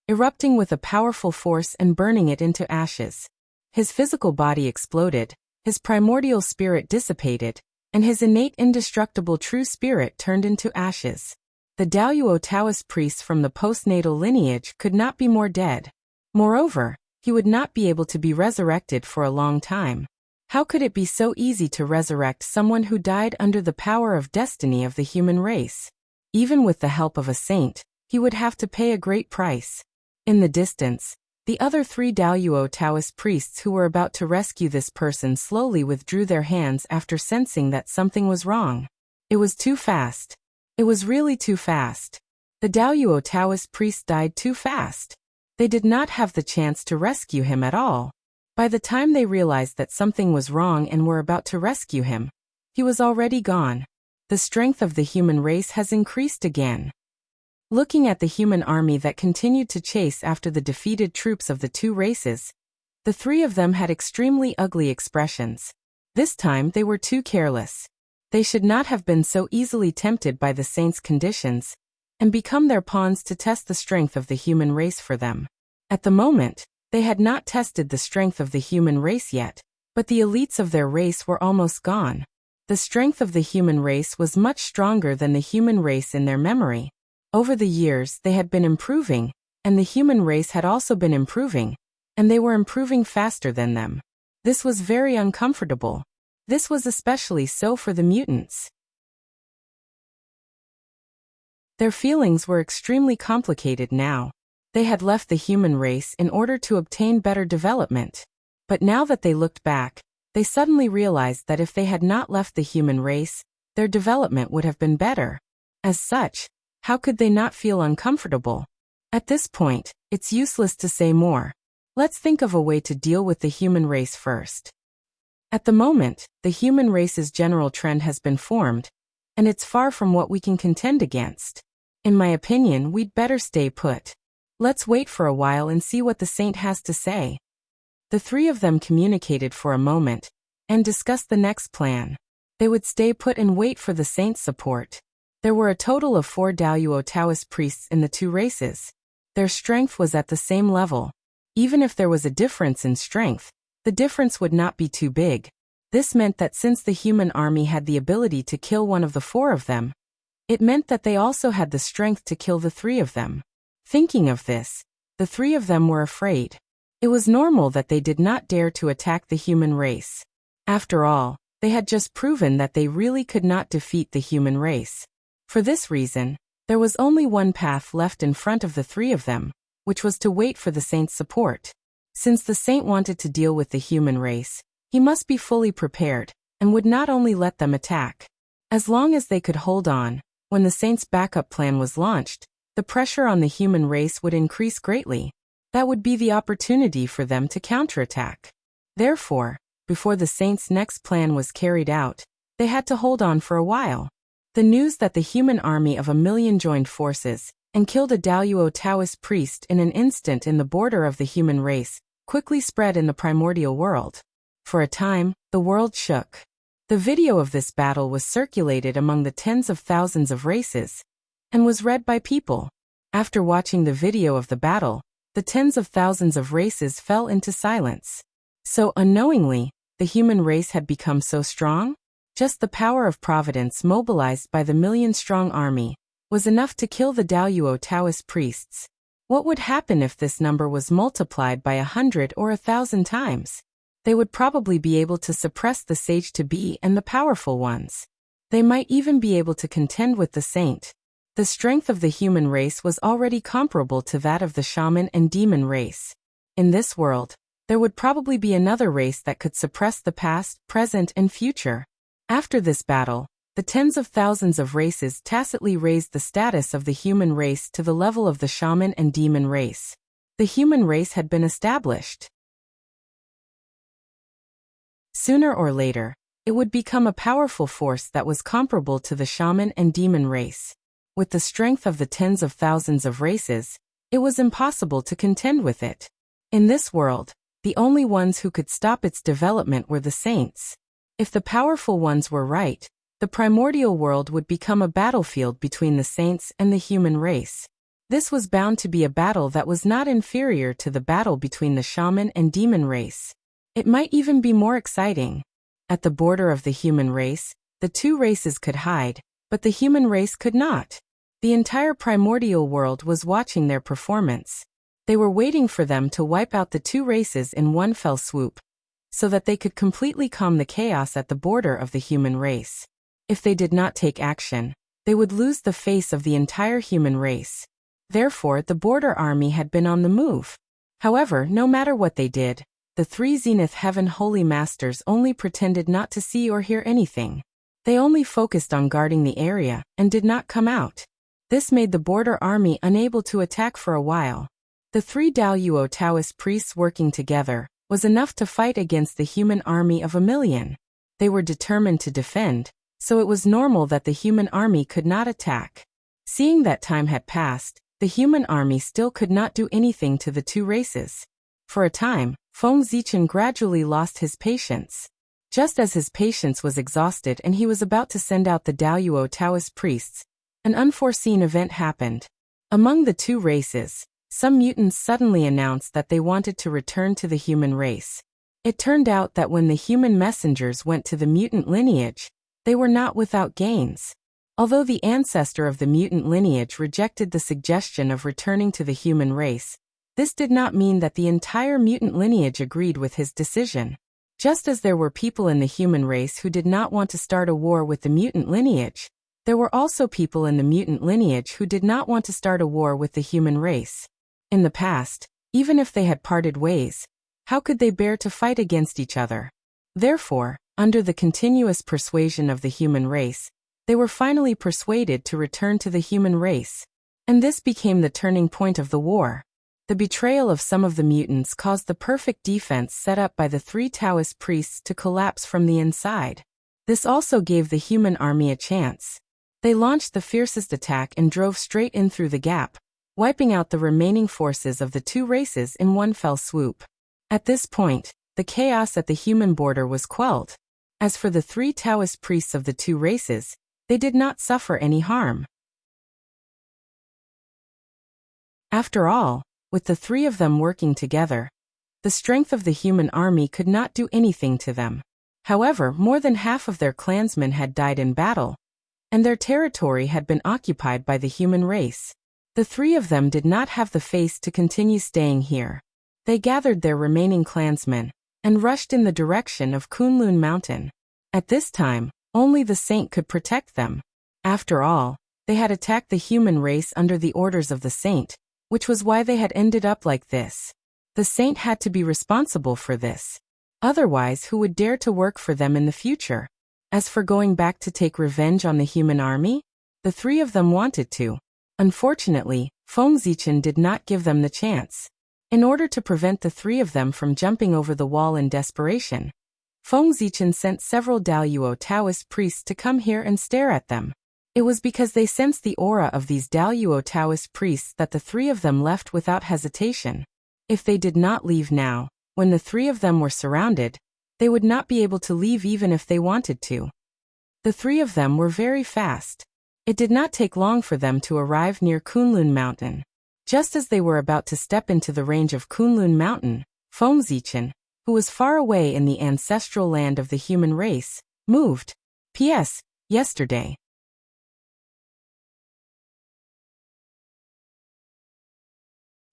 erupting with a powerful force and burning it into ashes. His physical body exploded, his primordial spirit dissipated, and his innate indestructible true spirit turned into ashes. The Daluo Taoist priests from the postnatal lineage could not be more dead. Moreover, he would not be able to be resurrected for a long time. How could it be so easy to resurrect someone who died under the power of destiny of the human race? Even with the help of a saint, he would have to pay a great price. In the distance, the other 3 Daluo Taoist priests who were about to rescue this person slowly withdrew their hands after sensing that something was wrong. It was too fast. It was really too fast. The Daluo Taoist priest died too fast. They did not have the chance to rescue him at all. By the time they realized that something was wrong and were about to rescue him, he was already gone. The strength of the human race has increased again. Looking at the human army that continued to chase after the defeated troops of the 2 races, the 3 of them had extremely ugly expressions. This time they were too careless. They should not have been so easily tempted by the saints' conditions, and become their pawns to test the strength of the human race for them. At the moment, they had not tested the strength of the human race yet, but the elites of their race were almost gone. The strength of the human race was much stronger than the human race in their memory. Over the years they had been improving, and the human race had also been improving, and they were improving faster than them. This was very uncomfortable. This was especially so for the mutants. Their feelings were extremely complicated now. They had left the human race in order to obtain better development. But now that they looked back, they suddenly realized that if they had not left the human race, their development would have been better. As such, how could they not feel uncomfortable? At this point, it's useless to say more. Let's think of a way to deal with the human race first. At the moment, the human race's general trend has been formed, and it's far from what we can contend against. In my opinion, we'd better stay put. Let's wait for a while and see what the saint has to say. The 3 of them communicated for a moment, and discussed the next plan. They would stay put and wait for the saint's support. There were a total of 4 Daluo Taoist priests in the 2 races. Their strength was at the same level. Even if there was a difference in strength, the difference would not be too big. This meant that since the human army had the ability to kill one of the four of them, it meant that they also had the strength to kill the three of them. Thinking of this, the three of them were afraid. It was normal that they did not dare to attack the human race. After all, they had just proven that they really could not defeat the human race. For this reason, there was only one path left in front of the three of them, which was to wait for the saint's support. Since the saint wanted to deal with the human race, he must be fully prepared, and would not only let them attack. As long as they could hold on, when the saint's backup plan was launched, the pressure on the human race would increase greatly. That would be the opportunity for them to counterattack. Therefore, before the saint's next plan was carried out, they had to hold on for a while. The news that the human army of 1,000,000 joined forces and killed a Daluo Taoist priest in an instant in the border of the human race quickly spread in the primordial world. For a time, the world shook. The video of this battle was circulated among the tens of thousands of races and was read by people. After watching the video of the battle, the tens of thousands of races fell into silence. So unknowingly, the human race had become so strong? Just the power of providence mobilized by the 1,000,000-strong army was enough to kill the Daluo Taoist priests. What would happen if this number was multiplied by 100 or 1,000 times? They would probably be able to suppress the sage-to-be and the powerful ones. They might even be able to contend with the saint. The strength of the human race was already comparable to that of the shaman and demon race. In this world, there would probably be another race that could suppress the past, present, and future. After this battle, the tens of thousands of races tacitly raised the status of the human race to the level of the shaman and demon race. The human race had been established. Sooner or later, it would become a powerful force that was comparable to the shaman and demon race. With the strength of the tens of thousands of races, it was impossible to contend with it. In this world, the only ones who could stop its development were the saints. If the powerful ones were right, the primordial world would become a battlefield between the saints and the human race. This was bound to be a battle that was not inferior to the battle between the shaman and demon race. It might even be more exciting. At the border of the human race, the two races could hide, but the human race could not. The entire primordial world was watching their performance. They were waiting for them to wipe out the two races in one fell swoop, so that they could completely calm the chaos at the border of the human race. If they did not take action, they would lose the face of the entire human race. Therefore, the border army had been on the move. However, no matter what they did, the three Zenith Heaven Holy Masters only pretended not to see or hear anything. They only focused on guarding the area and did not come out. This made the border army unable to attack for a while. The three Daluo Taoist priests working together was enough to fight against the human army of 1,000,000. They were determined to defend, so it was normal that the human army could not attack. Seeing that time had passed, the human army still could not do anything to the two races. For a time, Feng Zichen gradually lost his patience. Just as his patience was exhausted and he was about to send out the Daluo Taoist priests, an unforeseen event happened. Among the two races, some mutants suddenly announced that they wanted to return to the human race. It turned out that when the human messengers went to the mutant lineage, they were not without gains. Although the ancestor of the mutant lineage rejected the suggestion of returning to the human race, this did not mean that the entire mutant lineage agreed with his decision. Just as there were people in the human race who did not want to start a war with the mutant lineage, there were also people in the mutant lineage who did not want to start a war with the human race. In the past, even if they had parted ways, how could they bear to fight against each other? Therefore, under the continuous persuasion of the human race, they were finally persuaded to return to the human race. And this became the turning point of the war. The betrayal of some of the mutants caused the perfect defense set up by the three Taoist priests to collapse from the inside. This also gave the human army a chance. They launched the fiercest attack and drove straight in through the gap, wiping out the remaining forces of the two races in one fell swoop. At this point, the chaos at the human border was quelled. As for the three Taoist priests of the two races, they did not suffer any harm. After all, with the three of them working together, the strength of the human army could not do anything to them. However, more than half of their clansmen had died in battle, and their territory had been occupied by the human race. The three of them did not have the face to continue staying here. They gathered their remaining clansmen and rushed in the direction of Kunlun Mountain. At this time, only the saint could protect them. After all, they had attacked the human race under the orders of the saint, which was why they had ended up like this. The saint had to be responsible for this. Otherwise, who would dare to work for them in the future? As for going back to take revenge on the human army, the three of them wanted to. Unfortunately, Feng Zichen did not give them the chance. In order to prevent the three of them from jumping over the wall in desperation, Feng Zichen sent several Daluo Taoist priests to come here and stare at them. It was because they sensed the aura of these Daluo Taoist priests that the three of them left without hesitation. If they did not leave now, when the three of them were surrounded, they would not be able to leave even if they wanted to. The three of them were very fast. It did not take long for them to arrive near Kunlun Mountain. Just as they were about to step into the range of Kunlun Mountain, Feng Zichen, who was far away in the ancestral land of the human race, moved. P.S. Yesterday.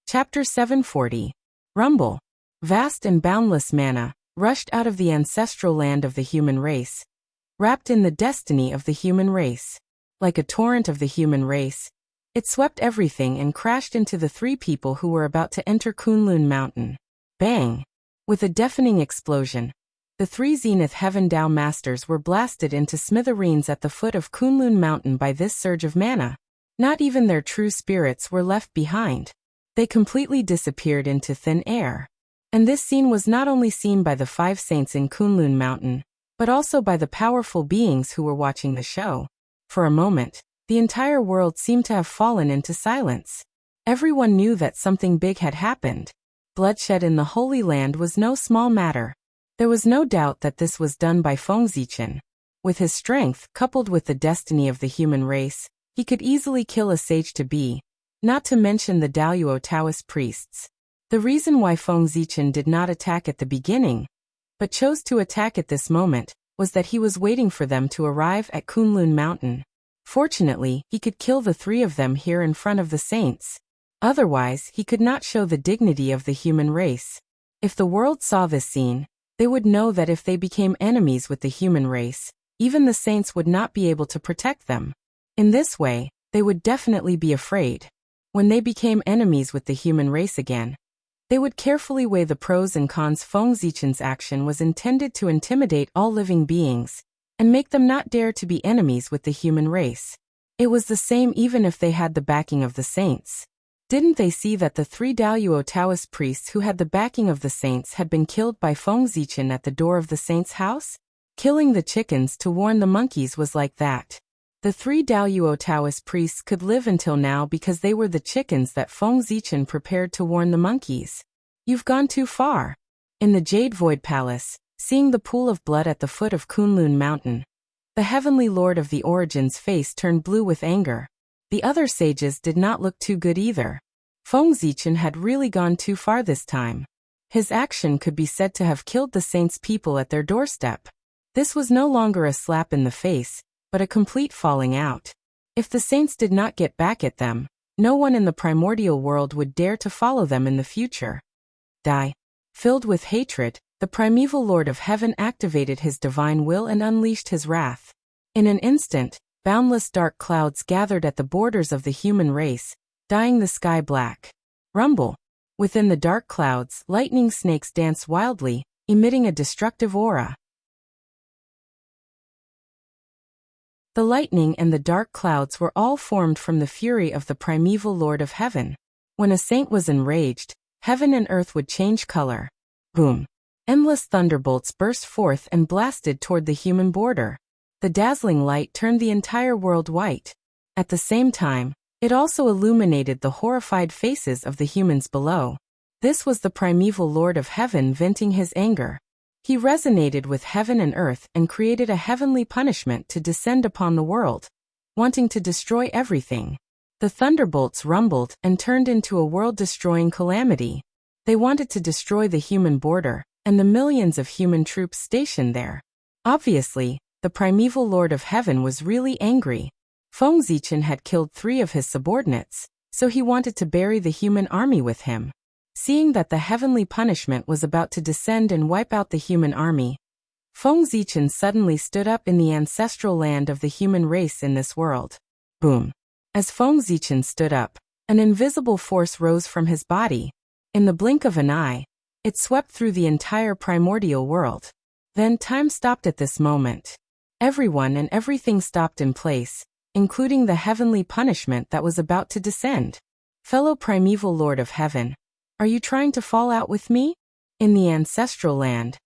Chapter 740. Rumble. Vast and boundless mana rushed out of the ancestral land of the human race, wrapped in the destiny of the human race. Like a torrent of the human race, it swept everything and crashed into the three people who were about to enter Kunlun Mountain. Bang! With a deafening explosion, the three Zenith Heaven Dao Masters were blasted into smithereens at the foot of Kunlun Mountain by this surge of mana. Not even their true spirits were left behind. They completely disappeared into thin air. And this scene was not only seen by the five saints in Kunlun Mountain, but also by the powerful beings who were watching the show. For a moment, the entire world seemed to have fallen into silence. Everyone knew that something big had happened. Bloodshed in the Holy Land was no small matter. There was no doubt that this was done by Feng Zichen. With his strength, coupled with the destiny of the human race, he could easily kill a sage-to-be, not to mention the Daluo Taoist priests. The reason why Feng Zichen did not attack at the beginning, but chose to attack at this moment, was that he was waiting for them to arrive at Kunlun Mountain. Fortunately, he could kill the three of them here in front of the saints. Otherwise, he could not show the dignity of the human race. If the world saw this scene, they would know that if they became enemies with the human race, even the saints would not be able to protect them. In this way, they would definitely be afraid. When they became enemies with the human race again, they would carefully weigh the pros and cons. Feng Zichen's action was intended to intimidate all living beings, and make them not dare to be enemies with the human race. It was the same even if they had the backing of the saints. Didn't they see that the three Daluo Taoist priests who had the backing of the saints had been killed by Feng Zichen at the door of the saints' house? Killing the chickens to warn the monkeys was like that. The three Daluo Taoist priests could live until now because they were the chickens that Feng Zichen prepared to warn the monkeys. You've gone too far. In the Jade Void Palace, seeing the pool of blood at the foot of Kunlun Mountain, the Heavenly Lord of the Origin's face turned blue with anger. The other sages did not look too good either. Feng Zichen had really gone too far this time. His action could be said to have killed the saints' people at their doorstep. This was no longer a slap in the face, but a complete falling out. If the saints did not get back at them, no one in the primordial world would dare to follow them in the future. Die. Filled with hatred, the primeval Lord of Heaven activated his divine will and unleashed his wrath. In an instant, boundless dark clouds gathered at the borders of the human race, dyeing the sky black. Rumble. Within the dark clouds, lightning snakes danced wildly, emitting a destructive aura. The lightning and the dark clouds were all formed from the fury of the primeval Lord of Heaven. When a saint was enraged, heaven and earth would change color. Boom. Endless thunderbolts burst forth and blasted toward the human border. The dazzling light turned the entire world white. At the same time, it also illuminated the horrified faces of the humans below. This was the primeval Lord of Heaven venting his anger. He resonated with heaven and earth and created a heavenly punishment to descend upon the world, wanting to destroy everything. The thunderbolts rumbled and turned into a world-destroying calamity. They wanted to destroy the human border and the millions of human troops stationed there. Obviously, the primeval Lord of Heaven was really angry. Feng Zichen had killed 3 of his subordinates, so he wanted to bury the human army with him. Seeing that the heavenly punishment was about to descend and wipe out the human army, Feng Zichen suddenly stood up in the ancestral land of the human race in this world. Boom! As Feng Zichen stood up, an invisible force rose from his body. In the blink of an eye, it swept through the entire primordial world. Then time stopped at this moment. Everyone and everything stopped in place, including the heavenly punishment that was about to descend. Fellow primeval Lord of Heaven, are you trying to fall out with me? In the ancestral land,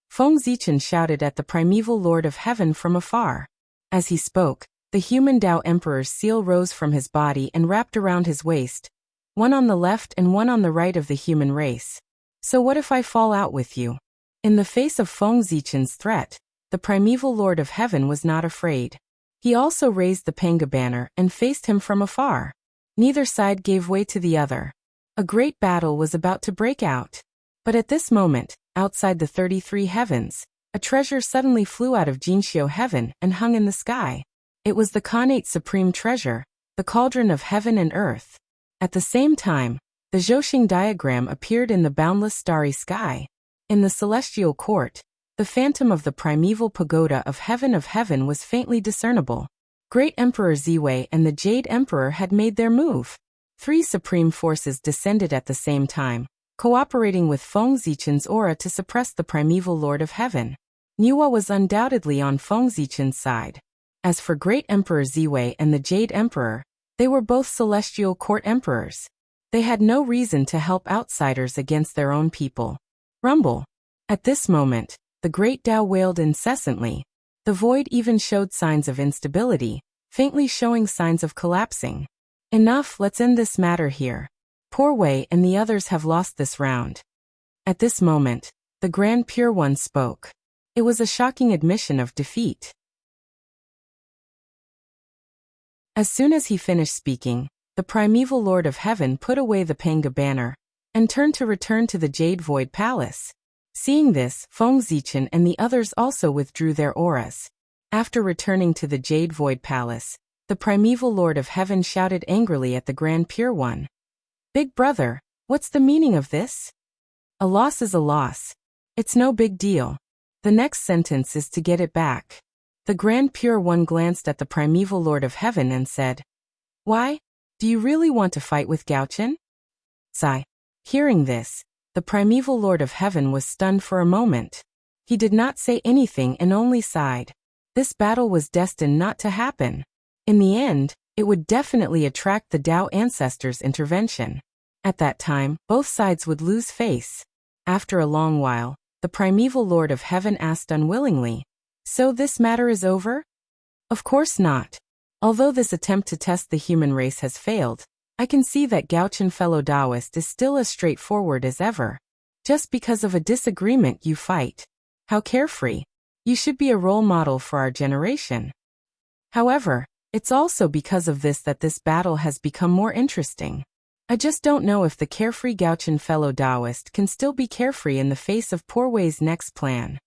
Feng Zichen shouted at the primeval Lord of Heaven from afar. As he spoke, the human Tao Emperor's seal rose from his body and wrapped around his waist, one on the left and one on the right of the human race. So what if I fall out with you? In the face of Feng Zichen's threat, the primeval Lord of Heaven was not afraid. He also raised the Panga banner and faced him from afar. Neither side gave way to the other. A great battle was about to break out. But at this moment, outside the 33 heavens, a treasure suddenly flew out of Jinxiu Heaven and hung in the sky. It was the Khanate Supreme Treasure, the Cauldron of Heaven and Earth. At the same time, the Zhouxing diagram appeared in the boundless starry sky. In the celestial court, the phantom of the primeval pagoda of Heaven was faintly discernible. Great Emperor Ziwei and the Jade Emperor had made their move. 3 supreme forces descended at the same time, cooperating with Feng Zichen's aura to suppress the primeval Lord of Heaven. Nuwa was undoubtedly on Feng Zichen's side. As for Great Emperor Ziwei and the Jade Emperor, they were both celestial court emperors. They had no reason to help outsiders against their own people. Rumble. At this moment, the great Tao wailed incessantly. The void even showed signs of instability, faintly showing signs of collapsing. Enough, let's end this matter here. Poor Wei and the others have lost this round. At this moment, the Grand Pure One spoke. It was a shocking admission of defeat. As soon as he finished speaking, the primeval Lord of Heaven put away the Panga banner and turned to return to the Jade Void Palace. Seeing this, Feng Zichen and the others also withdrew their auras. After returning to the Jade Void Palace, the primeval Lord of Heaven shouted angrily at the Grand Pure One. Big brother, what's the meaning of this? A loss is a loss. It's no big deal. The next sentence is to get it back. The Grand Pure One glanced at the primeval Lord of Heaven and said, Why? Do you really want to fight with Gaochen? Sigh. Hearing this, the primeval Lord of Heaven was stunned for a moment. He did not say anything and only sighed. This battle was destined not to happen. In the end, it would definitely attract the Tao ancestors' intervention. At that time, both sides would lose face. After a long while, the primeval Lord of Heaven asked unwillingly, So this matter is over? Of course not. Although this attempt to test the human race has failed, I can see that Gaochen fellow Taoist is still as straightforward as ever. Just because of a disagreement you fight. How carefree. You should be a role model for our generation. However, it's also because of this that this battle has become more interesting. I just don't know if the carefree Gaochen fellow Taoist can still be carefree in the face of Poor Wei's next plan.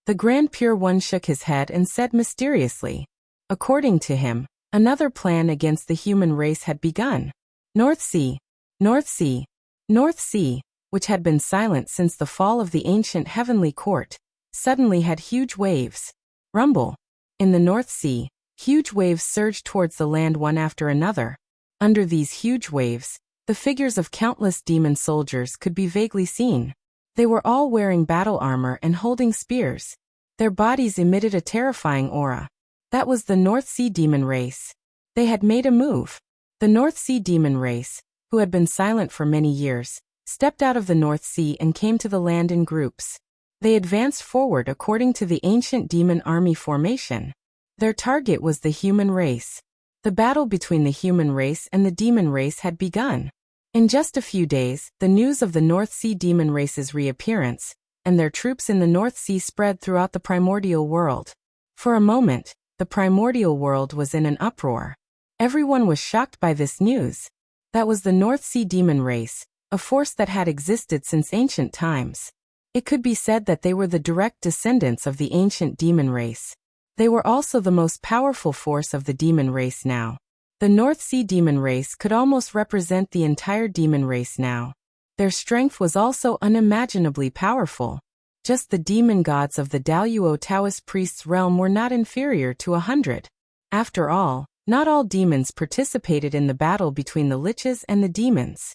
The Grand Pure One shook his head and said mysteriously. According to him, another plan against the human race had begun. North Sea, North Sea, North Sea, which had been silent since the fall of the ancient heavenly court, suddenly had huge waves. Rumble. In the North Sea, huge waves surged towards the land one after another. Under these huge waves, the figures of countless demon soldiers could be vaguely seen. They were all wearing battle armor and holding spears. Their bodies emitted a terrifying aura. That was the North Sea demon race. They had made a move. The North Sea demon race, who had been silent for many years, stepped out of the North Sea and came to the land in groups. They advanced forward according to the ancient demon army formation. Their target was the human race. The battle between the human race and the demon race had begun. In just a few days, the news of the North Sea demon race's reappearance and their troops in the North Sea spread throughout the primordial world. For a moment, the primordial world was in an uproar. Everyone was shocked by this news. That was the North Sea demon race, a force that had existed since ancient times. It could be said that they were the direct descendants of the ancient demon race. They were also the most powerful force of the demon race now. The North Sea demon race could almost represent the entire demon race now. Their strength was also unimaginably powerful. Just the demon gods of the Daluo Taoist priests' realm were not inferior to 100. After all, not all demons participated in the battle between the liches and the demons.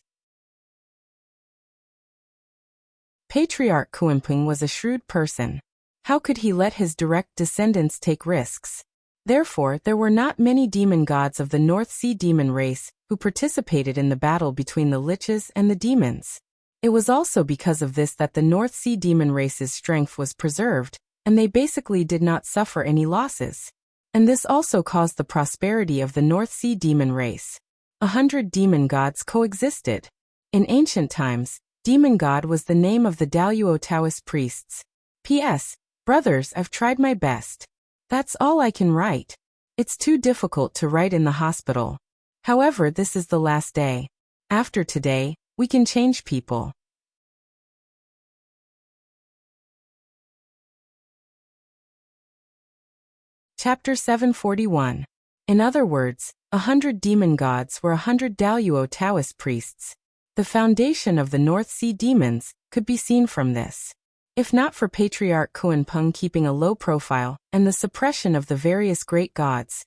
Patriarch Kuanping was a shrewd person. How could he let his direct descendants take risks? Therefore, there were not many demon gods of the North Sea demon race who participated in the battle between the liches and the demons. It was also because of this that the North Sea demon race's strength was preserved, and they basically did not suffer any losses. And this also caused the prosperity of the North Sea demon race. 100 demon gods coexisted. In ancient times, demon god was the name of the Daluo Taoist priests. P.S. Brothers, I've tried my best. That's all I can write. It's too difficult to write in the hospital. However, this is the last day. After today, we can change people. Chapter 741. In other words, 100 demon gods were 100 Daluo Taoist priests. The foundation of the North Sea demons could be seen from this. If not for Patriarch Kuanping keeping a low profile and the suppression of the various great gods,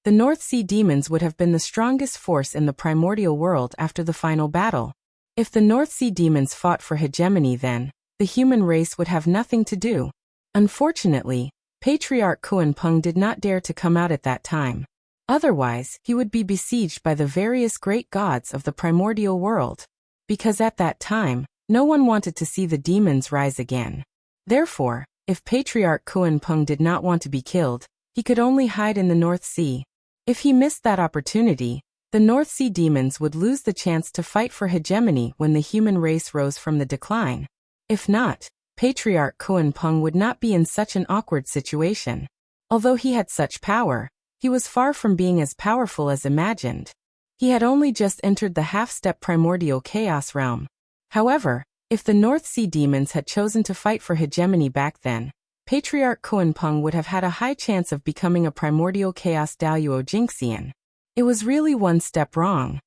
the North Sea demons would have been the strongest force in the primordial world after the final battle. If the North Sea demons fought for hegemony, then the human race would have nothing to do. Unfortunately, Patriarch Kuanping did not dare to come out at that time. Otherwise, he would be besieged by the various great gods of the primordial world. Because at that time, no one wanted to see the demons rise again. Therefore, if Patriarch Kuanping did not want to be killed, he could only hide in the North Sea. If he missed that opportunity, the North Sea demons would lose the chance to fight for hegemony when the human race rose from the decline. If not, Patriarch Kuanping would not be in such an awkward situation. Although he had such power, he was far from being as powerful as imagined. He had only just entered the half-step primordial chaos realm. However, if the North Sea demons had chosen to fight for hegemony back then, Patriarch Kuanping would have had a high chance of becoming a primordial chaos Daluo Jinxian. It was really one step wrong.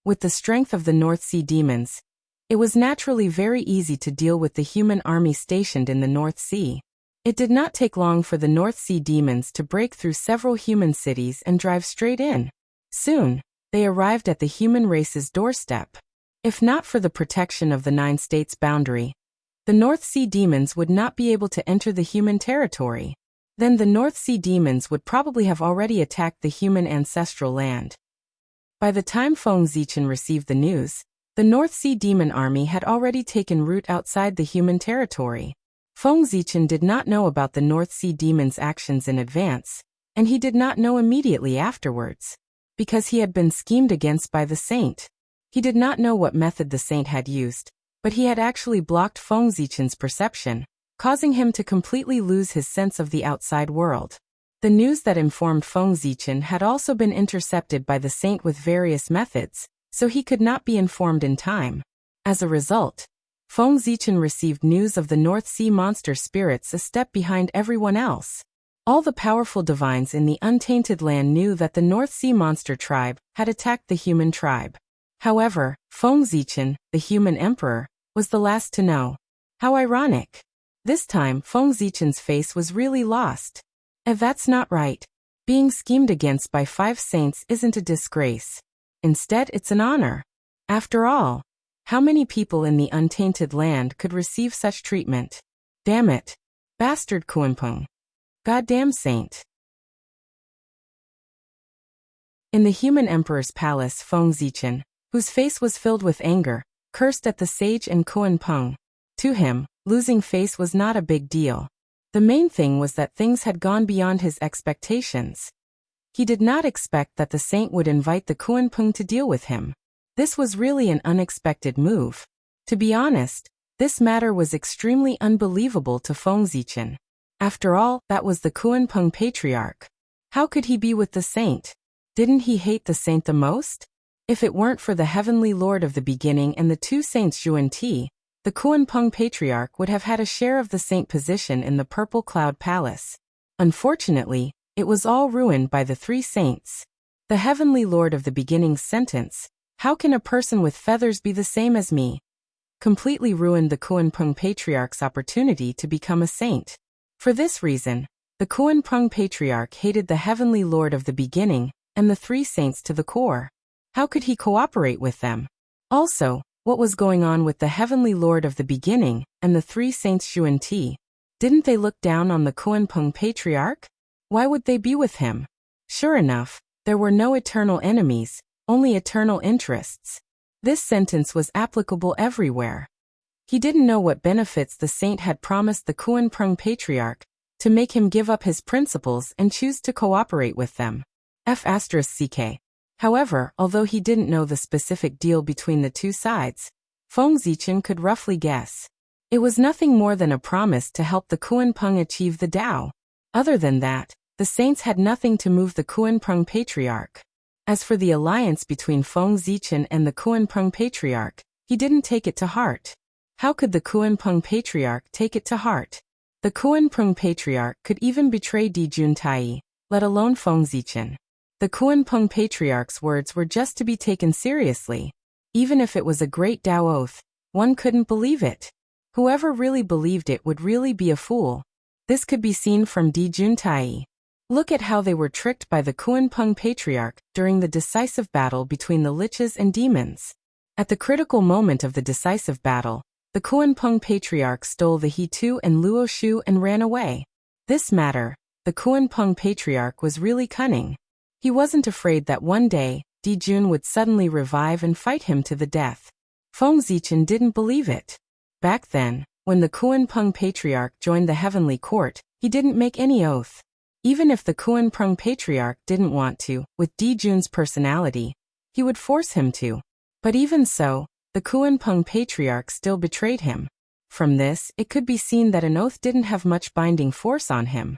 With the strength of the North Sea demons, it was naturally very easy to deal with the human army stationed in the North Sea. It did not take long for the North Sea demons to break through several human cities and drive straight in. Soon, they arrived at the human race's doorstep. If not for the protection of the 9 states boundary, the North Sea demons would not be able to enter the human territory. Then the North Sea demons would probably have already attacked the human ancestral land. By the time Feng Zichen received the news, the North Sea demon army had already taken root outside the human territory. Feng Zichen did not know about the North Sea demons' actions in advance, and he did not know immediately afterwards, because he had been schemed against by the saint. He did not know what method the saint had used, but he had actually blocked Feng Zichen's perception, causing him to completely lose his sense of the outside world. The news that informed Feng Zichen had also been intercepted by the saint with various methods, so he could not be informed in time. As a result, Feng Zichen received news of the North Sea monster spirits a step behind everyone else. All the powerful divines in the untainted land knew that the North Sea monster tribe had attacked the human tribe. However, Feng Zichen, the human emperor, was the last to know. How ironic. This time, Feng Zichen's face was really lost. That's not right. Being schemed against by 5 saints isn't a disgrace. Instead, it's an honor. After all, how many people in the untainted land could receive such treatment? Damn it. Bastard Kuanping. Goddamn saint. In the human emperor's palace, Feng Zichen, whose face was filled with anger, cursed at the sage and Kuanping. To him, losing face was not a big deal. The main thing was that things had gone beyond his expectations. He did not expect that the saint would invite the Kuanping to deal with him. This was really an unexpected move. To be honest, this matter was extremely unbelievable to Feng Zichen. After all, that was the Kuanping patriarch. How could he be with the saint? Didn't he hate the saint the most? If it weren't for the heavenly lord of the beginning and the 2 saints Zhuan Ti, the Kuanpeng Patriarch would have had a share of the saint position in the Purple Cloud Palace. Unfortunately, it was all ruined by the three saints. The Heavenly Lord of the Beginning's sentence, "How can a person with feathers be the same as me?" completely ruined the Kuanpeng Patriarch's opportunity to become a saint. For this reason, the Kuanpeng Patriarch hated the Heavenly Lord of the Beginning and the three saints to the core. How could he cooperate with them? Also, what was going on with the Heavenly Lord of the Beginning and the three saints Xuanti? Didn't they look down on the Kuanpeng Patriarch? Why would they be with him? Sure enough, there were no eternal enemies, only eternal interests. This sentence was applicable everywhere. He didn't know what benefits the saint had promised the Kuanpeng Patriarch to make him give up his principles and choose to cooperate with them. F***ck. However, although he didn't know the specific deal between the two sides, Feng Zichen could roughly guess. It was nothing more than a promise to help the Kuanpeng achieve the Tao. Other than that, the saints had nothing to move the Kuanpeng Patriarch. As for the alliance between Feng Zichen and the Kuanpeng Patriarch, he didn't take it to heart. How could the Kuanpeng Patriarch take it to heart? The Kuanpeng Patriarch could even betray Di Juntai, let alone Feng Zichen. The Kuanpeng Patriarch's words were just to be taken seriously. Even if it was a great Tao oath, one couldn't believe it. Whoever really believed it would really be a fool. This could be seen from Di Juntai. Look at how they were tricked by the Kuanpeng Patriarch during the decisive battle between the liches and demons. At the critical moment of the decisive battle, the Kuanpeng Patriarch stole the He-Tu and Luo Shu and ran away. This matter, the Kuanpeng Patriarch was really cunning. He wasn't afraid that one day, Di Jun would suddenly revive and fight him to the death. Feng Zichen didn't believe it. Back then, when the Kuanpeng Patriarch joined the Heavenly Court, he didn't make any oath. Even if the Kuanpeng Patriarch didn't want to, with Di Jun's personality, he would force him to. But even so, the Kuanpeng Patriarch still betrayed him. From this, it could be seen that an oath didn't have much binding force on him.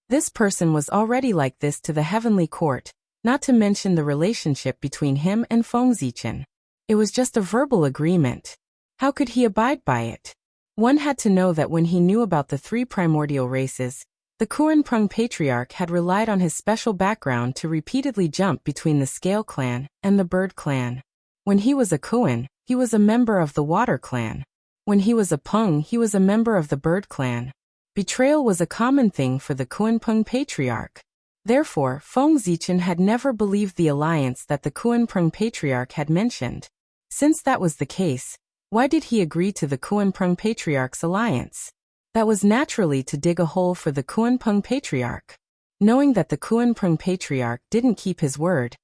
This person was already like this to the Heavenly Court, not to mention the relationship between him and Feng Zichen. It was just a verbal agreement. How could he abide by it? One had to know that when he knew about the three primordial races, the Kuanpeng Patriarch had relied on his special background to repeatedly jump between the Scale Clan and the Bird Clan. When he was a Kuan, he was a member of the Water Clan. When he was a Peng, he was a member of the Bird Clan. Betrayal was a common thing for the Kuanpeng Patriarch. Therefore, Feng Zichen had never believed the alliance that the Kuanpeng Patriarch had mentioned. Since that was the case, why did he agree to the Kuanpeng Patriarch's alliance? That was naturally to dig a hole for the Kuanpeng Patriarch. Knowing that the Kuanpeng Patriarch didn't keep his word,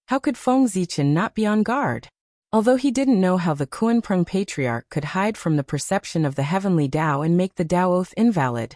how could Feng Zichen not be on guard? Although he didn't know how the Kuanpeng Patriarch could hide from the perception of the Heavenly Tao and make the Tao oath invalid,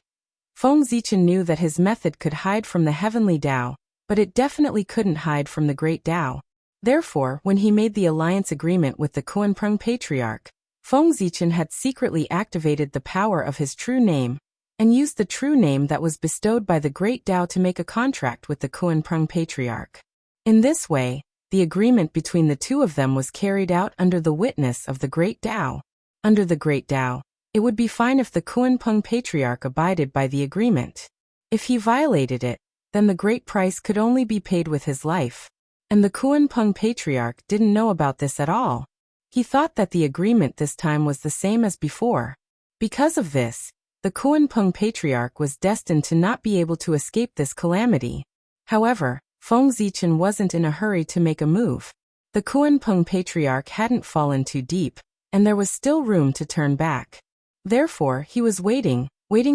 Feng Zichen knew that his method could hide from the Heavenly Tao, but it definitely couldn't hide from the Great Tao. Therefore, when he made the alliance agreement with the Kuanpeng Patriarch, Feng Zichen had secretly activated the power of his true name, and used the true name that was bestowed by the Great Tao to make a contract with the Kuanpeng Patriarch. In this way, the agreement between the two of them was carried out under the witness of the Great Tao. Under the Great Tao, it would be fine if the Kuanpeng Patriarch abided by the agreement. If he violated it, then the great price could only be paid with his life. And the Kuanpeng Patriarch didn't know about this at all. He thought that the agreement this time was the same as before. Because of this, the Kuanpeng Patriarch was destined to not be able to escape this calamity. However, Feng Zichen wasn't in a hurry to make a move. The Kuanpeng Patriarch hadn't fallen too deep, and there was still room to turn back. Therefore, he was waiting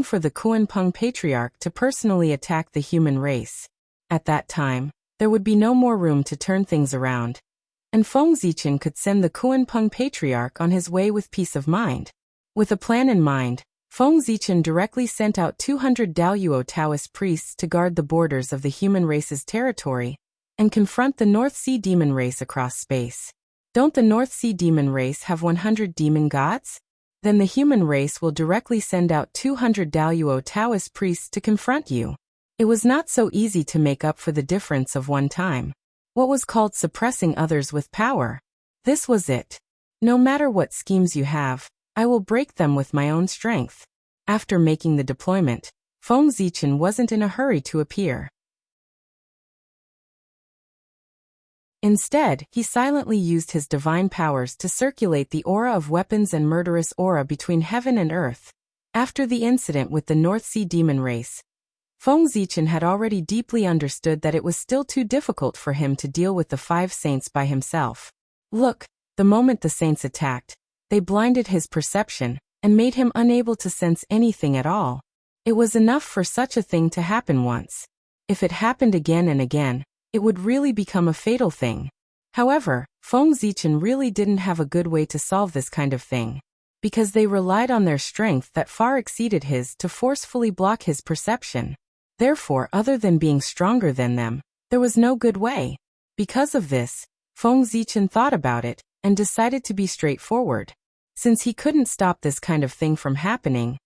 for the Kuanpeng Patriarch to personally attack the human race. At that time, there would be no more room to turn things around, and Feng Zichen could send the Kuanpeng Patriarch on his way with peace of mind. With a plan in mind, Feng Zichen directly sent out 200 Daoyuo Taoist priests to guard the borders of the human race's territory and confront the North Sea demon race across space. Don't the North Sea demon race have 100 demon gods? Then the human race will directly send out 200 Daoyuo Taoist priests to confront you. It was not so easy to make up for the difference of one time. What was called suppressing others with power? This was it. No matter what schemes you have, I will break them with my own strength. After making the deployment, Feng Zichen wasn't in a hurry to appear. Instead, he silently used his divine powers to circulate the aura of weapons and murderous aura between heaven and earth. After the incident with the North Sea demon race, Feng Zichen had already deeply understood that it was still too difficult for him to deal with the 5 saints by himself. Look, the moment the saints attacked, they blinded his perception and made him unable to sense anything at all. It was enough for such a thing to happen once. If it happened again and again, it would really become a fatal thing. However, Feng Zichen really didn't have a good way to solve this kind of thing, because they relied on their strength that far exceeded his to forcefully block his perception. Therefore, other than being stronger than them, there was no good way. Because of this, Feng Zichen thought about it and decided to be straightforward. Since he couldn't stop this kind of thing from happening,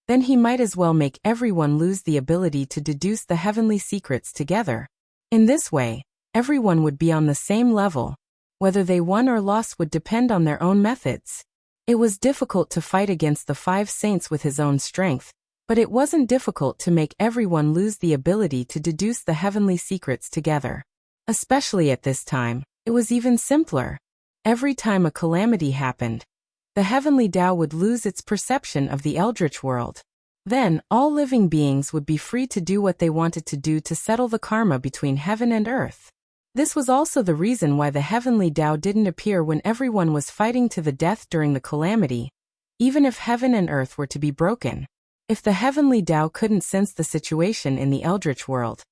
then he might as well make everyone lose the ability to deduce the heavenly secrets together. In this way, everyone would be on the same level. Whether they won or lost would depend on their own methods. It was difficult to fight against the 5 saints with his own strength, but it wasn't difficult to make everyone lose the ability to deduce the heavenly secrets together. Especially at this time, it was even simpler. Every time a calamity happened, the heavenly Tao would lose its perception of the eldritch world. Then, all living beings would be free to do what they wanted to do to settle the karma between heaven and earth. This was also the reason why the heavenly Tao didn't appear when everyone was fighting to the death during the calamity, even if heaven and earth were to be broken. If the heavenly Tao couldn't sense the situation in the eldritch world,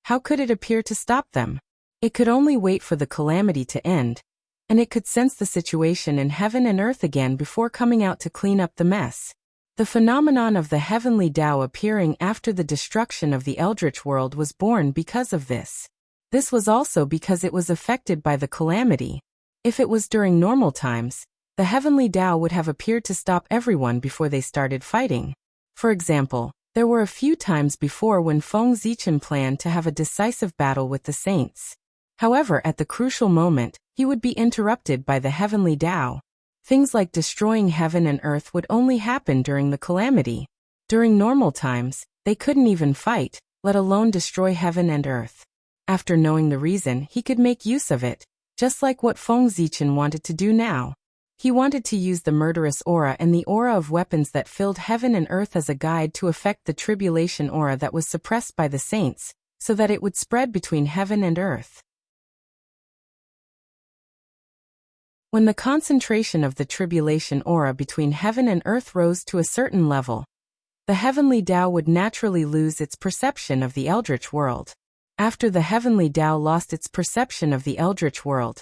how could it appear to stop them? It could only wait for the calamity to end, and it could sense the situation in heaven and earth again before coming out to clean up the mess. The phenomenon of the heavenly Tao appearing after the destruction of the eldritch world was born because of this. This was also because it was affected by the calamity. If it was during normal times, the heavenly Tao would have appeared to stop everyone before they started fighting. For example, there were a few times before when Feng Zichen planned to have a decisive battle with the saints. However, at the crucial moment, he would be interrupted by the heavenly Tao. Things like destroying heaven and earth would only happen during the calamity. During normal times, they couldn't even fight, let alone destroy heaven and earth. After knowing the reason, he could make use of it, just like what Feng Zichen wanted to do now. He wanted to use the murderous aura and the aura of weapons that filled heaven and earth as a guide to affect the tribulation aura that was suppressed by the saints, so that it would spread between heaven and earth. When the concentration of the tribulation aura between heaven and earth rose to a certain level, the heavenly Tao would naturally lose its perception of the eldritch world. After the heavenly Tao lost its perception of the eldritch world,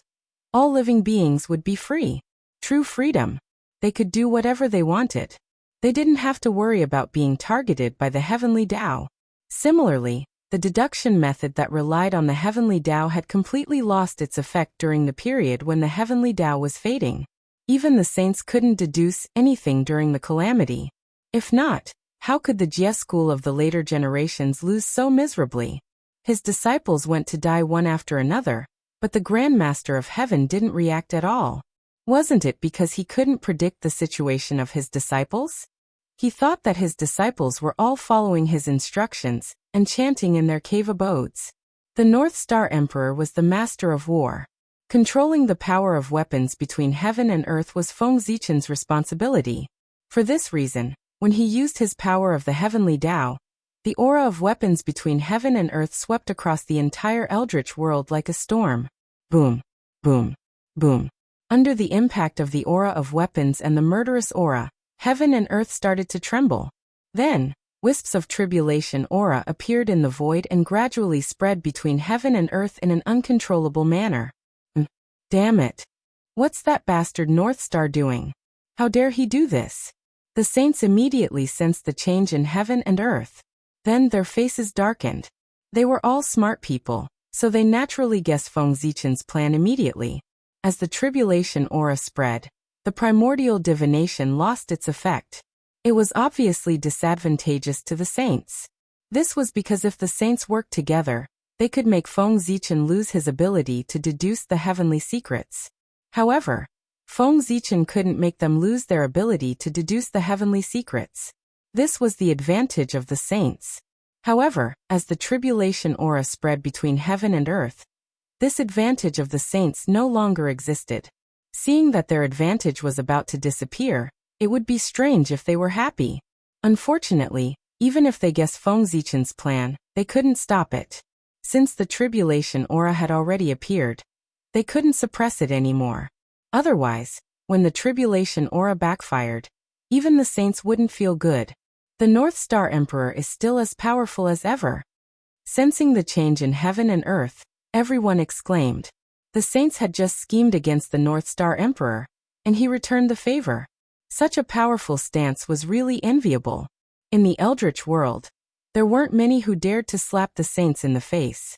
all living beings would be free. True freedom. They could do whatever they wanted. They didn't have to worry about being targeted by the heavenly Tao. Similarly, the deduction method that relied on the heavenly Tao had completely lost its effect during the period when the heavenly Tao was fading. Even the saints couldn't deduce anything during the calamity. If not, how could the Jie school of the later generations lose so miserably? His disciples went to die one after another, but the Grand Master of Heaven didn't react at all. Wasn't it because he couldn't predict the situation of his disciples? He thought that his disciples were all following his instructions and chanting in their cave abodes. The North Star Emperor was the master of war. Controlling the power of weapons between heaven and earth was Feng Zichen's responsibility. For this reason, when he used his power of the heavenly Tao, the aura of weapons between heaven and earth swept across the entire eldritch world like a storm. Boom, boom, boom. Under the impact of the aura of weapons and the murderous aura, heaven and earth started to tremble. Then, wisps of tribulation aura appeared in the void and gradually spread between heaven and earth in an uncontrollable manner. Damn it! What's that bastard North Star doing? How dare he do this? The saints immediately sensed the change in heaven and earth. Then their faces darkened. They were all smart people, so they naturally guessed Feng Zichen's plan immediately. As the tribulation aura spread, the primordial divination lost its effect. It was obviously disadvantageous to the saints. This was because if the saints worked together, they could make Feng Zichen lose his ability to deduce the heavenly secrets. However, Feng Zichen couldn't make them lose their ability to deduce the heavenly secrets. This was the advantage of the saints. However, as the tribulation aura spread between heaven and earth, this advantage of the saints no longer existed. Seeing that their advantage was about to disappear, it would be strange if they were happy. Unfortunately, even if they guessed Feng Zichen's plan, they couldn't stop it. Since the tribulation aura had already appeared, they couldn't suppress it anymore. Otherwise, when the tribulation aura backfired, even the saints wouldn't feel good. The North Star Emperor is still as powerful as ever. Sensing the change in heaven and earth, everyone exclaimed. The saints had just schemed against the North Star Emperor, and he returned the favor. Such a powerful stance was really enviable. In the Eldritch world, there weren't many who dared to slap the saints in the face.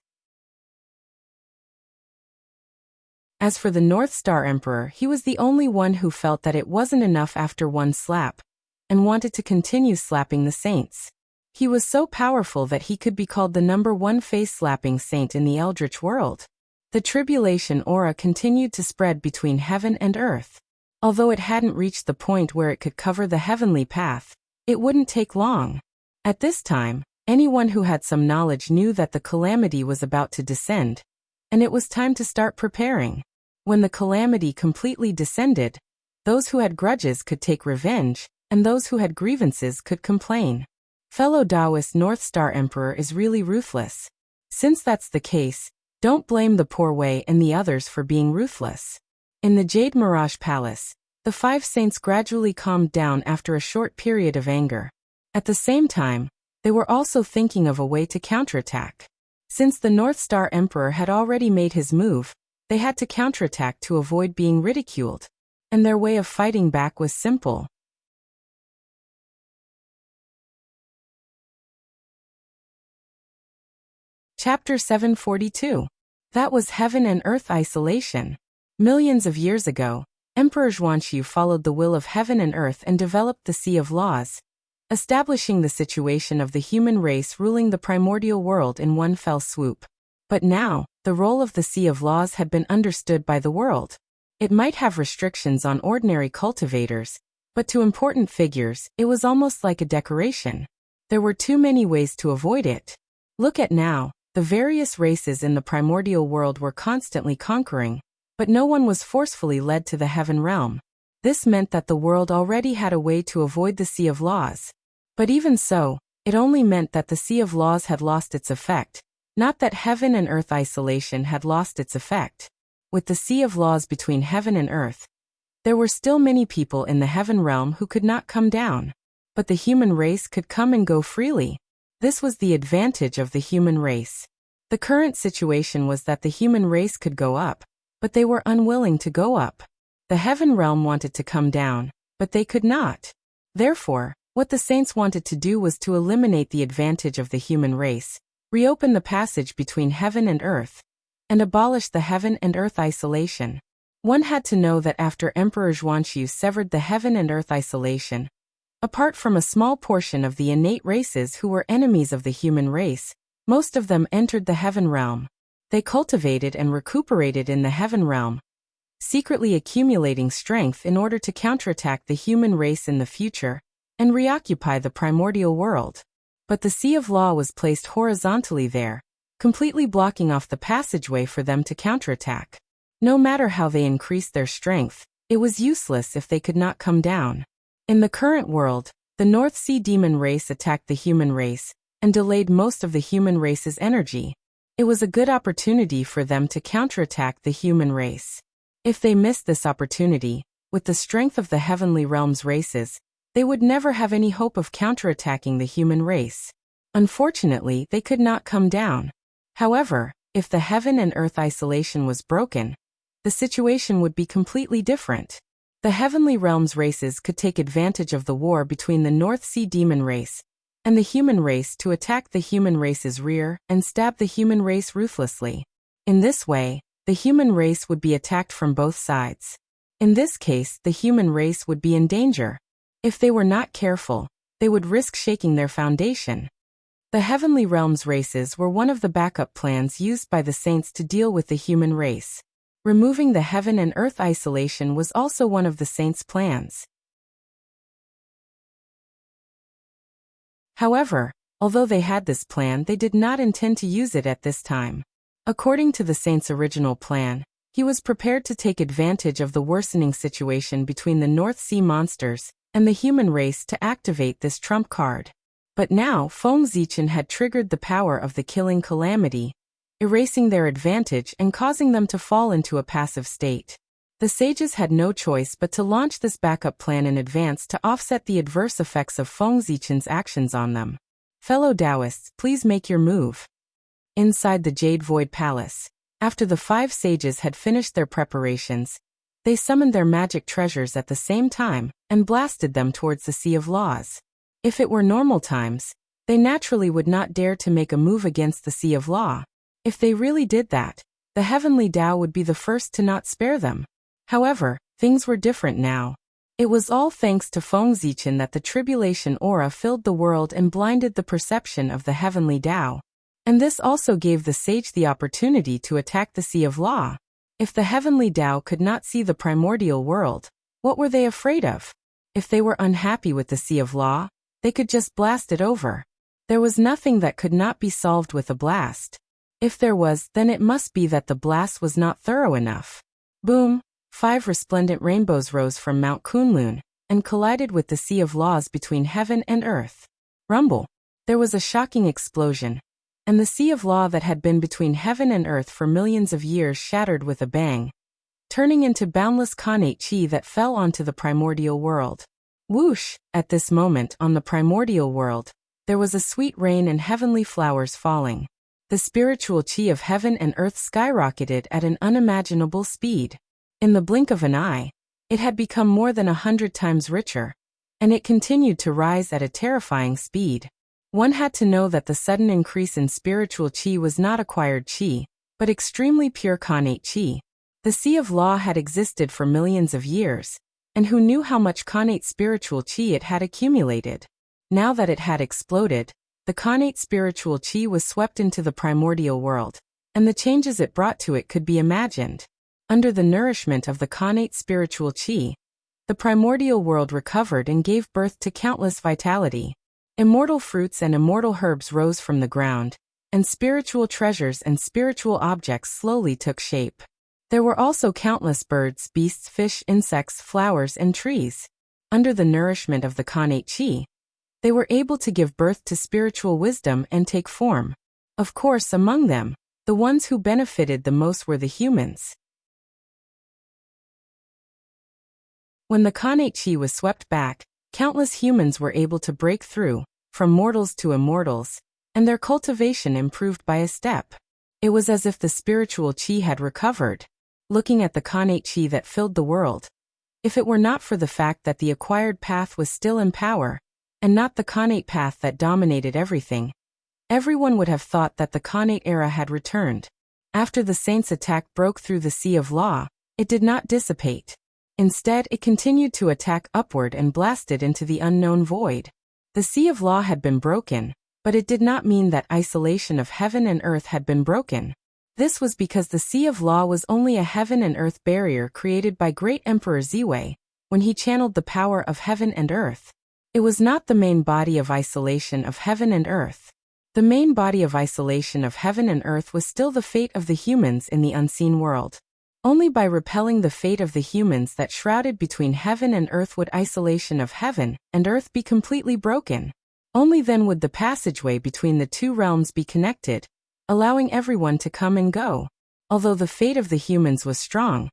As for the North Star Emperor, he was the only one who felt that it wasn't enough after one slap, and wanted to continue slapping the saints. He was so powerful that he could be called the #1 face-slapping saint in the Eldritch world. The tribulation aura continued to spread between heaven and earth. Although it hadn't reached the point where it could cover the heavenly path, it wouldn't take long. At this time, anyone who had some knowledge knew that the calamity was about to descend, and it was time to start preparing. When the calamity completely descended, those who had grudges could take revenge, and those who had grievances could complain. Fellow Taoist North Star Emperor is really ruthless. Since that's the case, don't blame the poor Wei and the others for being ruthless. In the Jade Mirage Palace, the 5 saints gradually calmed down after a short period of anger. At the same time, they were also thinking of a way to counterattack. Since the North Star Emperor had already made his move, they had to counterattack to avoid being ridiculed. And their way of fighting back was simple. Chapter 742. That was Heaven and Earth Isolation. Millions of years ago, Emperor Zhuanxu followed the will of heaven and earth and developed the Sea of Laws, establishing the situation of the human race ruling the primordial world in one fell swoop. But now, the role of the Sea of Laws had been understood by the world. It might have restrictions on ordinary cultivators, but to important figures, it was almost like a decoration. There were too many ways to avoid it. Look at now, the various races in the primordial world were constantly conquering, but no one was forcefully led to the heaven realm. This meant that the world already had a way to avoid the Sea of Laws. But even so, it only meant that the Sea of Laws had lost its effect, not that heaven and earth isolation had lost its effect. With the Sea of Laws between heaven and earth, there were still many people in the heaven realm who could not come down. But the human race could come and go freely. This was the advantage of the human race. The current situation was that the human race could go up, but they were unwilling to go up. The heaven realm wanted to come down, but they could not. Therefore, what the saints wanted to do was to eliminate the advantage of the human race, reopen the passage between heaven and earth, and abolish the heaven and earth isolation. One had to know that after Emperor Zhuanxu severed the heaven and earth isolation, apart from a small portion of the innate races who were enemies of the human race, most of them entered the heaven realm. They cultivated and recuperated in the heaven realm, secretly accumulating strength in order to counterattack the human race in the future and reoccupy the primordial world. But the Sea of Law was placed horizontally there, completely blocking off the passageway for them to counterattack. No matter how they increased their strength, it was useless if they could not come down. In the current world, the North Sea demon race attacked the human race and delayed most of the human race's energy. It was a good opportunity for them to counterattack the human race. If they missed this opportunity, with the strength of the heavenly realm's races, they would never have any hope of counterattacking the human race. Unfortunately, they could not come down. However, if the heaven and earth isolation was broken, the situation would be completely different. The heavenly realm's races could take advantage of the war between the North Sea demon race and the human race to attack the human race's rear and stab the human race ruthlessly. In this way, the human race would be attacked from both sides. In this case, the human race would be in danger. If they were not careful, they would risk shaking their foundation. The heavenly realm's races were one of the backup plans used by the saints to deal with the human race. Removing the heaven and earth isolation was also one of the saints' plans. However, although they had this plan, they did not intend to use it at this time. According to the saint's original plan, he was prepared to take advantage of the worsening situation between the North Sea monsters and the human race to activate this trump card. But now Feng Zichen had triggered the power of the killing calamity, erasing their advantage and causing them to fall into a passive state. The sages had no choice but to launch this backup plan in advance to offset the adverse effects of Feng Zichen's actions on them. Fellow Taoists, please make your move. Inside the Jade Void Palace, after the 5 sages had finished their preparations, they summoned their magic treasures at the same time and blasted them towards the Sea of Laws. If it were normal times, they naturally would not dare to make a move against the Sea of Law. If they really did that, the heavenly Tao would be the first to not spare them. However, things were different now. It was all thanks to Feng Zichen that the tribulation aura filled the world and blinded the perception of the heavenly Tao. And this also gave the sage the opportunity to attack the Sea of Law. If the heavenly Tao could not see the primordial world, what were they afraid of? If they were unhappy with the Sea of Law, they could just blast it over. There was nothing that could not be solved with a blast. If there was, then it must be that the blast was not thorough enough. Boom! 5 resplendent rainbows rose from Mount Kunlun and collided with the Sea of Laws between heaven and earth. Rumble! There was a shocking explosion, and the Sea of Law that had been between heaven and earth for millions of years shattered with a bang, turning into boundless Khanate Chi that fell onto the primordial world. Whoosh! At this moment, on the primordial world, there was a sweet rain and heavenly flowers falling. The spiritual Chi of heaven and earth skyrocketed at an unimaginable speed. In the blink of an eye, it had become more than 100 times richer, and it continued to rise at a terrifying speed. One had to know that the sudden increase in spiritual Chi was not acquired Chi, but extremely pure Khanate Chi. The Sea of Law had existed for millions of years, and who knew how much Khanate spiritual Chi it had accumulated? Now that it had exploded, the Khanate spiritual Chi was swept into the primordial world, and the changes it brought to it could be imagined. Under the nourishment of the Khanate spiritual Chi, the primordial world recovered and gave birth to countless vitality. Immortal fruits and immortal herbs rose from the ground, and spiritual treasures and spiritual objects slowly took shape. There were also countless birds, beasts, fish, insects, flowers, and trees. Under the nourishment of the Khanate Chi, they were able to give birth to spiritual wisdom and take form. Of course, among them, the ones who benefited the most were the humans. When the Khanate Chi was swept back, countless humans were able to break through, from mortals to immortals, and their cultivation improved by a step. It was as if the spiritual Chi had recovered. Looking at the Khanate Chi that filled the world, if it were not for the fact that the acquired path was still in power, and not the Khanate path that dominated everything, everyone would have thought that the Khanate era had returned. After the saints' attack broke through the Sea of Law, it did not dissipate. Instead, it continued to attack upward and blasted into the unknown void. The Sea of Law had been broken, but it did not mean that isolation of heaven and earth had been broken. This was because the Sea of Law was only a heaven and earth barrier created by Great Emperor Ziwei when he channeled the power of heaven and earth. It was not the main body of isolation of heaven and earth. The main body of isolation of heaven and earth was still the fate of the humans in the unseen world. Only by repelling the fate of the humans that shrouded between heaven and earth would isolation of heaven and earth be completely broken. Only then would the passageway between the two realms be connected, allowing everyone to come and go. Although the fate of the humans was strong,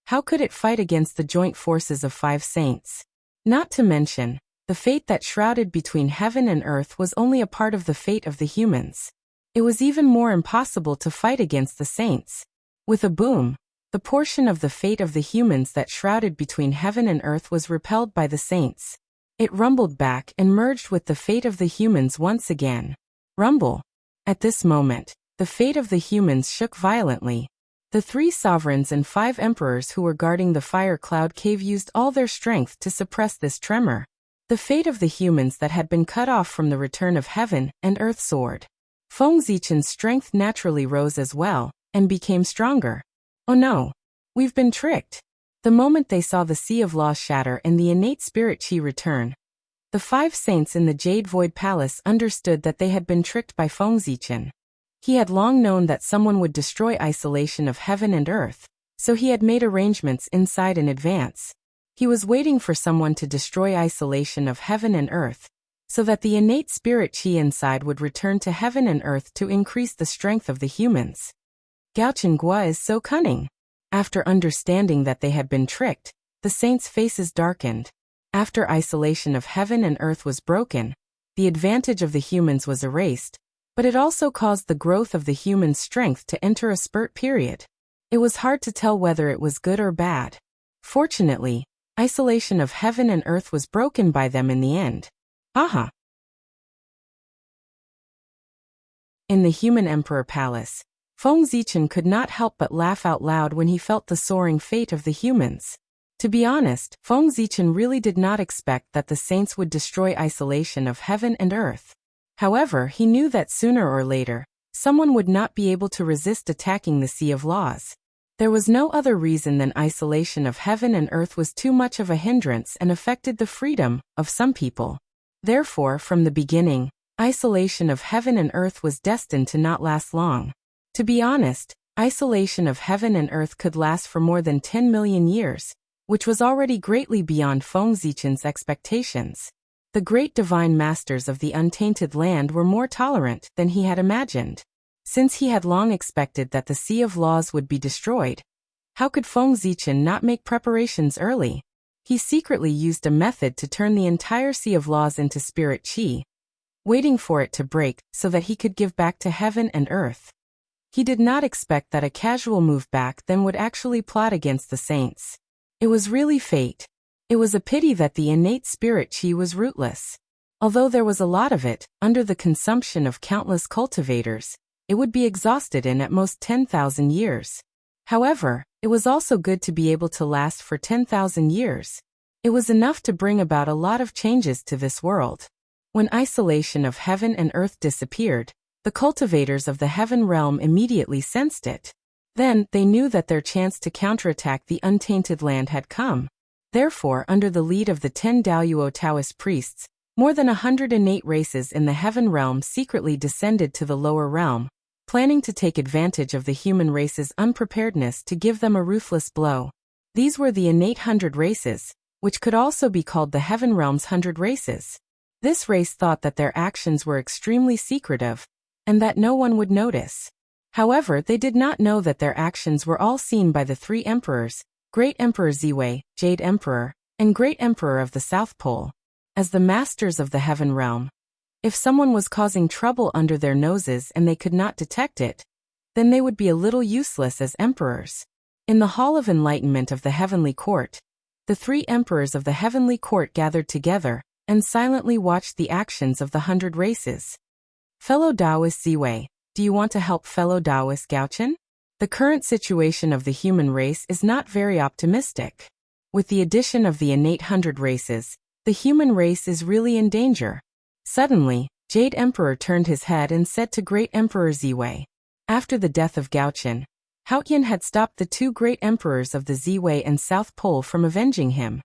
how could it fight against the joint forces of 5 saints? Not to mention, the fate that shrouded between heaven and earth was only a part of the fate of the humans. It was even more impossible to fight against the saints. With a boom, the portion of the fate of the humans that shrouded between heaven and earth was repelled by the saints. It rumbled back and merged with the fate of the humans once again. Rumble. At this moment, the fate of the humans shook violently. The 3 sovereigns and 5 emperors who were guarding the fire cloud cave used all their strength to suppress this tremor. The fate of the humans that had been cut off from the return of heaven and earth soared. Feng Zichen's strength naturally rose as well, and became stronger. Oh no! We've been tricked. The moment they saw the sea of laws shatter and the innate spirit chi return, the 5 saints in the Jade Void Palace understood that they had been tricked by Feng Zichen. He had long known that someone would destroy isolation of heaven and earth, so he had made arrangements inside in advance. He was waiting for someone to destroy isolation of heaven and earth, so that the innate spirit chi inside would return to heaven and earth to increase the strength of the humans. Gao Chenghua is so cunning. After understanding that they had been tricked, the saints' faces darkened. After isolation of heaven and earth was broken, the advantage of the humans was erased, but it also caused the growth of the human strength to enter a spurt period. It was hard to tell whether it was good or bad. Fortunately, isolation of heaven and earth was broken by them in the end. Aha! In the human emperor palace, Feng Zichen could not help but laugh out loud when he felt the soaring fate of the humans. To be honest, Feng Zichen really did not expect that the saints would destroy isolation of heaven and earth. However, he knew that sooner or later, someone would not be able to resist attacking the Sea of Laws. There was no other reason than isolation of heaven and earth was too much of a hindrance and affected the freedom of some people. Therefore, from the beginning, isolation of heaven and earth was destined to not last long. To be honest, isolation of heaven and earth could last for more than 10 million years, which was already greatly beyond Feng Zichen's expectations. The great divine masters of the untainted land were more tolerant than he had imagined. Since he had long expected that the Sea of Laws would be destroyed, how could Feng Zichen not make preparations early? He secretly used a method to turn the entire Sea of Laws into spirit chi, waiting for it to break so that he could give back to heaven and earth. He did not expect that a casual move back then would actually plot against the saints. It was really fate. It was a pity that the innate spirit chi was rootless. Although there was a lot of it, under the consumption of countless cultivators, it would be exhausted in at most 10,000 years. However, it was also good to be able to last for 10,000 years. It was enough to bring about a lot of changes to this world. When isolation of heaven and earth disappeared, the cultivators of the heaven realm immediately sensed it. Then, they knew that their chance to counterattack the untainted land had come. Therefore, under the lead of the 10 Daoyuo Taoist priests, more than 108 races in the heaven realm secretly descended to the lower realm, planning to take advantage of the human race's unpreparedness to give them a ruthless blow. These were the innate 100 races, which could also be called the heaven realm's 100 races. This race thought that their actions were extremely secretive, and that no one would notice. However, they did not know that their actions were all seen by the 3 emperors, Great Emperor Ziwei, Jade Emperor, and Great Emperor of the South Pole, as the masters of the heaven realm. If someone was causing trouble under their noses and they could not detect it, then they would be a little useless as emperors. In the Hall of Enlightenment of the Heavenly Court, the 3 emperors of the Heavenly Court gathered together and silently watched the actions of the 100 races. Fellow Taoist Ziwei, do you want to help fellow Taoist Gaochen? The current situation of the human race is not very optimistic. With the addition of the innate 100 races, the human race is really in danger. Suddenly, Jade Emperor turned his head and said to Great Emperor Ziwei. After the death of Gaochen, Haotian had stopped the 2 great emperors of the Ziwei and South Pole from avenging him.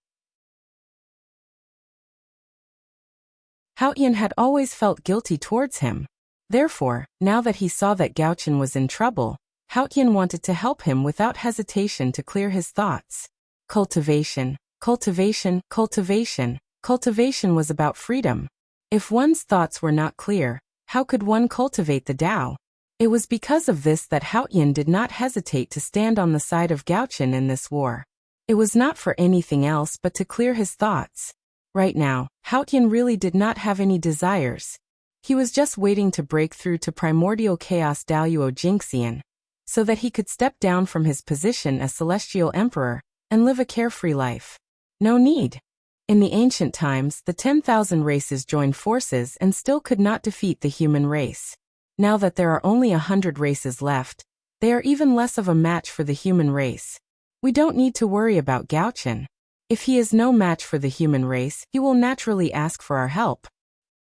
Haotian had always felt guilty towards him. Therefore, now that he saw that Gaochen was in trouble, Haotian wanted to help him without hesitation to clear his thoughts. Cultivation, cultivation, cultivation. Cultivation was about freedom. If one's thoughts were not clear, how could one cultivate the Tao? It was because of this that Haotian did not hesitate to stand on the side of Gaochen in this war. It was not for anything else but to clear his thoughts. Right now, Haotian really did not have any desires. He was just waiting to break through to primordial chaos Daoyuo Jingxian, so that he could step down from his position as Celestial Emperor and live a carefree life. No need. In the ancient times, the 10,000 races joined forces and still could not defeat the human race. Now that there are only 100 races left, they are even less of a match for the human race. We don't need to worry about Gaochen. If he is no match for the human race, he will naturally ask for our help.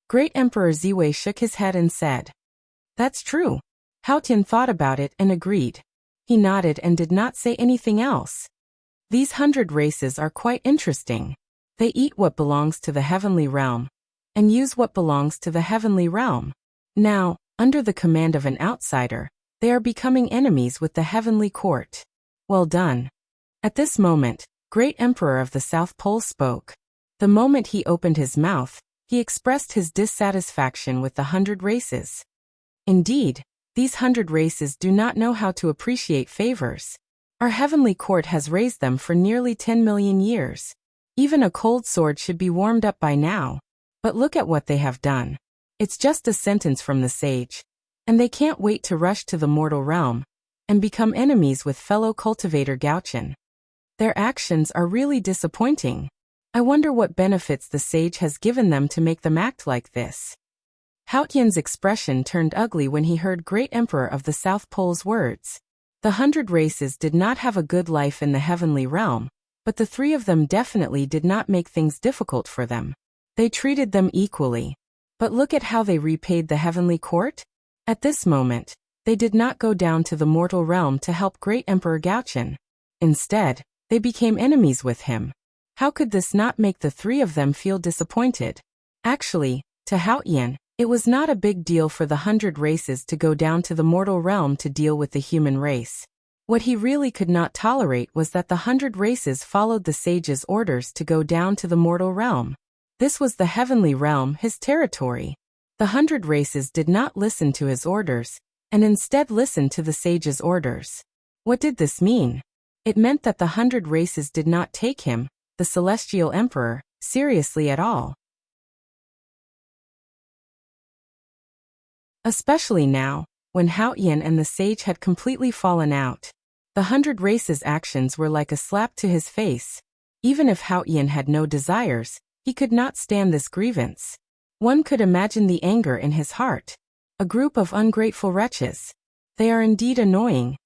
Great Emperor Ziwei shook his head and said, "That's true." Haotian thought about it and agreed. He nodded and did not say anything else. These 100 races are quite interesting. They eat what belongs to the heavenly realm and use what belongs to the heavenly realm. Now, under the command of an outsider, they are becoming enemies with the heavenly court. Well done. At this moment, Great Emperor of the South Pole spoke. The moment he opened his mouth, he expressed his dissatisfaction with the 100 races. Indeed, these 100 races do not know how to appreciate favors. Our heavenly court has raised them for nearly 10 million years. Even a cold sword should be warmed up by now. But look at what they have done. It's just a sentence from the sage. And they can't wait to rush to the mortal realm and become enemies with fellow cultivator Gauchen. Their actions are really disappointing. I wonder what benefits the sage has given them to make them act like this. Haotian's expression turned ugly when he heard Great Emperor of the South Pole's words. The 100 races did not have a good life in the heavenly realm, but the 3 of them definitely did not make things difficult for them. They treated them equally. But look at how they repaid the heavenly court. At this moment, they did not go down to the mortal realm to help Great Emperor Gauchen. Instead, they became enemies with him. How could this not make the 3 of them feel disappointed? Actually, to Haotian, it was not a big deal for the 100 races to go down to the mortal realm to deal with the human race. What he really could not tolerate was that the 100 races followed the sage's orders to go down to the mortal realm. This was the heavenly realm, his territory. The 100 races did not listen to his orders, and instead listened to the sage's orders. What did this mean? It meant that the 100 races did not take him, the celestial emperor, seriously at all. Especially now, when Haotian and the sage had completely fallen out. The 100 races' actions were like a slap to his face. Even if Haotian had no desires, he could not stand this grievance. One could imagine the anger in his heart. A group of ungrateful wretches. They are indeed annoying.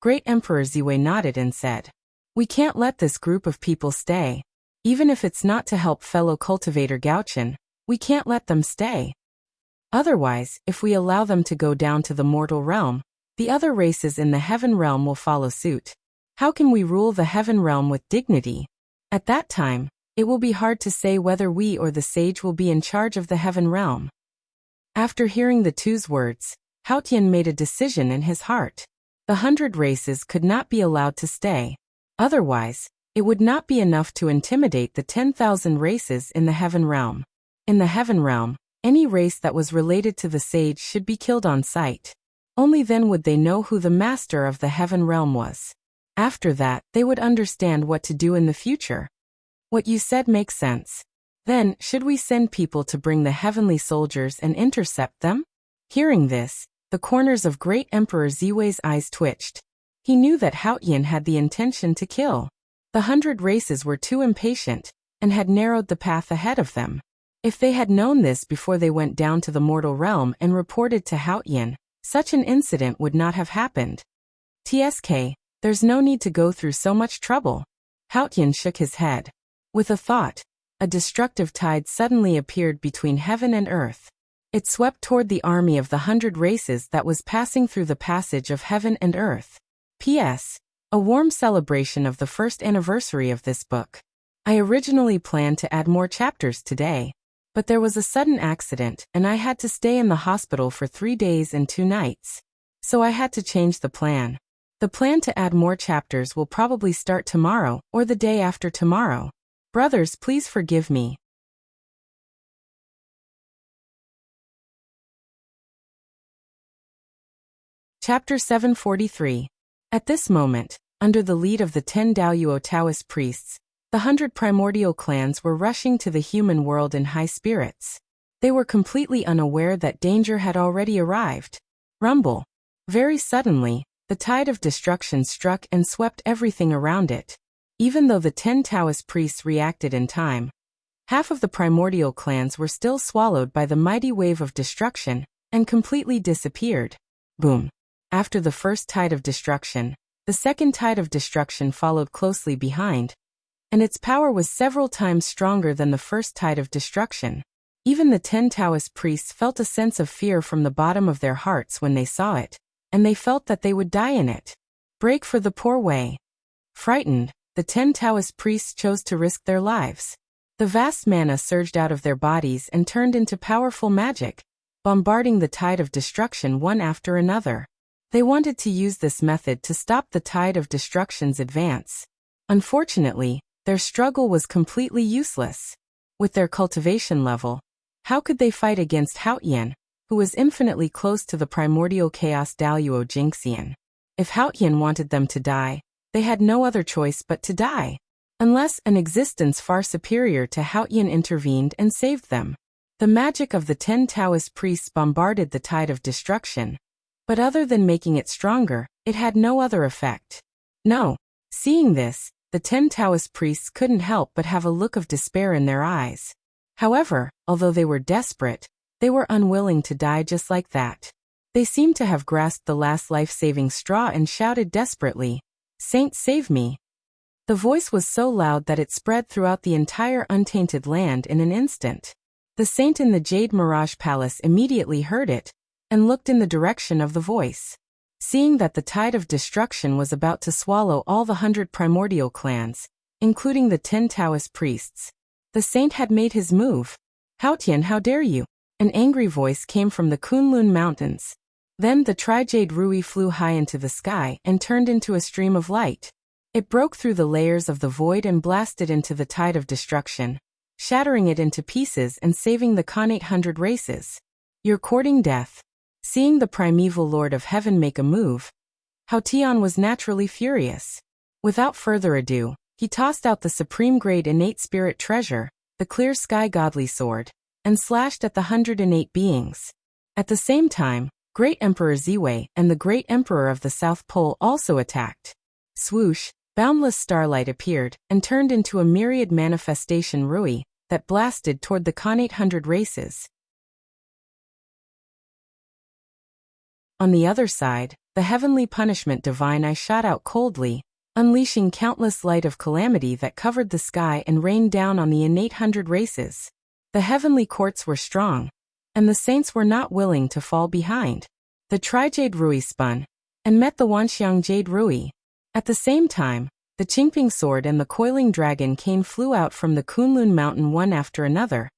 Great Emperor Ziwei nodded and said, "We can't let this group of people stay. Even if it's not to help fellow cultivator Gauchen, we can't let them stay. Otherwise, if we allow them to go down to the mortal realm, the other races in the heaven realm will follow suit. How can we rule the heaven realm with dignity? At that time, it will be hard to say whether we or the sage will be in charge of the heaven realm." After hearing the 2's words, Haotian made a decision in his heart. The 100 races could not be allowed to stay. Otherwise, it would not be enough to intimidate the 10,000 races in the heaven realm. In the heaven realm, any race that was related to the sage should be killed on sight. Only then would they know who the master of the heaven realm was. After that, they would understand what to do in the future. What you said makes sense. Then, should we send people to bring the heavenly soldiers and intercept them? Hearing this, the corners of Great Emperor Ziwei's eyes twitched. He knew that Haotian had the intention to kill. The 100 races were too impatient, and had narrowed the path ahead of them. If they had known this before they went down to the mortal realm and reported to Haotian, such an incident would not have happened. TSK, there's no need to go through so much trouble. Haotian shook his head. With a thought, a destructive tide suddenly appeared between heaven and earth. It swept toward the army of the 100 races that was passing through the passage of heaven and earth. P.S. A warm celebration of the first anniversary of this book. I originally planned to add more chapters today, but there was a sudden accident and I had to stay in the hospital for 3 days and 2 nights. So I had to change the plan. The plan to add more chapters will probably start tomorrow or the day after tomorrow. Brothers, please forgive me. Chapter 743. At this moment, under the lead of the 10 Daoyuo Taoist priests, the 100 primordial clans were rushing to the human world in high spirits. They were completely unaware that danger had already arrived. Rumble. Very suddenly, the tide of destruction struck and swept everything around it. Even though the 10 Taoist priests reacted in time, half of the primordial clans were still swallowed by the mighty wave of destruction and completely disappeared. Boom. After the first tide of destruction, the second tide of destruction followed closely behind, and its power was several times stronger than the first tide of destruction. Even the 10 Taoist priests felt a sense of fear from the bottom of their hearts when they saw it, and they felt that they would die in it. Break for the poor way. Frightened, the 10 Taoist priests chose to risk their lives. The vast mana surged out of their bodies and turned into powerful magic, bombarding the tide of destruction one after another. They wanted to use this method to stop the tide of destruction's advance. Unfortunately, their struggle was completely useless. With their cultivation level, how could they fight against Haotian, who was infinitely close to the primordial chaos Daluo Jinxian? If Haotian wanted them to die, they had no other choice but to die. Unless an existence far superior to Haotian intervened and saved them. The magic of the 10 Taoist priests bombarded the tide of destruction, but other than making it stronger, it had no other effect. No. Seeing this, the 10 Taoist priests couldn't help but have a look of despair in their eyes. However, although they were desperate, they were unwilling to die just like that. They seemed to have grasped the last life-saving straw and shouted desperately, "Saint, save me!" The voice was so loud that it spread throughout the entire untainted land in an instant. The saint in the Jade Mirage Palace immediately heard it, and looked in the direction of the voice. Seeing that the tide of destruction was about to swallow all the 100 primordial clans, including the 10 Taoist priests, the saint had made his move. "Haotian, how dare you!" An angry voice came from the Kunlun Mountains. Then the Tri-Jade Rui flew high into the sky and turned into a stream of light. It broke through the layers of the void and blasted into the tide of destruction, shattering it into pieces and saving the Khan 800 races. "You're courting death." Seeing the primeval Lord of Heaven make a move, Haotian was naturally furious. Without further ado, he tossed out the supreme-grade innate spirit treasure, the clear sky godly sword, and slashed at the 108 beings. At the same time, Great Emperor Ziwei and the Great Emperor of the South Pole also attacked. Swoosh, boundless starlight appeared and turned into a myriad manifestation Rui that blasted toward the Khan 800 races. On the other side, the heavenly punishment divine eye shot out coldly, unleashing countless light of calamity that covered the sky and rained down on the innate 100 races. The heavenly courts were strong, and the saints were not willing to fall behind. The Tri-Jade Rui spun, and met the Wanxiang Jade Rui. At the same time, the Qingping sword and the coiling dragon cane flew out from the Kunlun mountain one after another,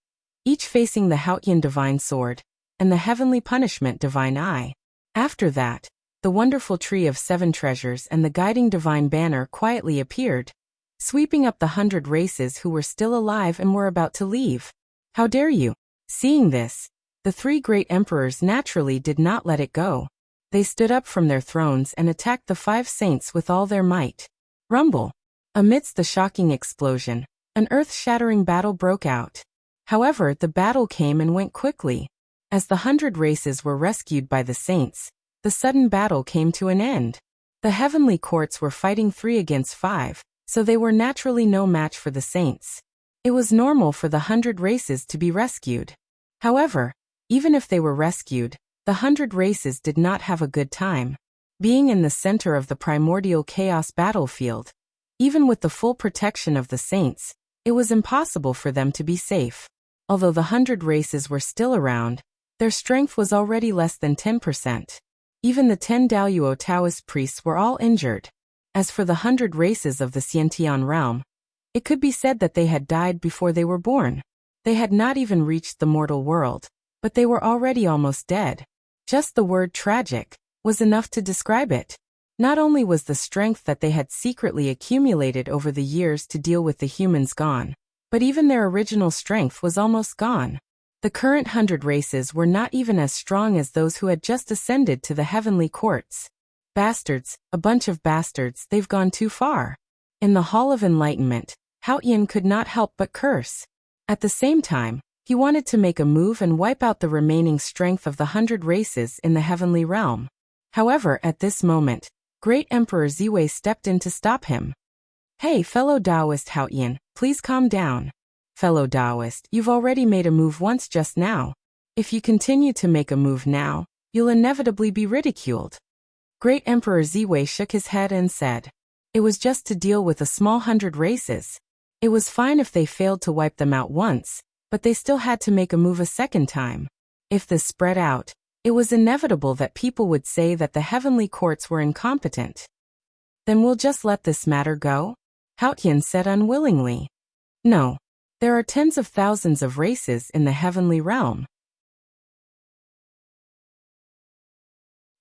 each facing the Haotian divine sword, and the heavenly punishment divine eye. After that, the wonderful tree of 7 treasures and the guiding divine banner quietly appeared, sweeping up the 100 races who were still alive and were about to leave. "How dare you!" Seeing this, the 3 great emperors naturally did not let it go. They stood up from their thrones and attacked the 5 saints with all their might. Rumble! Amidst the shocking explosion, an earth-shattering battle broke out. However, the battle came and went quickly. As the 100 races were rescued by the saints, the sudden battle came to an end. The heavenly courts were fighting 3 against 5, so they were naturally no match for the saints. It was normal for the 100 races to be rescued. However, even if they were rescued, the 100 races did not have a good time. Being in the center of the primordial chaos battlefield, even with the full protection of the saints, it was impossible for them to be safe. Although the 100 races were still around, their strength was already less than 10%. Even the 10 Daluo Taoist priests were all injured. As for the 100 races of the Xiantian realm, it could be said that they had died before they were born. They had not even reached the mortal world, but they were already almost dead. Just the word tragic was enough to describe it. Not only was the strength that they had secretly accumulated over the years to deal with the humans gone, but even their original strength was almost gone. The current 100 races were not even as strong as those who had just ascended to the heavenly courts. Bastards, a bunch of bastards, they've gone too far. In the Hall of Enlightenment, Haotian could not help but curse. At the same time, he wanted to make a move and wipe out the remaining strength of the 100 races in the heavenly realm. However, at this moment, Great Emperor Ziwei stepped in to stop him. "Hey, fellow Taoist Haotian, please calm down. Fellow Taoist, you've already made a move once just now. If you continue to make a move now, you'll inevitably be ridiculed." Great Emperor Ziwei shook his head and said, "It was just to deal with a small 100 races. It was fine if they failed to wipe them out once, but they still had to make a move a second time. If this spread out, it was inevitable that people would say that the heavenly courts were incompetent." Then we'll just let this matter go? Haotian said unwillingly. No. There are tens of thousands of races in the heavenly realm.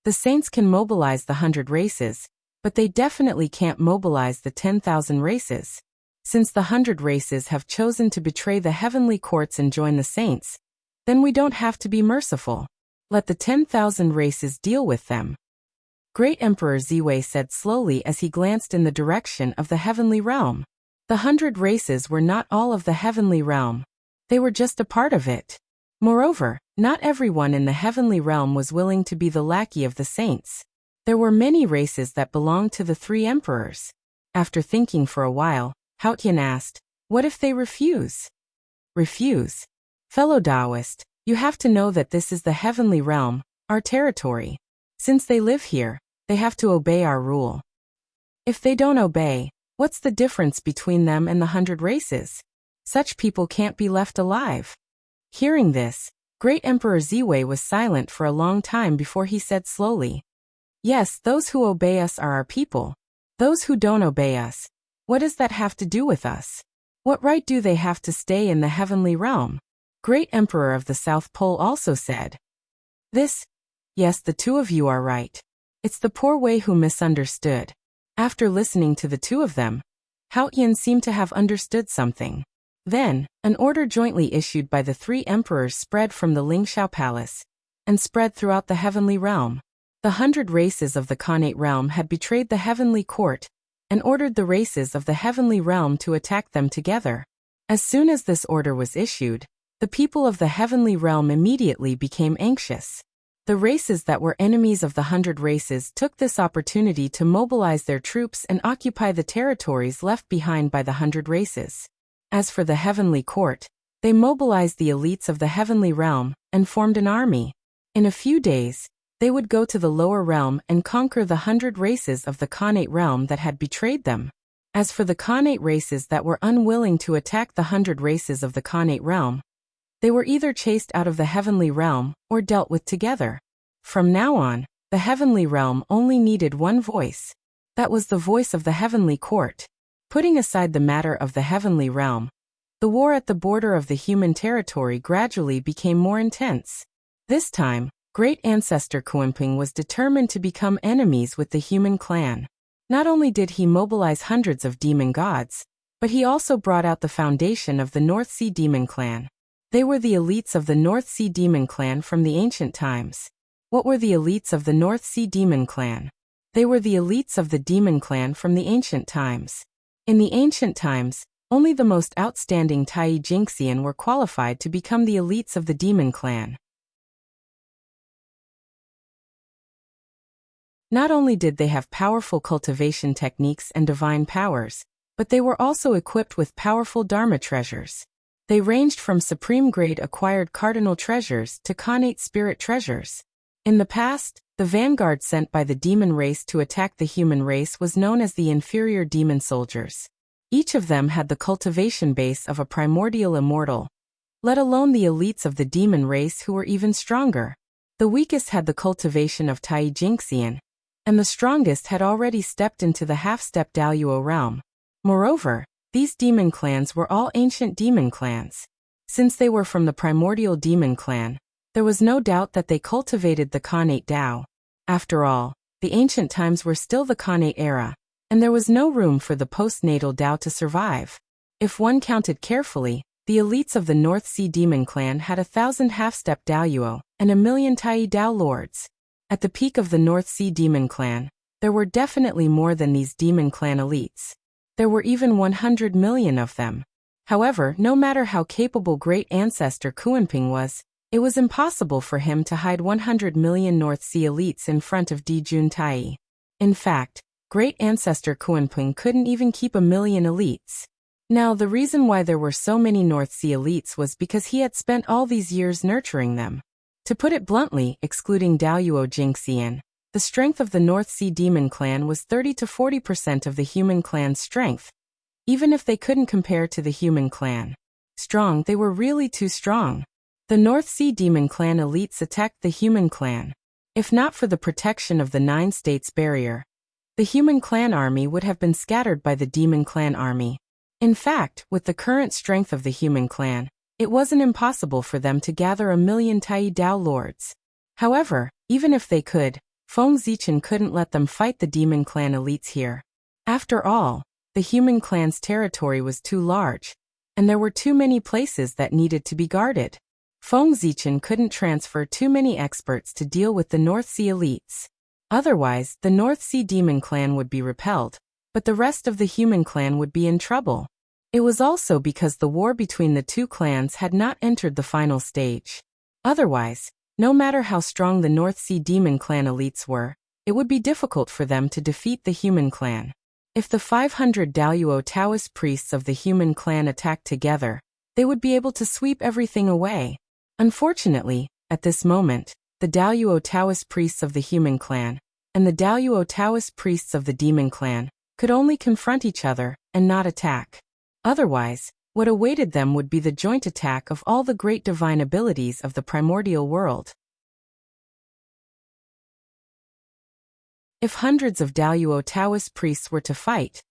The saints can mobilize the 100 races, but they definitely can't mobilize the 10,000 races. Since the 100 races have chosen to betray the heavenly courts and join the saints, then we don't have to be merciful. Let the 10,000 races deal with them. Great Emperor Ziwei said slowly as he glanced in the direction of the heavenly realm. The 100 races were not all of the heavenly realm. They were just a part of it. Moreover, not everyone in the heavenly realm was willing to be the lackey of the saints. There were many races that belonged to the 3 emperors. After thinking for a while, Haotian asked, what if they refuse? Refuse? Fellow Taoist, you have to know that this is the heavenly realm, our territory. Since they live here, they have to obey our rule. If they don't obey, what's the difference between them and the 100 races? Such people can't be left alive. Hearing this, Great Emperor Ziwei was silent for a long time before he said slowly, yes, those who obey us are our people. Those who don't obey us, what does that have to do with us? What right do they have to stay in the heavenly realm? Great Emperor of the South Pole also said. Yes, the 2 of you are right. It's the poor Wei who misunderstood. After listening to the 2 of them, Haotian seemed to have understood something. Then, an order jointly issued by the 3 emperors spread from the Lingxiao Palace, and spread throughout the heavenly realm. The 100 races of the Khanate realm had betrayed the heavenly court, and ordered the races of the heavenly realm to attack them together. As soon as this order was issued, the people of the heavenly realm immediately became anxious. The races that were enemies of the 100 races took this opportunity to mobilize their troops and occupy the territories left behind by the 100 races. As for the heavenly court, they mobilized the elites of the heavenly realm and formed an army. In a few days, they would go to the lower realm and conquer the 100 races of the Khanate realm that had betrayed them. As for the Khanate races that were unwilling to attack the 100 races of the Khanate realm, they were either chased out of the heavenly realm or dealt with together. From now on, the heavenly realm only needed one voice. That was the voice of the heavenly court. Putting aside the matter of the heavenly realm, the war at the border of the human territory gradually became more intense. This time, Great Ancestor Kuimping was determined to become enemies with the human clan. Not only did he mobilize hundreds of demon gods, but he also brought out the foundation of the North Sea Demon Clan. They were the elites of the North Sea Demon Clan from the ancient times. What were the elites of the North Sea Demon Clan? They were the elites of the Demon Clan from the ancient times. In the ancient times, only the most outstanding Tai Jingxian were qualified to become the elites of the Demon Clan. Not only did they have powerful cultivation techniques and divine powers, but they were also equipped with powerful Dharma treasures. They ranged from supreme-grade acquired cardinal treasures to Khanate spirit treasures. In the past, the vanguard sent by the demon race to attack the human race was known as the inferior demon soldiers. Each of them had the cultivation base of a primordial immortal, let alone the elites of the demon race who were even stronger. The weakest had the cultivation of Tai Jingxian, and the strongest had already stepped into the half-step Daluo realm. Moreover, these demon clans were all ancient demon clans. Since they were from the primordial demon clan, there was no doubt that they cultivated the Khanate Dao. After all, the ancient times were still the Khanate era, and there was no room for the postnatal Dao to survive. If one counted carefully, the elites of the North Sea Demon Clan had 1,000 half-step Daluo and 1,000,000 Tai Dao lords. At the peak of the North Sea Demon Clan, there were definitely more than these Demon Clan elites. There were even 100 million of them. However, no matter how capable Great Ancestor Kuimping was, it was impossible for him to hide 100 million North Sea elites in front of Dijun Tai. In fact, Great Ancestor Kuimping couldn't even keep 1,000,000 elites. Now, the reason why there were so many North Sea elites was because he had spent all these years nurturing them. To put it bluntly, excluding Daluo Jingxian, the strength of the North Sea Demon Clan was 30 to 40% of the human clan's strength. Even if they couldn't compare to the human clan strong, they were really too strong. The North Sea Demon Clan elites attacked the human clan. If not for the protection of the 9 states barrier, the human clan army would have been scattered by the demon clan army. In fact, with the current strength of the human clan, it wasn't impossible for them to gather 1,000,000 Tai Dao lords. However, even if they could, Feng Zichen couldn't let them fight the demon clan elites here. After all, the human clan's territory was too large, and there were too many places that needed to be guarded. Feng Zichen couldn't transfer too many experts to deal with the North Sea elites. Otherwise, the North Sea demon clan would be repelled, but the rest of the human clan would be in trouble. It was also because the war between the two clans had not entered the final stage. Otherwise, no matter how strong the North Sea demon clan elites were, it would be difficult for them to defeat the human clan. If the 500 Daluo Taoist priests of the human clan attacked together, they would be able to sweep everything away. Unfortunately, at this moment, the Daluo Taoist priests of the human clan and the Daluo Taoist priests of the demon clan could only confront each other and not attack. Otherwise, what awaited them would be the joint attack of all the great divine abilities of the primordial world. If hundreds of Daluo Taoist priests were to fight,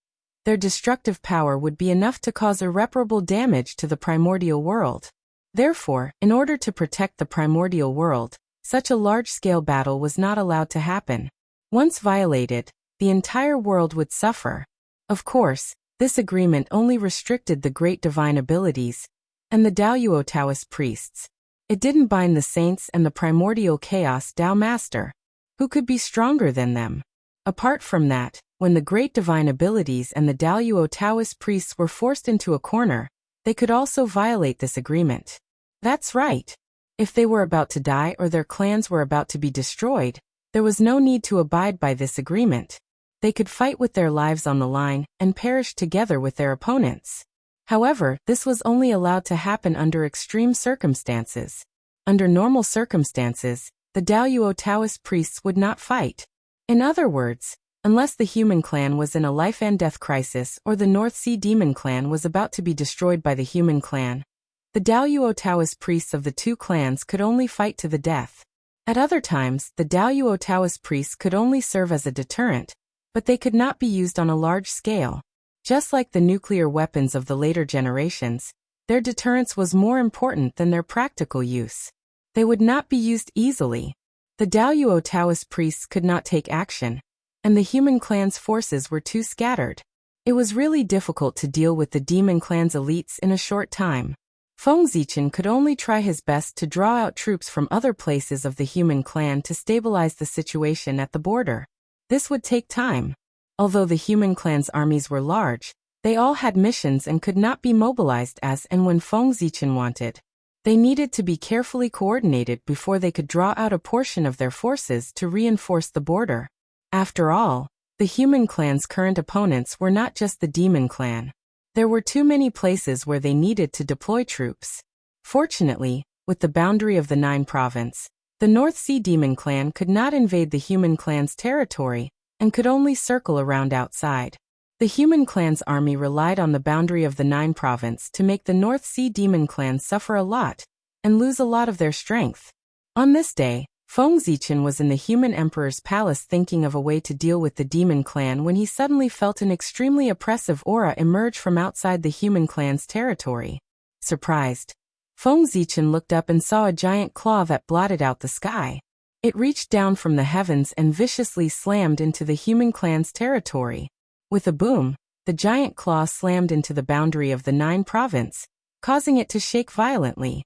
their destructive power would be enough to cause irreparable damage to the primordial world. Therefore, in order to protect the primordial world, such a large-scale battle was not allowed to happen. Once violated, the entire world would suffer. Of course, this agreement only restricted the great divine abilities and the Daluo Taoist priests. It didn't bind the saints and the primordial chaos Dao Master, who could be stronger than them. Apart from that, when the great divine abilities and the Daluo Taoist priests were forced into a corner, they could also violate this agreement. That's right. If they were about to die or their clans were about to be destroyed, there was no need to abide by this agreement. They could fight with their lives on the line and perish together with their opponents. However, this was only allowed to happen under extreme circumstances. Under normal circumstances, the Daluo Taoist priests would not fight. In other words, unless the human clan was in a life-and-death crisis or the North Sea demon clan was about to be destroyed by the human clan, the Daluo Taoist priests of the two clans could only fight to the death. At other times, the Daluo Taoist priests could only serve as a deterrent, but they could not be used on a large scale. Just like the nuclear weapons of the later generations, their deterrence was more important than their practical use. They would not be used easily. The Daluo Taoist priests could not take action, and the human clan's forces were too scattered. It was really difficult to deal with the demon clan's elites in a short time. Feng Zichen could only try his best to draw out troops from other places of the human clan to stabilize the situation at the border. This would take time. Although the human clan's armies were large, they all had missions and could not be mobilized as and when Feng Zichen wanted. They needed to be carefully coordinated before they could draw out a portion of their forces to reinforce the border. After all, the human clan's current opponents were not just the demon clan. There were too many places where they needed to deploy troops. Fortunately, with the boundary of the Nine Province, the North Sea demon clan could not invade the human clan's territory and could only circle around outside. The human clan's army relied on the boundary of the Nine Province to make the North Sea demon clan suffer a lot and lose a lot of their strength. On this day, Feng Zichen was in the human emperor's palace thinking of a way to deal with the demon clan when he suddenly felt an extremely oppressive aura emerge from outside the human clan's territory. Surprised, Feng Zichen looked up and saw a giant claw that blotted out the sky. It reached down from the heavens and viciously slammed into the human clan's territory. With a boom, the giant claw slammed into the boundary of the Nine Province, causing it to shake violently.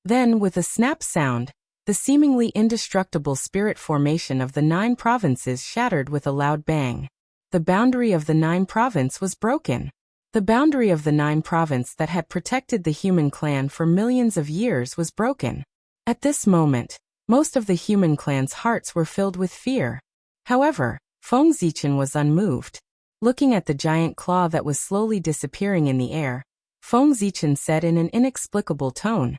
Then, with a snap sound, the seemingly indestructible spirit formation of the Nine Provinces shattered with a loud bang. The boundary of the Nine Province was broken. The boundary of the Nine Province that had protected the human clan for millions of years was broken. At this moment, most of the human clan's hearts were filled with fear. However, Feng Zichen was unmoved. Looking at the giant claw that was slowly disappearing in the air, Feng Zichen said in an inexplicable tone,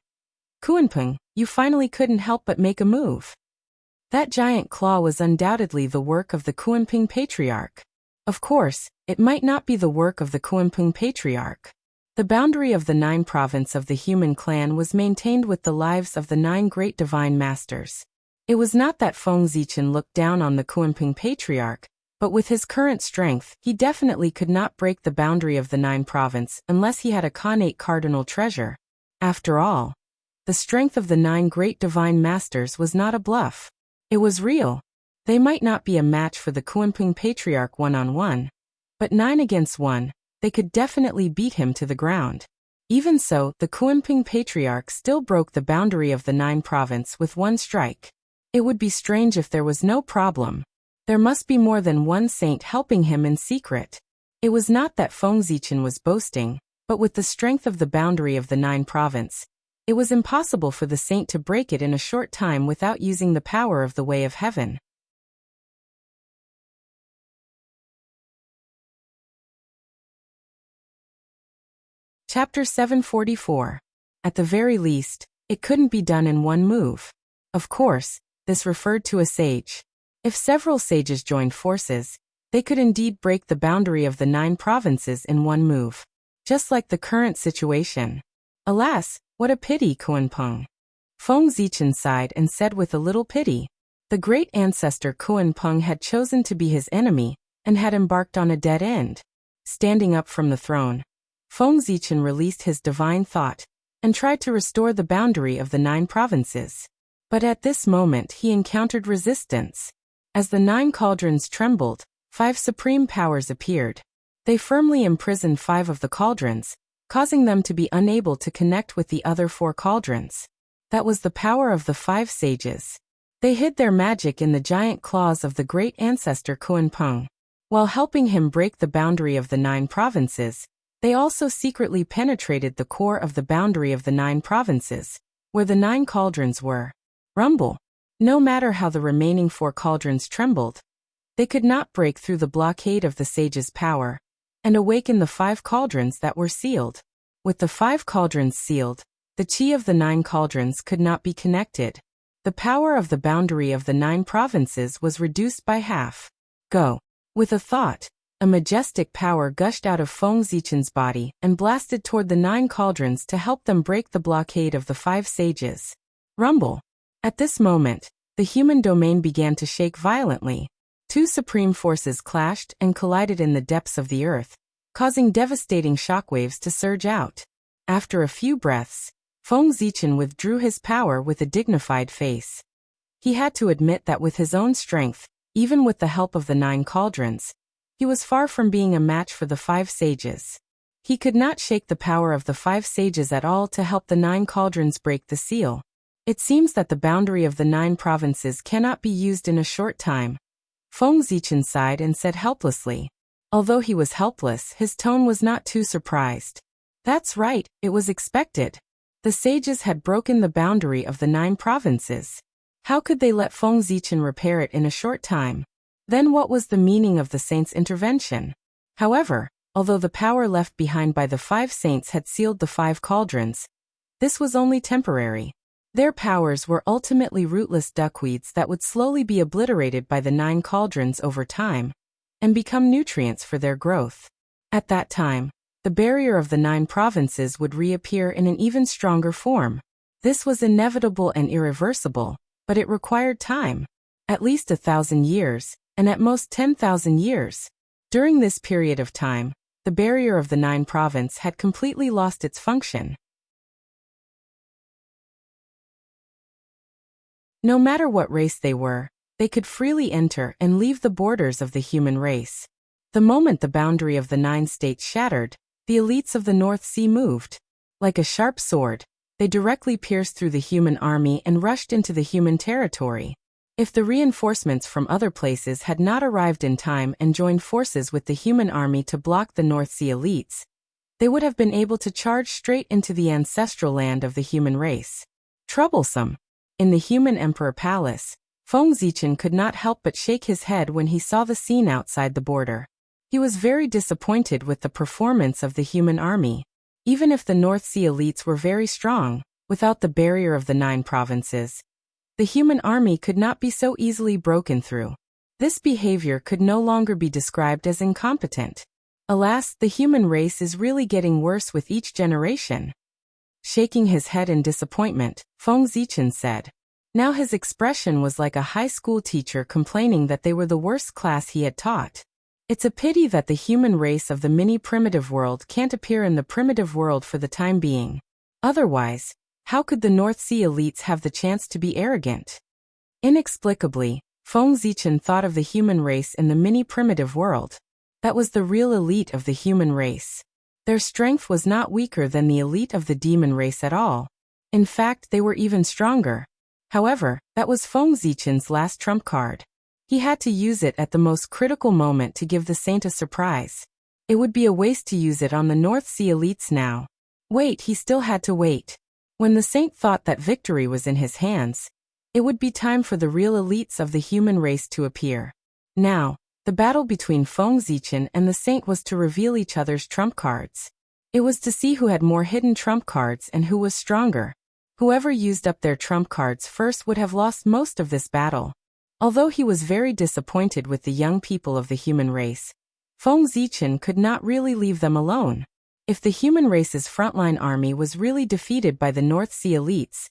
"Kuanpeng, you finally couldn't help but make a move." That giant claw was undoubtedly the work of the Kuanpeng Patriarch. Of course, it might not be the work of the Kuanpeng Patriarch. The boundary of the Nine Province of the human clan was maintained with the lives of the 9 great divine masters. It was not that Feng Zichen looked down on the Kunping patriarch, but with his current strength, he definitely could not break the boundary of the Nine Province unless he had a Khanate cardinal treasure. After all, the strength of the 9 great divine masters was not a bluff. It was real. They might not be a match for the Kunping patriarch one-on-one, but 9 against 1, they could definitely beat him to the ground. Even so, the Kunping patriarch still broke the boundary of the 9 province with one strike. It would be strange if there was no problem. There must be more than one saint helping him in secret. It was not that Feng Zichen was boasting, but with the strength of the boundary of the 9 province, it was impossible for the saint to break it in a short time without using the power of the Way of Heaven. Chapter 744. At the very least, it couldn't be done in one move. Of course, this referred to a sage. If several sages joined forces, they could indeed break the boundary of the 9 provinces in one move. Just like the current situation. Alas, what a pity, Kunpeng. Feng Zichen sighed and said with a little pity. The great ancestor Kunpeng had chosen to be his enemy, and had embarked on a dead end. Standing up from the throne, Feng Zichen released his divine thought, and tried to restore the boundary of the 9 provinces. But at this moment he encountered resistance. As the 9 cauldrons trembled, 5 supreme powers appeared. They firmly imprisoned 5 of the cauldrons, causing them to be unable to connect with the other 4 cauldrons. That was the power of the 5 sages. They hid their magic in the giant claws of the great ancestor Kunpeng. While helping him break the boundary of the 9 provinces, they also secretly penetrated the core of the boundary of the 9 provinces, where the 9 cauldrons were. Rumble. No matter how the remaining 4 cauldrons trembled, they could not break through the blockade of the sage's power, and awaken the 5 cauldrons that were sealed. With the 5 cauldrons sealed, the chi of the 9 cauldrons could not be connected. The power of the boundary of the 9 provinces was reduced by half. Go. With a thought, a majestic power gushed out of Feng Zichen's body and blasted toward the 9 cauldrons to help them break the blockade of the 5 sages. Rumble. At this moment, the human domain began to shake violently. 2 supreme forces clashed and collided in the depths of the earth, causing devastating shockwaves to surge out. After a few breaths, Feng Zichen withdrew his power with a dignified face. He had to admit that with his own strength, even with the help of the 9 cauldrons, he was far from being a match for the 5 sages. He could not shake the power of the 5 sages at all to help the 9 cauldrons break the seal. It seems that the boundary of the 9 provinces cannot be used in a short time. Feng Zichen sighed and said helplessly. Although he was helpless, his tone was not too surprised. That's right, it was expected. The sages had broken the boundary of the 9 provinces. How could they let Feng Zichen repair it in a short time? Then what was the meaning of the saints' intervention? However, although the power left behind by the 5 saints had sealed the 5 cauldrons, this was only temporary. Their powers were ultimately rootless duckweeds that would slowly be obliterated by the 9 cauldrons over time, and become nutrients for their growth. At that time, the barrier of the 9 provinces would reappear in an even stronger form. This was inevitable and irreversible, but it required time. At least 1,000 years, and at most 10,000 years. During this period of time, the barrier of the 9 province had completely lost its function. No matter what race they were, they could freely enter and leave the borders of the human race. The moment the boundary of the 9 states shattered, the elites of the North Sea moved. Like a sharp sword, they directly pierced through the human army and rushed into the human territory. If the reinforcements from other places had not arrived in time and joined forces with the human army to block the North Sea elites, they would have been able to charge straight into the ancestral land of the human race. Troublesome. In the human emperor palace, Feng Zichen could not help but shake his head when he saw the scene outside the border. He was very disappointed with the performance of the human army. Even if the North Sea elites were very strong, without the barrier of the 9 provinces, the human army could not be so easily broken through. This behavior could no longer be described as incompetent. Alas, the human race is really getting worse with each generation. Shaking his head in disappointment, Feng Zichen said, Now his expression was like a high school teacher complaining that they were the worst class he had taught. It's a pity that the human race of the mini-primitive world can't appear in the primitive world for the time being. Otherwise, how could the North Sea elites have the chance to be arrogant? Inexplicably, Feng Zichen thought of the human race in the mini-primitive world. That was the real elite of the human race. Their strength was not weaker than the elite of the demon race at all. In fact, they were even stronger. However, that was Feng Zichen's last trump card. He had to use it at the most critical moment to give the saint a surprise. It would be a waste to use it on the North Sea elites now. Wait, he still had to wait. When the saint thought that victory was in his hands, it would be time for the real elites of the human race to appear. Now, the battle between Feng Zichen and the saint was to reveal each other's trump cards. It was to see who had more hidden trump cards and who was stronger. Whoever used up their trump cards first would have lost most of this battle. Although he was very disappointed with the young people of the human race, Feng Zichen could not really leave them alone. If the human race's frontline army was really defeated by the North Sea elites,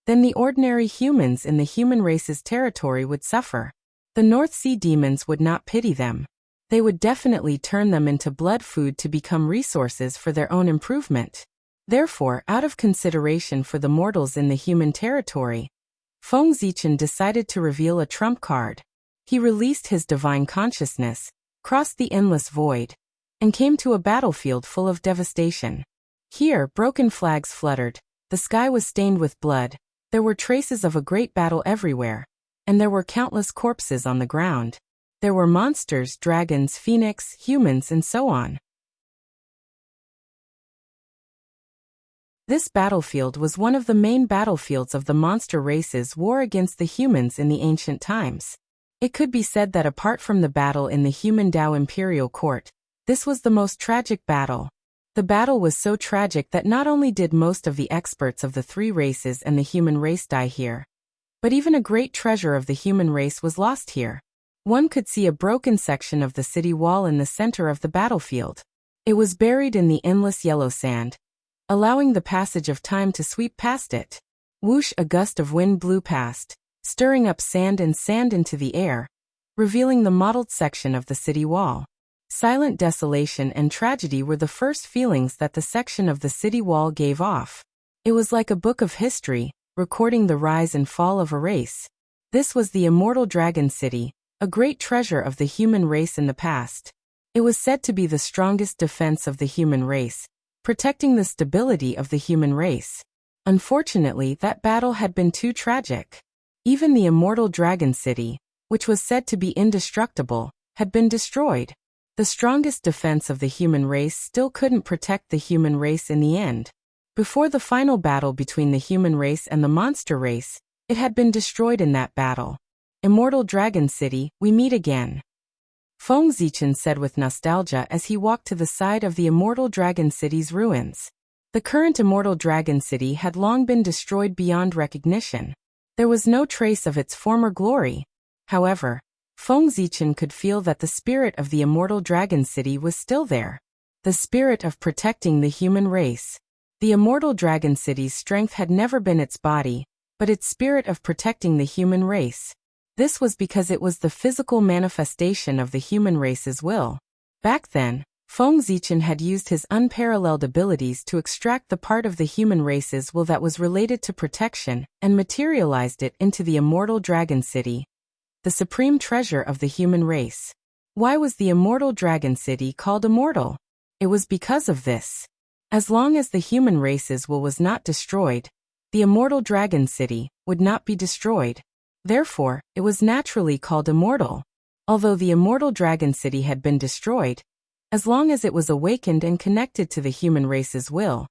then the ordinary humans in the human race's territory would suffer. The North Sea demons would not pity them. They would definitely turn them into blood food to become resources for their own improvement. Therefore, out of consideration for the mortals in the human territory, Feng Zichen decided to reveal a trump card. He released his divine consciousness, crossed the endless void, and came to a battlefield full of devastation. Here, broken flags fluttered, the sky was stained with blood, there were traces of a great battle everywhere, and there were countless corpses on the ground. There were monsters, dragons, phoenix, humans, and so on. This battlefield was one of the main battlefields of the monster race's war against the humans in the ancient times. It could be said that apart from the battle in the human Dao imperial court, this was the most tragic battle. The battle was so tragic that not only did most of the experts of the three races and the human race die here, but even a great treasure of the human race was lost here. One could see a broken section of the city wall in the center of the battlefield. It was buried in the endless yellow sand, allowing the passage of time to sweep past it. Whoosh, a gust of wind blew past, stirring up sand and sand into the air, revealing the mottled section of the city wall. Silent desolation and tragedy were the first feelings that the section of the city wall gave off. It was like a book of history, recording the rise and fall of a race. This was the immortal dragon city, a great treasure of the human race in the past. It was said to be the strongest defense of the human race, protecting the stability of the human race. Unfortunately, that battle had been too tragic. Even the immortal dragon city, which was said to be indestructible, had been destroyed. The strongest defense of the human race still couldn't protect the human race in the end. Before the final battle between the human race and the monster race, it had been destroyed in that battle. Immortal Dragon City, we meet again. Feng Zichen said with nostalgia as he walked to the side of the Immortal Dragon City's ruins. The current Immortal Dragon City had long been destroyed beyond recognition. There was no trace of its former glory. However, Feng Zichen could feel that the spirit of the Immortal Dragon City was still there. The spirit of protecting the human race. The Immortal Dragon City's strength had never been its body, but its spirit of protecting the human race. This was because it was the physical manifestation of the human race's will. Back then, Feng Zichen had used his unparalleled abilities to extract the part of the human race's will that was related to protection and materialized it into the Immortal Dragon City, the supreme treasure of the human race. Why was the Immortal Dragon City called immortal? It was because of this. As long as the human race's will was not destroyed, the Immortal Dragon City would not be destroyed. Therefore, it was naturally called immortal. Although the Immortal Dragon City had been destroyed, as long as it was awakened and connected to the human race's will,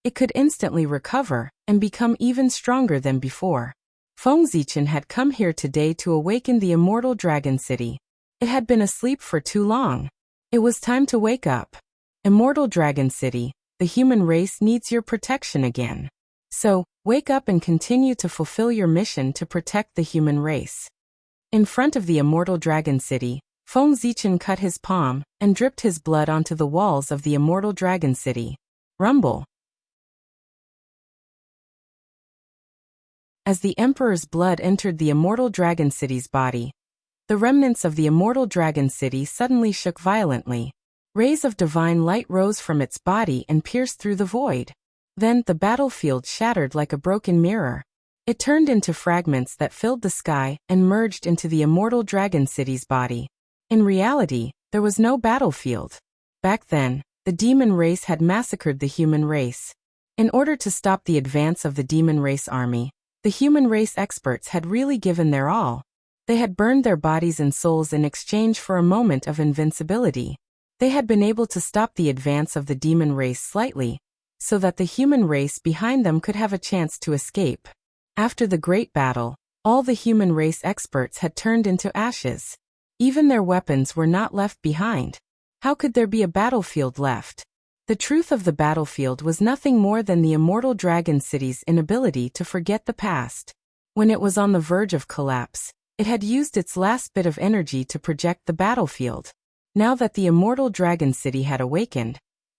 it could instantly recover and become even stronger than before. Feng Zichen had come here today to awaken the Immortal Dragon City. It had been asleep for too long. It was time to wake up. Immortal Dragon City, the human race needs your protection again. So, wake up and continue to fulfill your mission to protect the human race. In front of the Immortal Dragon City, Feng Zichen cut his palm and dripped his blood onto the walls of the Immortal Dragon City. Rumble. As the Emperor's blood entered the immortal Dragon City's body, the remnants of the immortal Dragon City suddenly shook violently. Rays of divine light rose from its body and pierced through the void. Then, the battlefield shattered like a broken mirror. It turned into fragments that filled the sky and merged into the immortal Dragon City's body. In reality, there was no battlefield. Back then, the demon race had massacred the human race. In order to stop the advance of the demon race army, the human race experts had really given their all. They had burned their bodies and souls in exchange for a moment of invincibility. They had been able to stop the advance of the demon race slightly, so that the human race behind them could have a chance to escape. After the great battle, all the human race experts had turned into ashes. Even their weapons were not left behind. How could there be a battlefield left? The truth of the battlefield was nothing more than the immortal Dragon City's inability to forget the past. When it was on the verge of collapse, it had used its last bit of energy to project the battlefield. Now that the immortal Dragon City had awakened,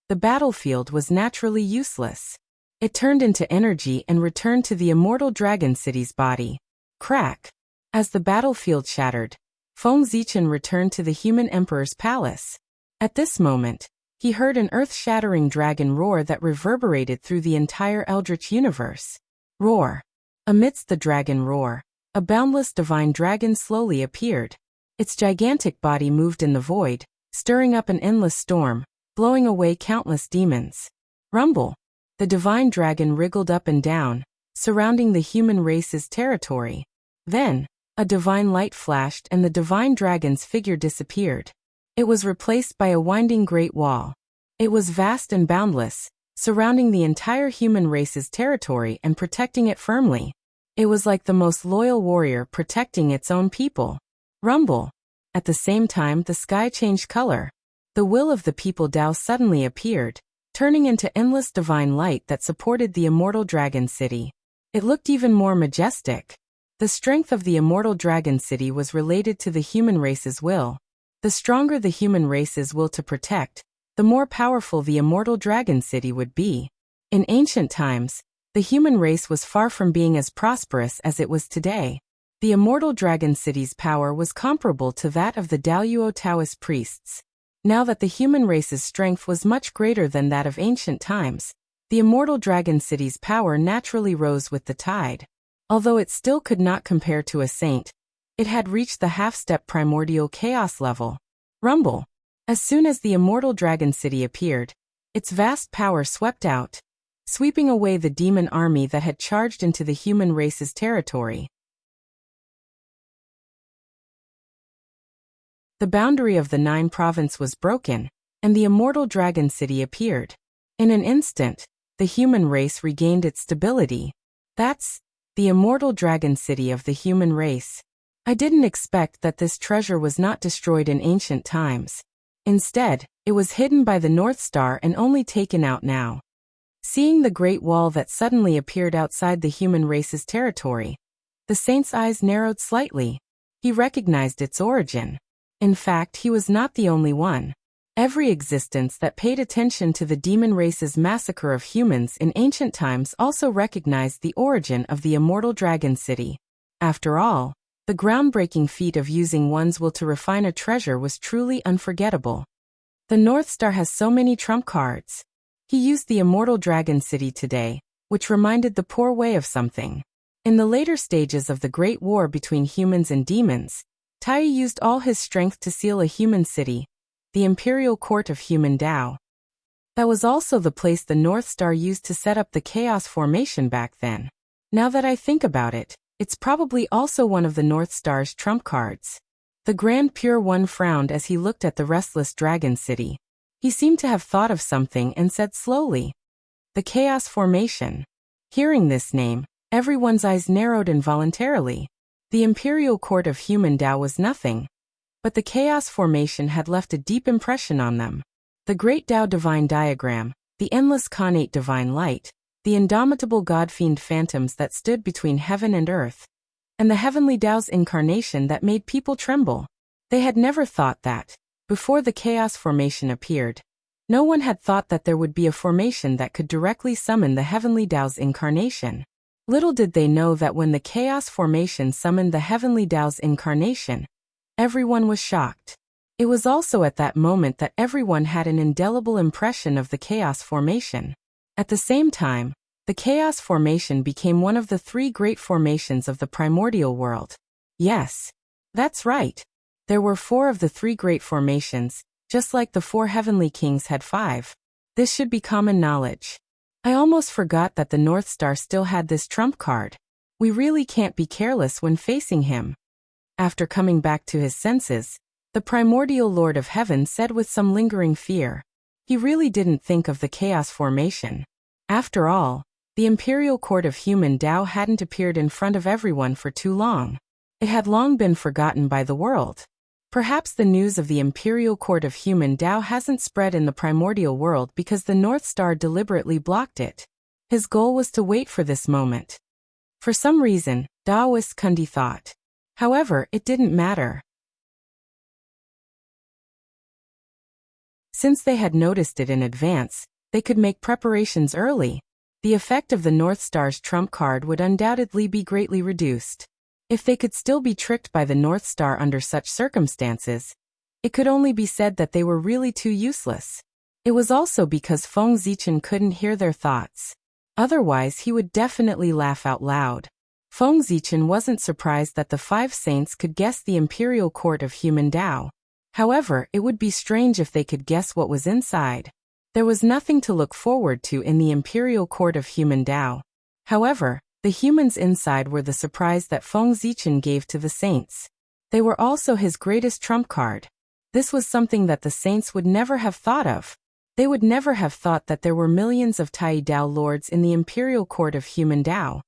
the battlefield was naturally useless. It turned into energy and returned to the immortal Dragon City's body. Crack! As the battlefield shattered, Feng Zichen returned to the human emperor's palace. At this moment, he heard an earth-shattering dragon roar that reverberated through the entire eldritch universe. Roar! Amidst the dragon roar, a boundless divine dragon slowly appeared. Its gigantic body moved in the void, stirring up an endless storm, blowing away countless demons. Rumble! The divine dragon wriggled up and down, surrounding the human race's territory. Then, a divine light flashed and the divine dragon's figure disappeared. It was replaced by a winding great wall. It was vast and boundless, surrounding the entire human race's territory and protecting it firmly. It was like the most loyal warrior protecting its own people. Rumble! At the same time, the sky changed color. The will of the people Dao suddenly appeared, turning into endless divine light that supported the immortal Dragon City. It looked even more majestic. The strength of the immortal Dragon City was related to the human race's will. The stronger the human race's will to protect, the more powerful the immortal Dragon City would be. In ancient times, the human race was far from being as prosperous as it was today. The immortal Dragon City's power was comparable to that of the Daoyuo Taoist priests. Now that the human race's strength was much greater than that of ancient times, the immortal Dragon City's power naturally rose with the tide. Although it still could not compare to a saint, it had reached the half-step primordial chaos level. Rumble! As soon as the immortal Dragon City appeared, its vast power swept out, sweeping away the demon army that had charged into the human race's territory. The boundary of the Nine Province was broken, and the immortal Dragon City appeared. In an instant, the human race regained its stability. That's the immortal Dragon City of the human race. I didn't expect that this treasure was not destroyed in ancient times. Instead, it was hidden by the North Star and only taken out now. Seeing the great wall that suddenly appeared outside the human race's territory, the saint's eyes narrowed slightly. He recognized its origin. In fact, he was not the only one. Every existence that paid attention to the demon race's massacre of humans in ancient times also recognized the origin of the immortal Dragon City. After all, the groundbreaking feat of using one's will to refine a treasure was truly unforgettable. The North Star has so many trump cards. He used the immortal Dragon City today, which reminded the poor way of something. In the later stages of the Great War between humans and demons, Tai used all his strength to seal a human city, the Imperial Court of Human Dao. That was also the place the North Star used to set up the Chaos Formation back then. Now that I think about it, it's probably also one of the North Star's trump cards. The Grand Pure One frowned as he looked at the restless Dragon City. He seemed to have thought of something and said slowly, "The Chaos Formation." Hearing this name, everyone's eyes narrowed involuntarily. The Imperial Court of Human Dao was nothing, but the Chaos Formation had left a deep impression on them. The Great Dao Divine Diagram, the endless Khanate Divine Light, the indomitable God-fiend phantoms that stood between heaven and earth, and the heavenly Dao's incarnation that made people tremble. They had never thought that, before the Chaos Formation appeared, no one had thought that there would be a formation that could directly summon the heavenly Dao's incarnation. Little did they know that when the chaos formation summoned the heavenly Tao's incarnation, everyone was shocked. It was also at that moment that everyone had an indelible impression of the chaos formation. At the same time, the chaos formation became one of the three great formations of the primordial world. Yes, that's right. There were 4 of the 3 great formations, just like the 4 heavenly kings had 5. This should be common knowledge. I almost forgot that the North Star still had this trump card. We really can't be careless when facing him. After coming back to his senses, the primordial Lord of Heaven said with some lingering fear, he really didn't think of the chaos formation. After all, the imperial court of human Tao hadn't appeared in front of everyone for too long. It had long been forgotten by the world. Perhaps the news of the imperial court of human Tao hasn't spread in the primordial world because the North Star deliberately blocked it. His goal was to wait for this moment. For some reason, Taoist Kundi thought. However, it didn't matter. Since they had noticed it in advance, they could make preparations early. The effect of the North Star's trump card would undoubtedly be greatly reduced. If they could still be tricked by the North Star under such circumstances, it could only be said that they were really too useless. It was also because Feng Zichen couldn't hear their thoughts. Otherwise, he would definitely laugh out loud. Feng Zichen wasn't surprised that the 5 saints could guess the imperial court of human Tao. However, it would be strange if they could guess what was inside. There was nothing to look forward to in the imperial court of human Tao. However, the humans inside were the surprise that Feng Zichen gave to the saints. They were also his greatest trump card. This was something that the saints would never have thought of. They would never have thought that there were millions of Tai Dao lords in the imperial court of human Tao.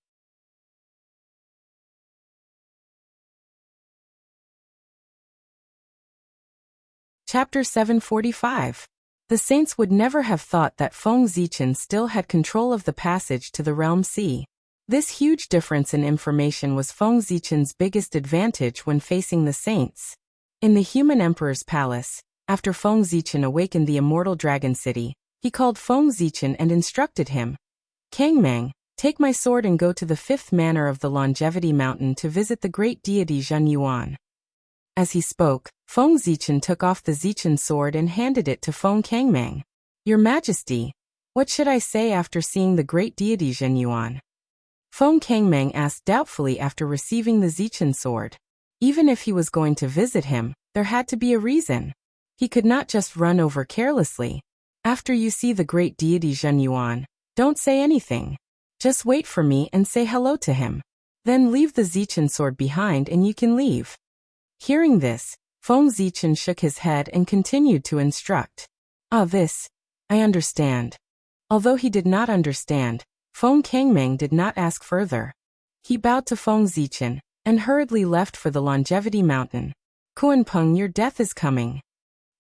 Chapter 745. The saints would never have thought that Feng Zichen still had control of the passage to the realm C. This huge difference in information was Feng Zichen's biggest advantage when facing the saints. In the human emperor's palace, after Feng Zichen awakened the immortal dragon city, he called Feng Zichen and instructed him, Kangmang, take my sword and go to the 5th manor of the Longevity Mountain to visit the great deity Zhen Yuan. As he spoke, Feng Zichen took off the Zichen sword and handed it to Feng Kangmang. Your Majesty, what should I say after seeing the great deity Zhen Yuan? Feng Kangmang asked doubtfully after receiving the Zichen sword. Even if he was going to visit him, there had to be a reason. He could not just run over carelessly. After you see the great deity Zhen Yuan, don't say anything. Just wait for me and say hello to him. Then leave the Zichen sword behind and you can leave. Hearing this, Feng Zichen shook his head and continued to instruct. This, I understand. Although he did not understand, Feng Kangmang did not ask further. He bowed to Feng Zichen and hurriedly left for the Longevity Mountain. Kuan-Peng, your death is coming.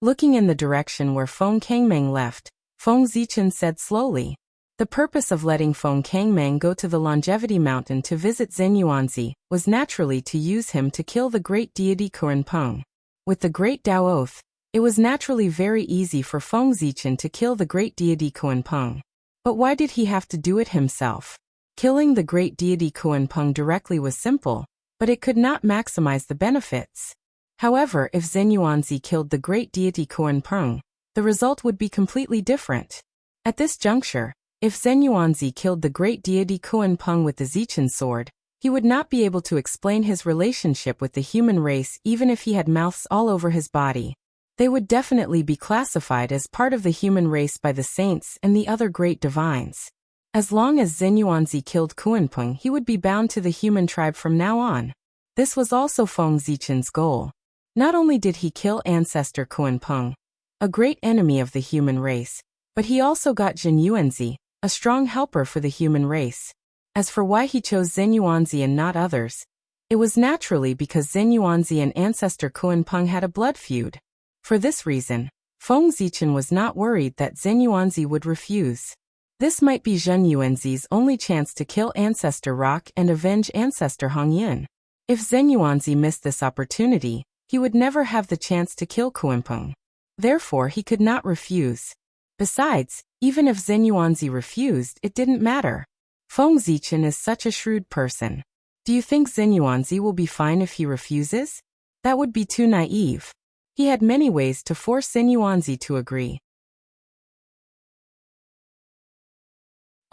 Looking in the direction where Feng Kangmang left, Feng Zichen said slowly. The purpose of letting Feng Kangmang go to the Longevity Mountain to visit Zhen Yuanzi was naturally to use him to kill the great deity Kuan-Peng. With the great Tao oath, it was naturally very easy for Feng Zichen to kill the great deity Kuan-Peng. But why did he have to do it himself? Killing the great deity Kuan-Peng directly was simple, but it could not maximize the benefits. However, if Zhen Yuanzi killed the great deity Kuan-Peng, the result would be completely different. At this juncture, if Zhen Yuanzi killed the great deity Kuan-Peng with the Zichen sword, he would not be able to explain his relationship with the human race even if he had mouths all over his body. They would definitely be classified as part of the human race by the saints and the other great divines. As long as Zhen Yuanzi killed Kuan-Peng, he would be bound to the human tribe from now on. This was also Feng Zichen's goal. Not only did he kill ancestor Kuan-Peng, a great enemy of the human race, but he also got Zhen Yuanzi, a strong helper for the human race. As for why he chose Zhen Yuanzi and not others, it was naturally because Zhen Yuanzi and ancestor Kuan-Peng had a blood feud. For this reason, Feng Zichen was not worried that Zhen Yuanzi would refuse. This might be Zhen Yuanzi's only chance to kill ancestor Rock and avenge ancestor Hongyan. If Zhen Yuanzi missed this opportunity, he would never have the chance to kill Kuan-Peng. Therefore, he could not refuse. Besides, even if Zhen Yuanzi refused, it didn't matter. Feng Zichen is such a shrewd person. Do you think Zhen Yuanzi will be fine if he refuses? That would be too naive. He had many ways to force Zhen Yuanzi to agree.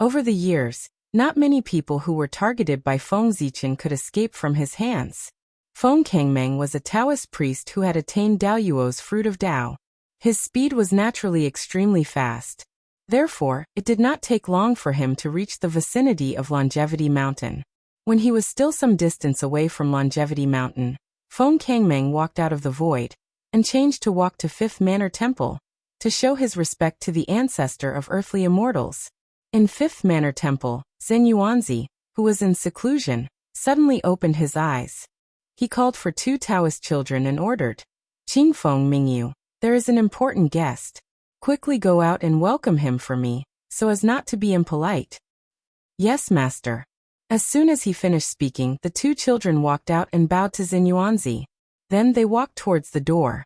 Over the years, not many people who were targeted by Feng Zichen could escape from his hands. Feng Kangmeng was a Taoist priest who had attained Daoyuo's fruit of Dao. His speed was naturally extremely fast. Therefore, it did not take long for him to reach the vicinity of Longevity Mountain. When he was still some distance away from Longevity Mountain, Feng Kangmeng walked out of the void and changed to walk to Fifth Manor Temple to show his respect to the ancestor of earthly immortals. In Fifth Manor Temple, Zhen Yuanzi, who was in seclusion, suddenly opened his eyes. He called for 2 Taoist children and ordered, "Qingfeng Mingyu, there is an important guest. Quickly go out and welcome him for me, so as not to be impolite." "Yes, master." As soon as he finished speaking, the 2 children walked out and bowed to Zhen Yuanzi. Then they walked towards the door.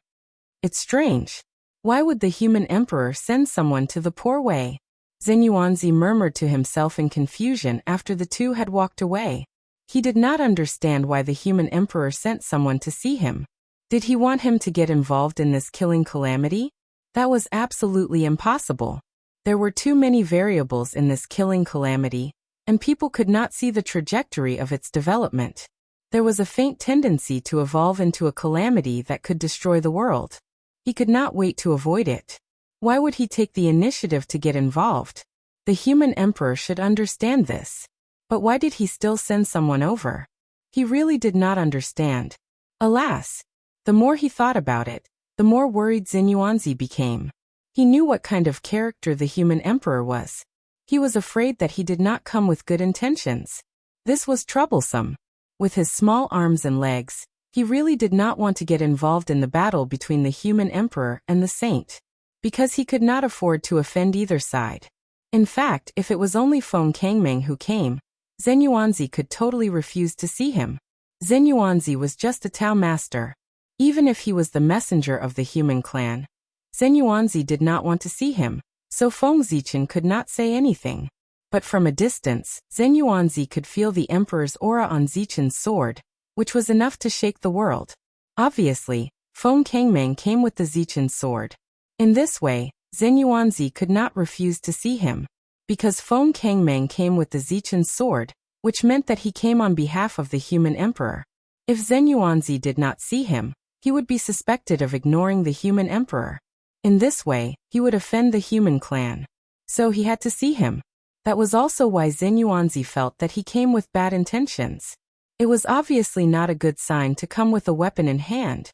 It's strange. Why would the human emperor send someone to the poor way? Zhen Yuanzi murmured to himself in confusion after the 2 had walked away. He did not understand why the human emperor sent someone to see him. Did he want him to get involved in this killing calamity? That was absolutely impossible. There were too many variables in this killing calamity, and people could not see the trajectory of its development. There was a faint tendency to evolve into a calamity that could destroy the world. He could not wait to avoid it. Why would he take the initiative to get involved? The human emperor should understand this. But why did he still send someone over? He really did not understand. Alas! The more he thought about it, the more worried Zhen Yuanzi became. He knew what kind of character the human emperor was. He was afraid that he did not come with good intentions. This was troublesome. With his small arms and legs, he really did not want to get involved in the battle between the human emperor and the saint, because he could not afford to offend either side. In fact, if it was only Feng Kangmeng who came, Zhen Yuanzi could totally refuse to see him. Zhen Yuanzi was just a Tao master. Even if he was the messenger of the human clan, Zhen Yuanzi did not want to see him, so Feng Zichen could not say anything. But from a distance, Zhen Yuanzi could feel the emperor's aura on Zichen's sword, which was enough to shake the world. Obviously, Feng Kangmeng came with the Zichen's sword. In this way, Zhen Yuanzi could not refuse to see him, because Feng Kangmeng came with the Zichen's sword, which meant that he came on behalf of the human emperor. If Zhen Yuanzi did not see him, he would be suspected of ignoring the human emperor. In this way, he would offend the human clan. So he had to see him. That was also why Zhen Yuanzi felt that he came with bad intentions. It was obviously not a good sign to come with a weapon in hand.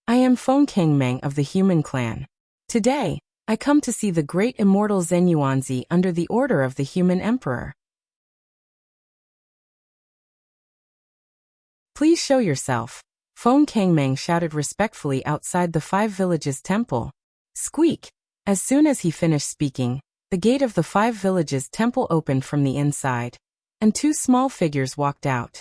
"I am Feng Kangmeng of the human clan. Today, I come to see the great immortal Zhen Yuanzi under the order of the human emperor. Please show yourself." Feng Kangmeng shouted respectfully outside the 5 Villages temple. Squeak! As soon as he finished speaking, the gate of the 5 Villages temple opened from the inside, and 2 small figures walked out.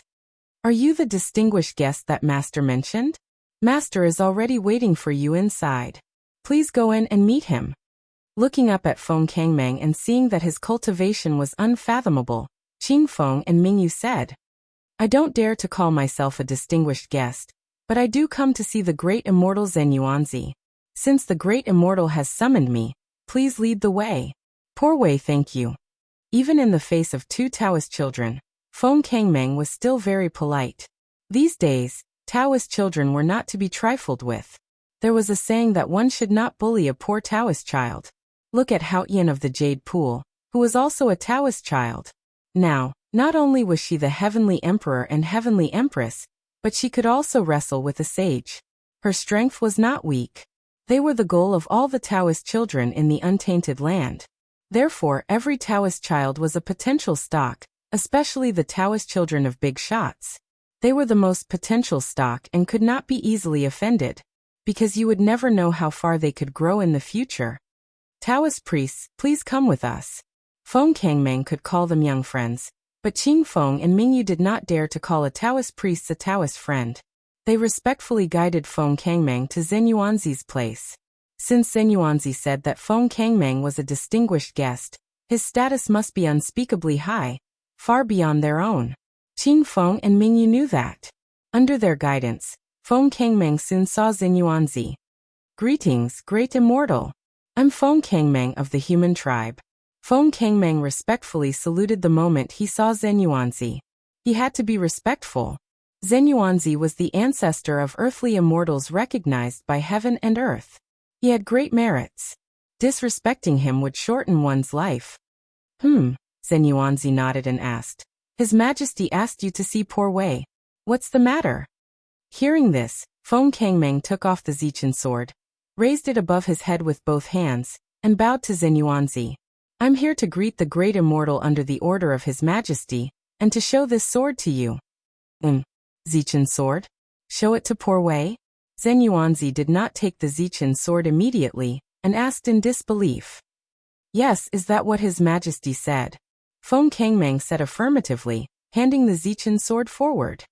"Are you the distinguished guest that Master mentioned? Master is already waiting for you inside. Please go in and meet him." Looking up at Feng Kangmeng and seeing that his cultivation was unfathomable, Qingfeng and Mingyu said, "I don't dare to call myself a distinguished guest, but I do come to see the great immortal Zhen Yuanzi. Since the great immortal has summoned me, please lead the way." "Poor way, thank you." Even in the face of 2 Taoist children, Feng Kangmeng was still very polite. These days, Taoist children were not to be trifled with. There was a saying that one should not bully a poor Taoist child. Look at Hao Yin of the Jade Pool, who was also a Taoist child. Now, not only was she the heavenly emperor and heavenly empress, but she could also wrestle with a sage. Her strength was not weak. They were the goal of all the Taoist children in the untainted land. Therefore, every Taoist child was a potential stock, especially the Taoist children of big shots. They were the most potential stock and could not be easily offended, because you would never know how far they could grow in the future. "Taoist priests, please come with us." Feng Kangmeng could call them young friends, but Qingfeng and Mingyu did not dare to call a Taoist priest a Taoist friend. They respectfully guided Feng Kangmeng to Zhen Yuanzi's place. Since Zhen Yuanzi said that Feng Kangmeng was a distinguished guest, his status must be unspeakably high. far beyond their own. Qin Feng and Mingyu knew that. Under their guidance, Feng Kangmeng soon saw Zenyuanzi. Greetings, great immortal. I'm Feng Kangmeng of the human tribe. Feng Kangmeng respectfully saluted the moment he saw Zenyuanzi. He had to be respectful. Zenyuanzi was the ancestor of earthly immortals recognized by heaven and earth. He had great merits. Disrespecting him would shorten one's life. Zenyuanzi nodded and asked. His Majesty asked you to see poor Wei. What's the matter? Hearing this, Feng Kangmeng took off the Zichen sword, raised it above his head with both hands, and bowed to Zenyuanzi. I'm here to greet the great immortal under the order of His Majesty, and to show this sword to you. Zichen sword? Show it to poor Wei? Zenyuanzi did not take the Zichen sword immediately, and asked in disbelief. Yes, is that what His Majesty said? Feng Kangmeng said affirmatively, handing the Zichen sword forward.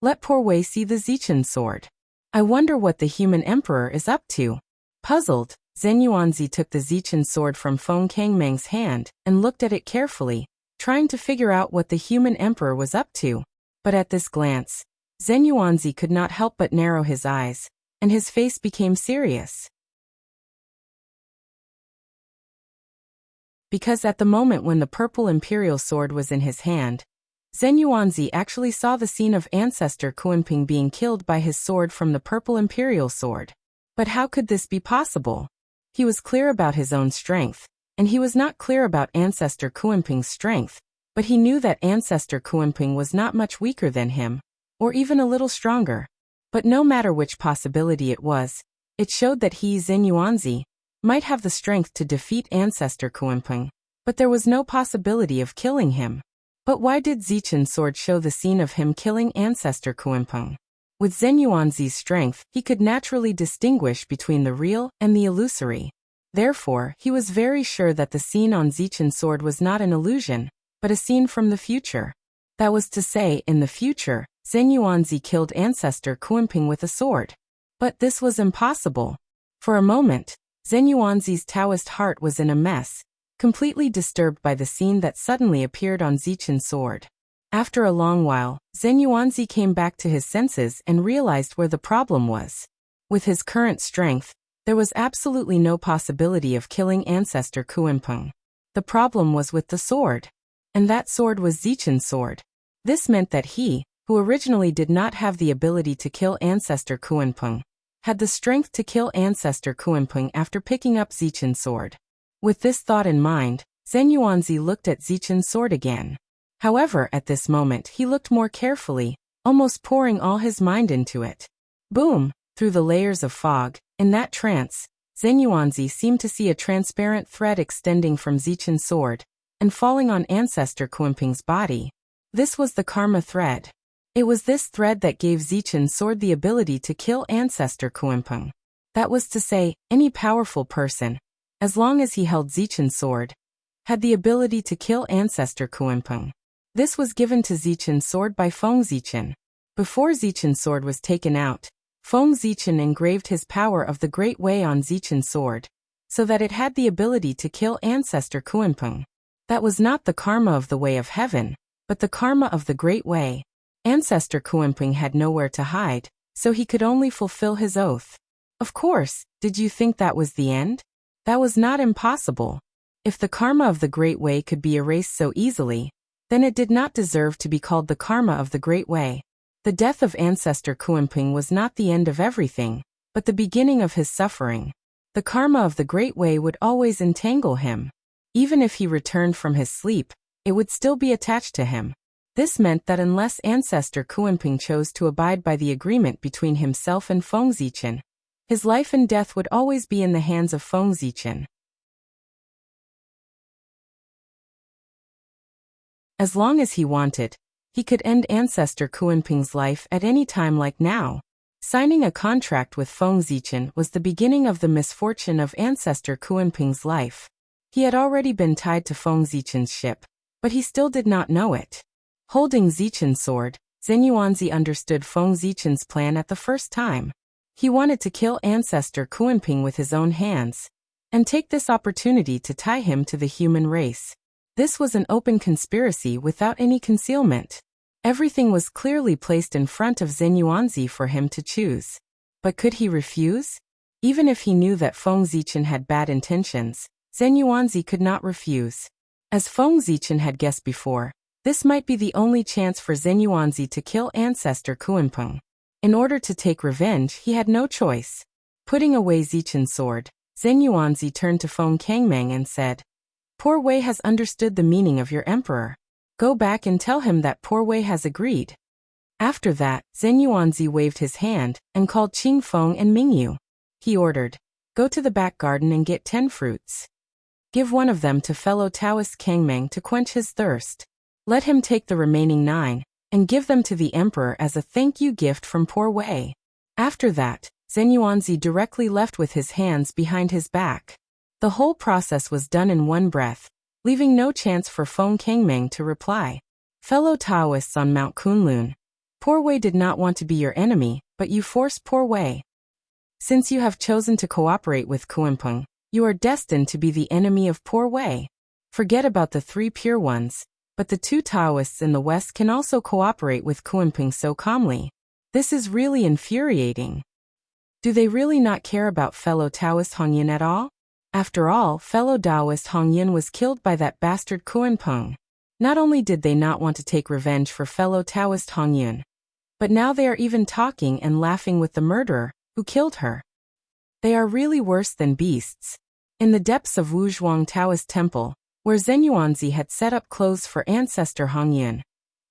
Let poor Wei see the Zichen sword. I wonder what the human emperor is up to. Puzzled, Zenyuanzi took the Zichen sword from Feng Kangmeng's hand and looked at it carefully, trying to figure out what the human emperor was up to. But at this glance, Zenyuanzi could not help but narrow his eyes, and his face became serious. Because at the moment when the purple imperial sword was in his hand, Zenyuanzi actually saw the scene of ancestor Kuanping being killed by his sword from the purple imperial sword. But how could this be possible? He was clear about his own strength, and he was not clear about ancestor Kuanping's strength, but he knew that ancestor Kuanping was not much weaker than him, or even a little stronger. But no matter which possibility it was, it showed that he, Zenyuanzi, might have the strength to defeat ancestor Kuanping, but there was no possibility of killing him. But why did Zichen's sword show the scene of him killing ancestor Kuanping? With Zenyuanzi's strength, he could naturally distinguish between the real and the illusory. Therefore, he was very sure that the scene on Zichen's sword was not an illusion, but a scene from the future. That was to say, in the future, Zenyuanzi killed ancestor Kuanping with a sword. But this was impossible. For a moment, Zenyuanzi's Taoist heart was in a mess, completely disturbed by the scene that suddenly appeared on Zichen's sword. After a long while, Zenyuanzi came back to his senses and realized where the problem was. With his current strength, there was absolutely no possibility of killing ancestor Kuanping. The problem was with the sword. And that sword was Zichen's sword. This meant that he, who originally did not have the ability to kill ancestor Kuanping, had the strength to kill ancestor Kuanping after picking up Zichen's sword. With this thought in mind, Zenyuanzi looked at Zichen's sword again. However, at this moment he looked more carefully, almost pouring all his mind into it. Boom! Through the layers of fog, in that trance, Zenyuanzi seemed to see a transparent thread extending from Zichen's sword, and falling on ancestor Kuanping's body. This was the karma thread. It was this thread that gave Zichen's sword the ability to kill ancestor Kuanping. That was to say, any powerful person, as long as he held Zichen's sword, had the ability to kill ancestor Kuanping. This was given to Zichen's sword by Feng Zichen. Before Zichen's sword was taken out, Feng Zichen engraved his power of the Great Way on Zichen's sword, so that it had the ability to kill ancestor Kuanping. That was not the karma of the Way of Heaven, but the karma of the Great Way. Ancestor Kuanping had nowhere to hide, so he could only fulfill his oath. Of course, did you think that was the end? That was not impossible. If the karma of the Great Way could be erased so easily, then it did not deserve to be called the karma of the Great Way. The death of ancestor Kuanping was not the end of everything, but the beginning of his suffering. The karma of the Great Way would always entangle him. Even if he returned from his sleep, it would still be attached to him. This meant that unless ancestor Kuanping chose to abide by the agreement between himself and Feng Zichen, his life and death would always be in the hands of Feng Zichen. As long as he wanted, he could end ancestor Kuanping's life at any time like now. Signing a contract with Feng Zichen was the beginning of the misfortune of ancestor Kuanping's life. He had already been tied to Feng Zichen's ship, but he still did not know it. Holding Zichen's sword, Zenyuanzi understood Feng Zichen's plan at the first time. He wanted to kill ancestor Kuanping with his own hands, and take this opportunity to tie him to the human race. This was an open conspiracy without any concealment. Everything was clearly placed in front of Zhen Yuanzi for him to choose. But could he refuse? Even if he knew that Feng Zichen had bad intentions, Zhen Yuanzi could not refuse. As Feng Zichen had guessed before, this might be the only chance for Zhen Yuanzi to kill ancestor Kuanpeng. In order to take revenge, he had no choice. Putting away Zichen's sword, Zhen Yuanzi turned to Feng Kangmeng and said, "Poor Wei has understood the meaning of your emperor. Go back and tell him that Poor Wei has agreed." After that, Zhen Yuanzi waved his hand and called Qing Feng and Mingyu. He ordered, "Go to the back garden and get 10 fruits. Give one of them to fellow Taoist Kangmeng to quench his thirst. Let him take the remaining 9 and give them to the emperor as a thank you gift from Poor Wei." After that, Zhen Yuanzi directly left with his hands behind his back. The whole process was done in one breath, leaving no chance for Feng Kangmeng to reply. "Fellow Taoists on Mount Kunlun, Poor Wei did not want to be your enemy, but you forced Poor Wei. Since you have chosen to cooperate with Kuanpeng, you are destined to be the enemy of Poor Wei. Forget about the 3 pure ones, but the 2 Taoists in the West can also cooperate with Kuanpeng so calmly. This is really infuriating. Do they really not care about fellow Taoist Hongyan at all? After all, fellow Taoist Hongyan was killed by that bastard Kuanpeng. Not only did they not want to take revenge for fellow Taoist Hongyan, but now they are even talking and laughing with the murderer who killed her. They are really worse than beasts." In the depths of Wuzhuang Taoist Temple, where Zhen Yuanzi had set up clothes for ancestor Hongyan,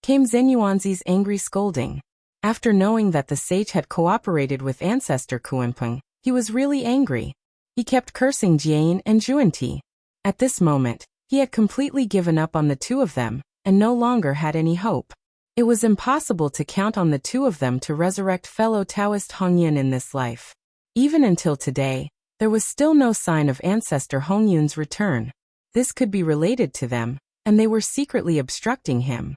came Zhen Yuanzi's angry scolding. After knowing that the sage had cooperated with ancestor Kuanpeng, he was really angry. He kept cursing Jian and Zhuanti. At this moment, he had completely given up on the 2 of them, and no longer had any hope. It was impossible to count on the 2 of them to resurrect fellow Taoist Hongyan in this life. Even until today, there was still no sign of ancestor Hongyun's return. This could be related to them, and they were secretly obstructing him.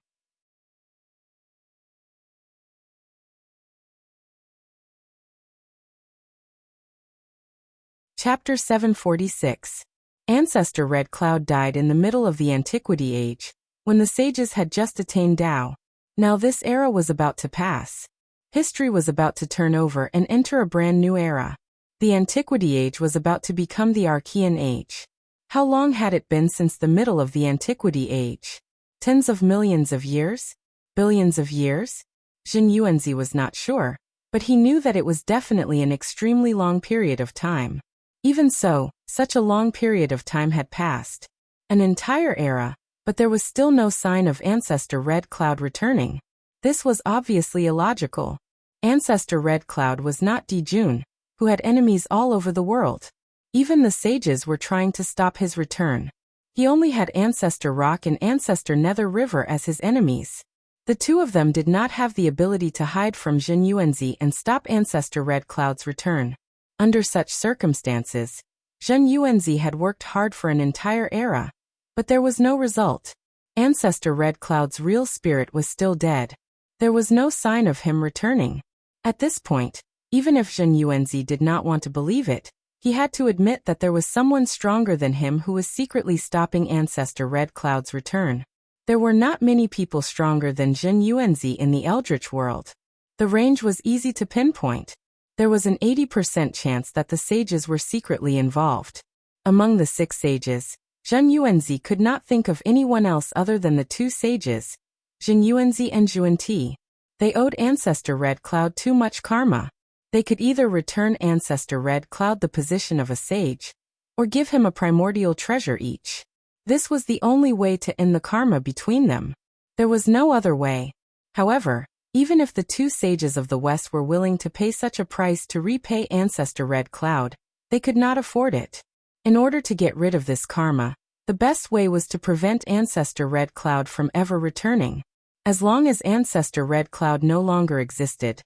Chapter 746. Ancestor Red Cloud died in the middle of the Antiquity Age, when the sages had just attained Tao. Now this era was about to pass. History was about to turn over and enter a brand new era. The Antiquity Age was about to become the Archean Age. How long had it been since the middle of the Antiquity Age? Tens of millions of years? Billions of years? Zhen Yuanzi was not sure, but he knew that it was definitely an extremely long period of time. Even so, such a long period of time had passed. An entire era, but there was still no sign of Ancestor Red Cloud returning. This was obviously illogical. Ancestor Red Cloud was not Dijun, who had enemies all over the world. Even the sages were trying to stop his return. He only had Ancestor Rock and Ancestor Nether River as his enemies. The 2 of them did not have the ability to hide from Zhen Yuanzi and stop Ancestor Red Cloud's return. Under such circumstances, Zhen Yuanzi had worked hard for an entire era, but there was no result. Ancestor Red Cloud's real spirit was still dead. There was no sign of him returning. At this point, even if Zhen Yuanzi did not want to believe it, he had to admit that there was someone stronger than him who was secretly stopping Ancestor Red Cloud's return. There were not many people stronger than Zhen Yuanzi in the Eldritch world. The range was easy to pinpoint. There was an 80% chance that the sages were secretly involved. Among the 6 sages, Zhen Yuanzi could not think of anyone else other than the 2 sages, Zhen Yuanzi and Zhuanti. They owed Ancestor Red Cloud too much karma. They could either return Ancestor Red Cloud the position of a sage, or give him a primordial treasure each. This was the only way to end the karma between them. There was no other way. However, even if the 2 sages of the West were willing to pay such a price to repay Ancestor Red Cloud, they could not afford it. In order to get rid of this karma, the best way was to prevent Ancestor Red Cloud from ever returning. As long as Ancestor Red Cloud no longer existed,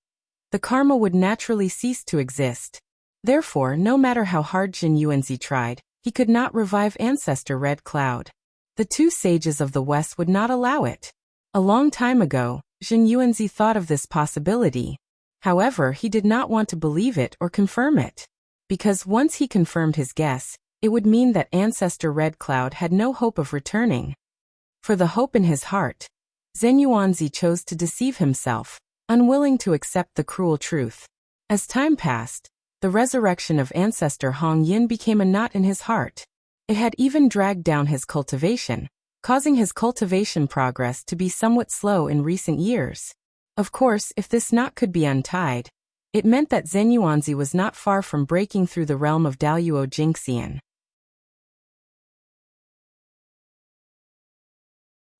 the karma would naturally cease to exist. Therefore, no matter how hard Zhen Yuanzi tried, he could not revive Ancestor Red Cloud. The 2 sages of the West would not allow it. A long time ago, Zhen Yuanzi thought of this possibility. However, he did not want to believe it or confirm it. Because once he confirmed his guess, it would mean that Ancestor Red Cloud had no hope of returning. For the hope in his heart, Zhen Yuanzi chose to deceive himself, unwilling to accept the cruel truth. As time passed, the resurrection of ancestor Hong Yin became a knot in his heart. It had even dragged down his cultivation, causing his cultivation progress to be somewhat slow in recent years. Of course, if this knot could be untied, it meant that Zhen Yuanzi was not far from breaking through the realm of Daluo Jingxian.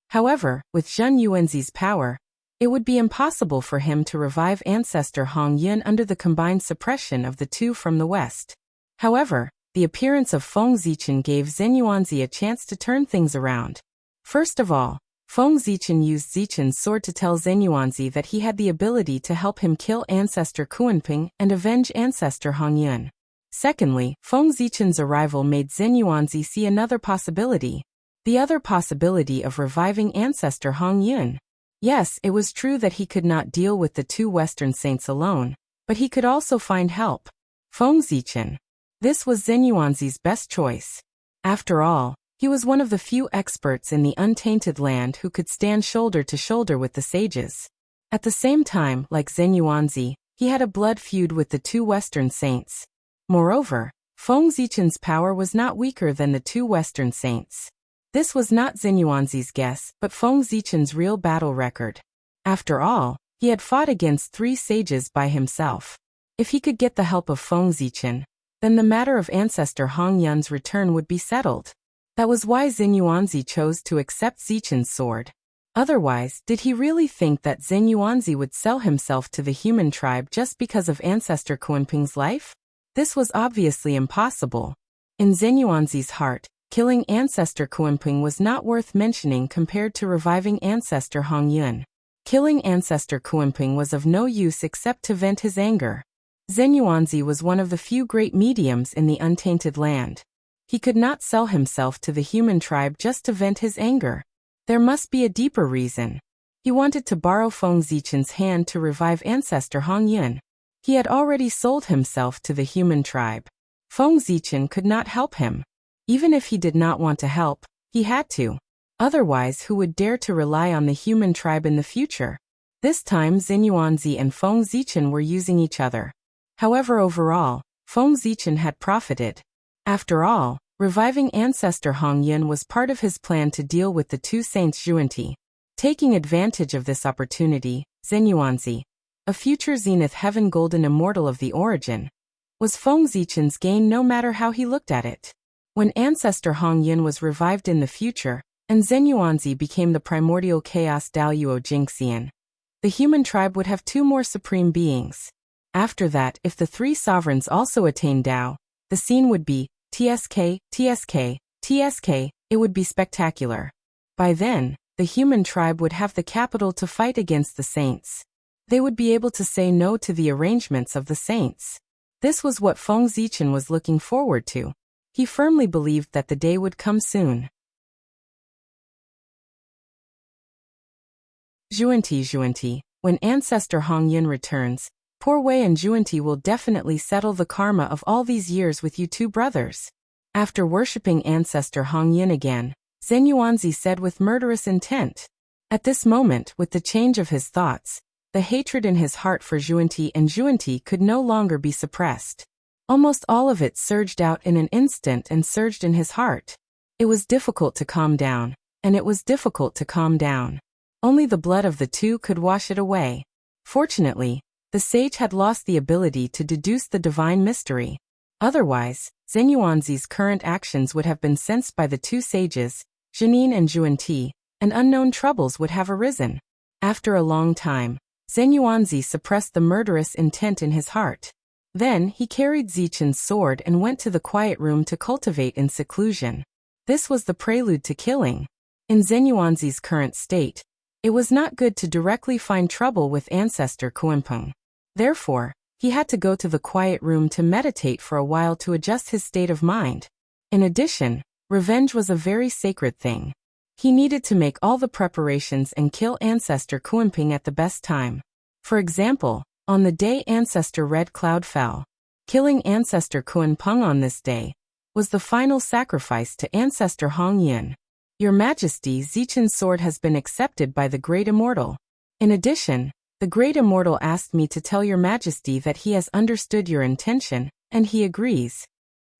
However, with Zhen Yuanzi's power, it would be impossible for him to revive ancestor Hong Yin under the combined suppression of the two from the west. However, the appearance of Feng Zichen gave Zhen Yuanzi a chance to turn things around. First of all, Feng Zichen used Zichen's sword to tell Zhen Yuanzi that he had the ability to help him kill ancestor Kuanping and avenge ancestor Hong Yun. Secondly, Feng Zichen's arrival made Zhen Yuanzi see another possibility. The other possibility of reviving ancestor Hong Yun. Yes, it was true that he could not deal with the two Western saints alone, but he could also find help. Feng Zichen. This was Zhen Yuanzi's best choice. After all, he was one of the few experts in the untainted land who could stand shoulder to shoulder with the sages. At the same time, like Zhen Yuanzi, he had a blood feud with the two Western saints. Moreover, Feng Zichen's power was not weaker than the two Western saints. This was not Zhen Yuanzi's guess, but Feng Zichen's real battle record. After all, he had fought against 3 sages by himself. If he could get the help of Feng Zichen, then the matter of ancestor Hong Yun's return would be settled. That was why Zhen Yuanzi chose to accept Zichen's sword. Otherwise, did he really think that Zhen Yuanzi would sell himself to the human tribe just because of ancestor Kuanping's life? This was obviously impossible. In Zhen Yuanzi's heart, killing ancestor Kuanping was not worth mentioning compared to reviving ancestor Hong Yun. Killing ancestor Kuanping was of no use except to vent his anger. Zhen Yuanzi was one of the few great mediums in the untainted land. He could not sell himself to the human tribe just to vent his anger. There must be a deeper reason. He wanted to borrow Feng Zichen's hand to revive ancestor Hong Yun. He had already sold himself to the human tribe. Feng Zichen could not help him. Even if he did not want to help, he had to. Otherwise, who would dare to rely on the human tribe in the future? This time Zhen Yuanzi and Feng Zichen were using each other. However, overall, Feng Zichen had profited. After all, reviving ancestor Hong Yun was part of his plan to deal with the two saints Zhuanti. Taking advantage of this opportunity, Zhen Yuanzi, a future Zenith Heaven Golden Immortal of the origin, was Feng Zichen's gain no matter how he looked at it. When ancestor Hong Yun was revived in the future, and Zhen Yuanzi became the primordial chaos Daluo Jingxian, the human tribe would have 2 more supreme beings. After that, if the 3 sovereigns also attained Dao, the scene would be TSK, TSK, TSK, it would be spectacular. By then, the human tribe would have the capital to fight against the saints. They would be able to say no to the arrangements of the saints. This was what Feng Zichen was looking forward to. He firmly believed that the day would come soon. Zhuanti, when ancestor Hong Yun returns, poor Wei and Zhuanti will definitely settle the karma of all these years with you 2 brothers. After worshipping ancestor Hong Yun again, Zhen Yuanzi said with murderous intent. At this moment, with the change of his thoughts, the hatred in his heart for Zhuanti and Zhuanti could no longer be suppressed. Almost all of it surged out in an instant and surged in his heart. It was difficult to calm down, and it was difficult to calm down. Only the blood of the 2 could wash it away. Fortunately, the sage had lost the ability to deduce the divine mystery. Otherwise, Zhen Yuanzi's current actions would have been sensed by the 2 sages, Zhenin and Zhuanti, and unknown troubles would have arisen. After a long time, Zhen Yuanzi suppressed the murderous intent in his heart. Then he carried Zichen's sword and went to the quiet room to cultivate in seclusion. This was the prelude to killing. In Zhen Yuanzi's current state, it was not good to directly find trouble with ancestor Kuanping. Therefore, he had to go to the quiet room to meditate for a while to adjust his state of mind. In addition, revenge was a very sacred thing. He needed to make all the preparations and kill ancestor Kuanping at the best time. For example, on the day ancestor Red Cloud fell, killing ancestor Kuanping on this day was the final sacrifice to ancestor Hong Yun. Your Majesty, Zichen's sword has been accepted by the Great Immortal. In addition, the Great Immortal asked me to tell Your Majesty that he has understood your intention, and he agrees.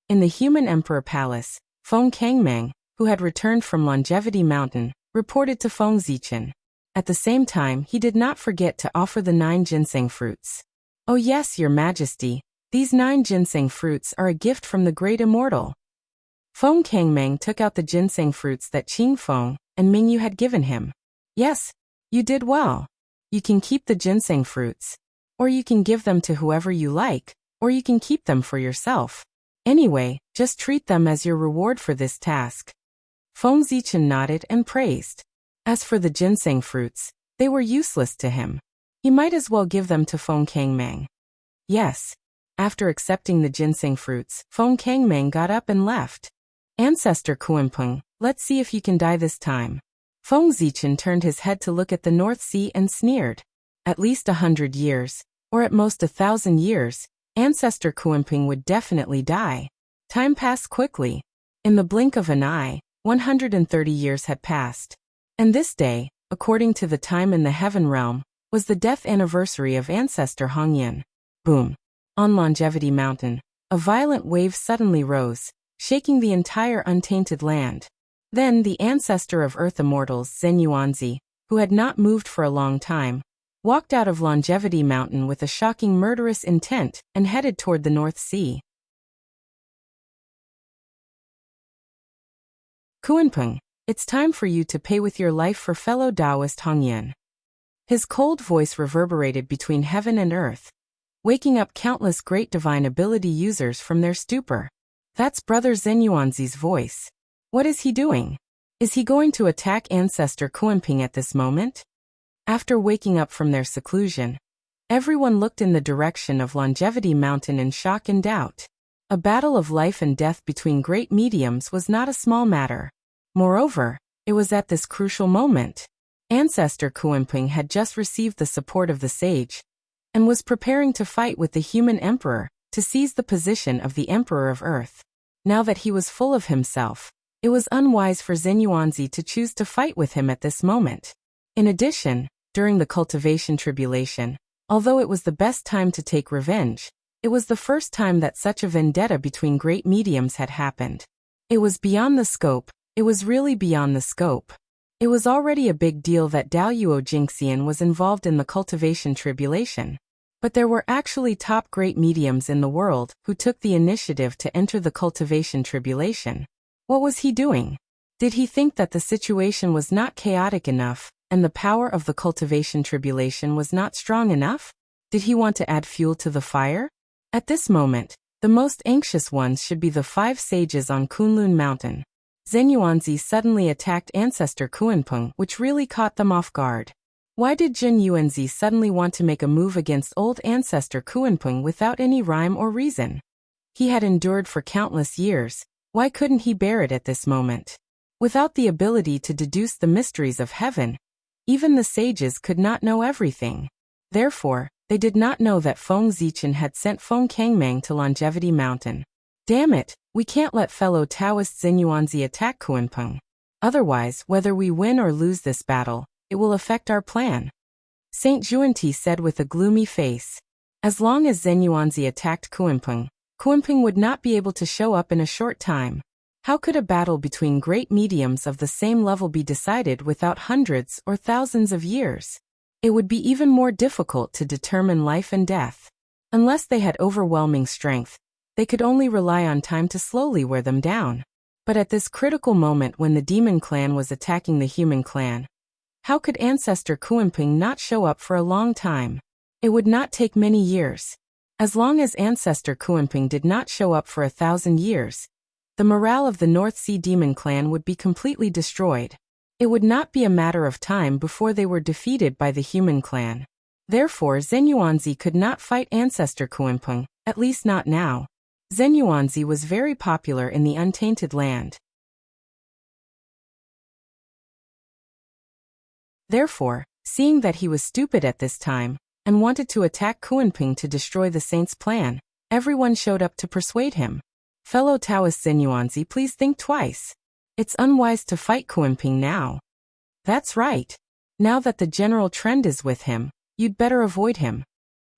In the Human Emperor Palace, Feng Kangmeng, who had returned from Longevity Mountain, reported to Feng Zichen. At the same time, he did not forget to offer the 9 ginseng fruits. Oh yes, Your Majesty, these 9 ginseng fruits are a gift from the Great Immortal. Feng Kangmeng took out the ginseng fruits that Qing Feng and Mingyu had given him. Yes, you did well. You can keep the ginseng fruits, or you can give them to whoever you like, or you can keep them for yourself. Anyway, just treat them as your reward for this task. Feng Zichen nodded and praised. As for the ginseng fruits, they were useless to him. He might as well give them to Feng Kangmeng. Yes. After accepting the ginseng fruits, Feng Kangmeng got up and left. Ancestor Kuenpeng, let's see if you can die this time. Feng Zichen turned his head to look at the North Sea and sneered. At least 100 years, or at most 1,000 years, Ancestor Kuenpeng would definitely die. Time passed quickly. In the blink of an eye, 130 years had passed. And this day, according to the time in the heaven realm, was the death anniversary of Ancestor Hongyan. Boom. On Longevity Mountain, a violent wave suddenly rose, shaking the entire untainted land. Then the ancestor of Earth Immortals, Zhen Yuanzi, who had not moved for a long time, walked out of Longevity Mountain with a shocking murderous intent and headed toward the North Sea. Kuenpeng, it's time for you to pay with your life for fellow Taoist Hongyan. His cold voice reverberated between heaven and earth, waking up countless great divine ability users from their stupor. That's Brother Zhen Yuanzi's voice. What is he doing? Is he going to attack Ancestor Kuenpeng at this moment? After waking up from their seclusion, everyone looked in the direction of Longevity Mountain in shock and doubt. A battle of life and death between great mediums was not a small matter. Moreover, it was at this crucial moment. Ancestor Kuenpeng had just received the support of the sage, and was preparing to fight with the human emperor, to seize the position of the Emperor of Earth. Now that he was full of himself, it was unwise for Zhen Yuanzi to choose to fight with him at this moment. In addition, during the cultivation tribulation, although it was the best time to take revenge, it was the first time that such a vendetta between great mediums had happened. It was beyond the scope, it was really beyond the scope. It was already a big deal that Daoyuo Jingxian was involved in the cultivation tribulation. But there were actually top great mediums in the world who took the initiative to enter the cultivation tribulation. What was he doing? Did he think that the situation was not chaotic enough, and the power of the cultivation tribulation was not strong enough? Did he want to add fuel to the fire? At this moment, the most anxious ones should be the 5 sages on Kunlun Mountain. Zhen Yuanzi suddenly attacked Ancestor Kuenpeng, which really caught them off guard. Why did Zhen Yuanzi suddenly want to make a move against old Ancestor Kuenpeng without any rhyme or reason? He had endured for countless years. Why couldn't he bear it at this moment? Without the ability to deduce the mysteries of heaven, even the sages could not know everything. Therefore, they did not know that Feng Zichen had sent Feng Kangmeng to Longevity Mountain. Damn it, we can't let fellow Taoist Zhen Yuanzi attack Kuenpeng. Otherwise, whether we win or lose this battle, it will affect our plan. Saint Juanti said with a gloomy face. As long as Zhen Yuanzi attacked Kuenpeng, Kuenpeng would not be able to show up in a short time. How could a battle between great mediums of the same level be decided without hundreds or thousands of years? It would be even more difficult to determine life and death. Unless they had overwhelming strength, they could only rely on time to slowly wear them down. But at this critical moment when the demon clan was attacking the human clan, how could Ancestor Kuenpeng not show up for a long time? It would not take many years. As long as Ancestor Kuenpeng did not show up for 1,000 years, the morale of the North Sea Demon Clan would be completely destroyed. It would not be a matter of time before they were defeated by the human clan. Therefore, Zhen Yuanzi could not fight Ancestor Kuenpeng, at least not now. Zhen Yuanzi was very popular in the Untainted Land. Therefore, seeing that he was stupid at this time, and wanted to attack Kuenpeng to destroy the saint's plan, everyone showed up to persuade him. Fellow Taoist Zhen Yuanzi, please think twice. It's unwise to fight Kuimping now. That's right. Now that the general trend is with him, you'd better avoid him.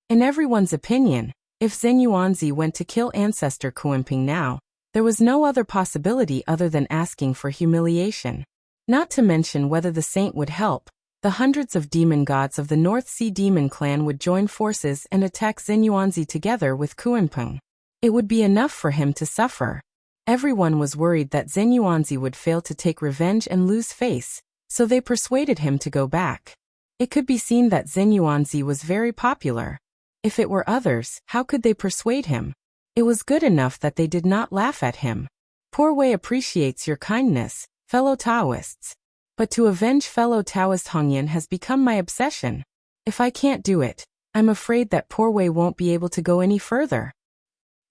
In everyone's opinion, if Zhen Yuanzi went to kill ancestor Kuimping now, there was no other possibility other than asking for humiliation. Not to mention whether the saint would help, the hundreds of demon gods of the North Sea demon clan would join forces and attack Zhen Yuanzi together with Kuimping. It would be enough for him to suffer. Everyone was worried that Zhen Yuanzi would fail to take revenge and lose face, so they persuaded him to go back. It could be seen that Zhen Yuanzi was very popular. If it were others, how could they persuade him? It was good enough that they did not laugh at him. Poor Wei appreciates your kindness, fellow Taoists. But to avenge fellow Taoist Hongyan has become my obsession. If I can't do it, I'm afraid that poor Wei won't be able to go any further.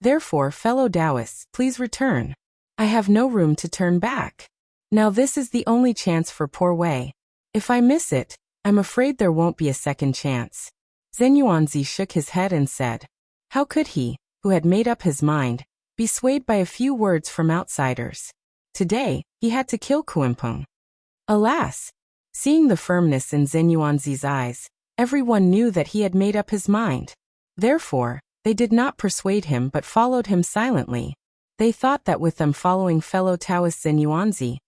Therefore, fellow Taoists, please return. I have no room to turn back. Now this is the only chance for poor Wei. If I miss it, I'm afraid there won't be a second chance. Zhen Yuanzi shook his head and said, how could he, who had made up his mind, be swayed by a few words from outsiders? Today, he had to kill Kuimping. Alas! Seeing the firmness in Zhen Yuanzi's eyes, everyone knew that he had made up his mind. Therefore, they did not persuade him but followed him silently. They thought that with them following fellow Taoist Zhen Yuanzi,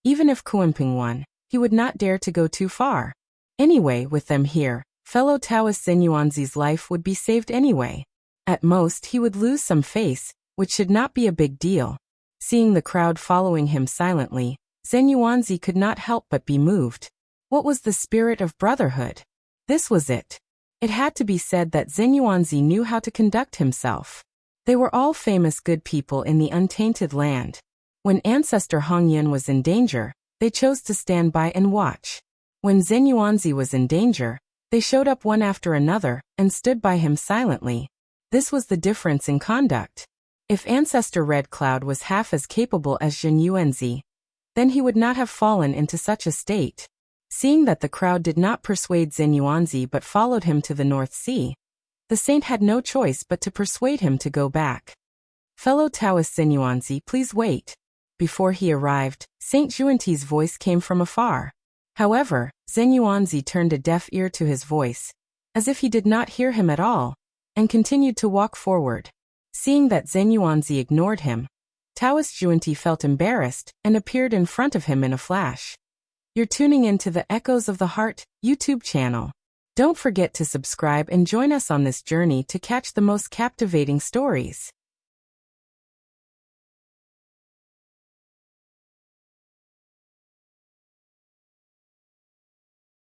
even if Kuimping won, he would not dare to go too far. Anyway, with them here, fellow Taoist Zhen Yuanzi's life would be saved anyway. At most, he would lose some face, which should not be a big deal. Seeing the crowd following him silently, Zhen Yuanzi could not help but be moved. What was the spirit of brotherhood? This was it. It had to be said that Zhen Yuanzi knew how to conduct himself. They were all famous good people in the untainted land. When ancestor Hongyan was in danger, they chose to stand by and watch. When Zhen Yuanzi was in danger, they showed up one after another and stood by him silently. This was the difference in conduct. If ancestor Red Cloud was half as capable as Zhen Yuanzi, then he would not have fallen into such a state. Seeing that the crowd did not persuade Zhen Yuanzi but followed him to the North Sea, the saint had no choice but to persuade him to go back. Fellow Taoist Zhen Yuanzi, please wait. Before he arrived, Saint Juanti's voice came from afar. However, Zhen Yuanzi turned a deaf ear to his voice, as if he did not hear him at all, and continued to walk forward. Seeing that Zhen Yuanzi ignored him, Taoist Juanti felt embarrassed and appeared in front of him in a flash. You're tuning into the Echoes of the Heart YouTube channel. Don't forget to subscribe and join us on this journey to catch the most captivating stories.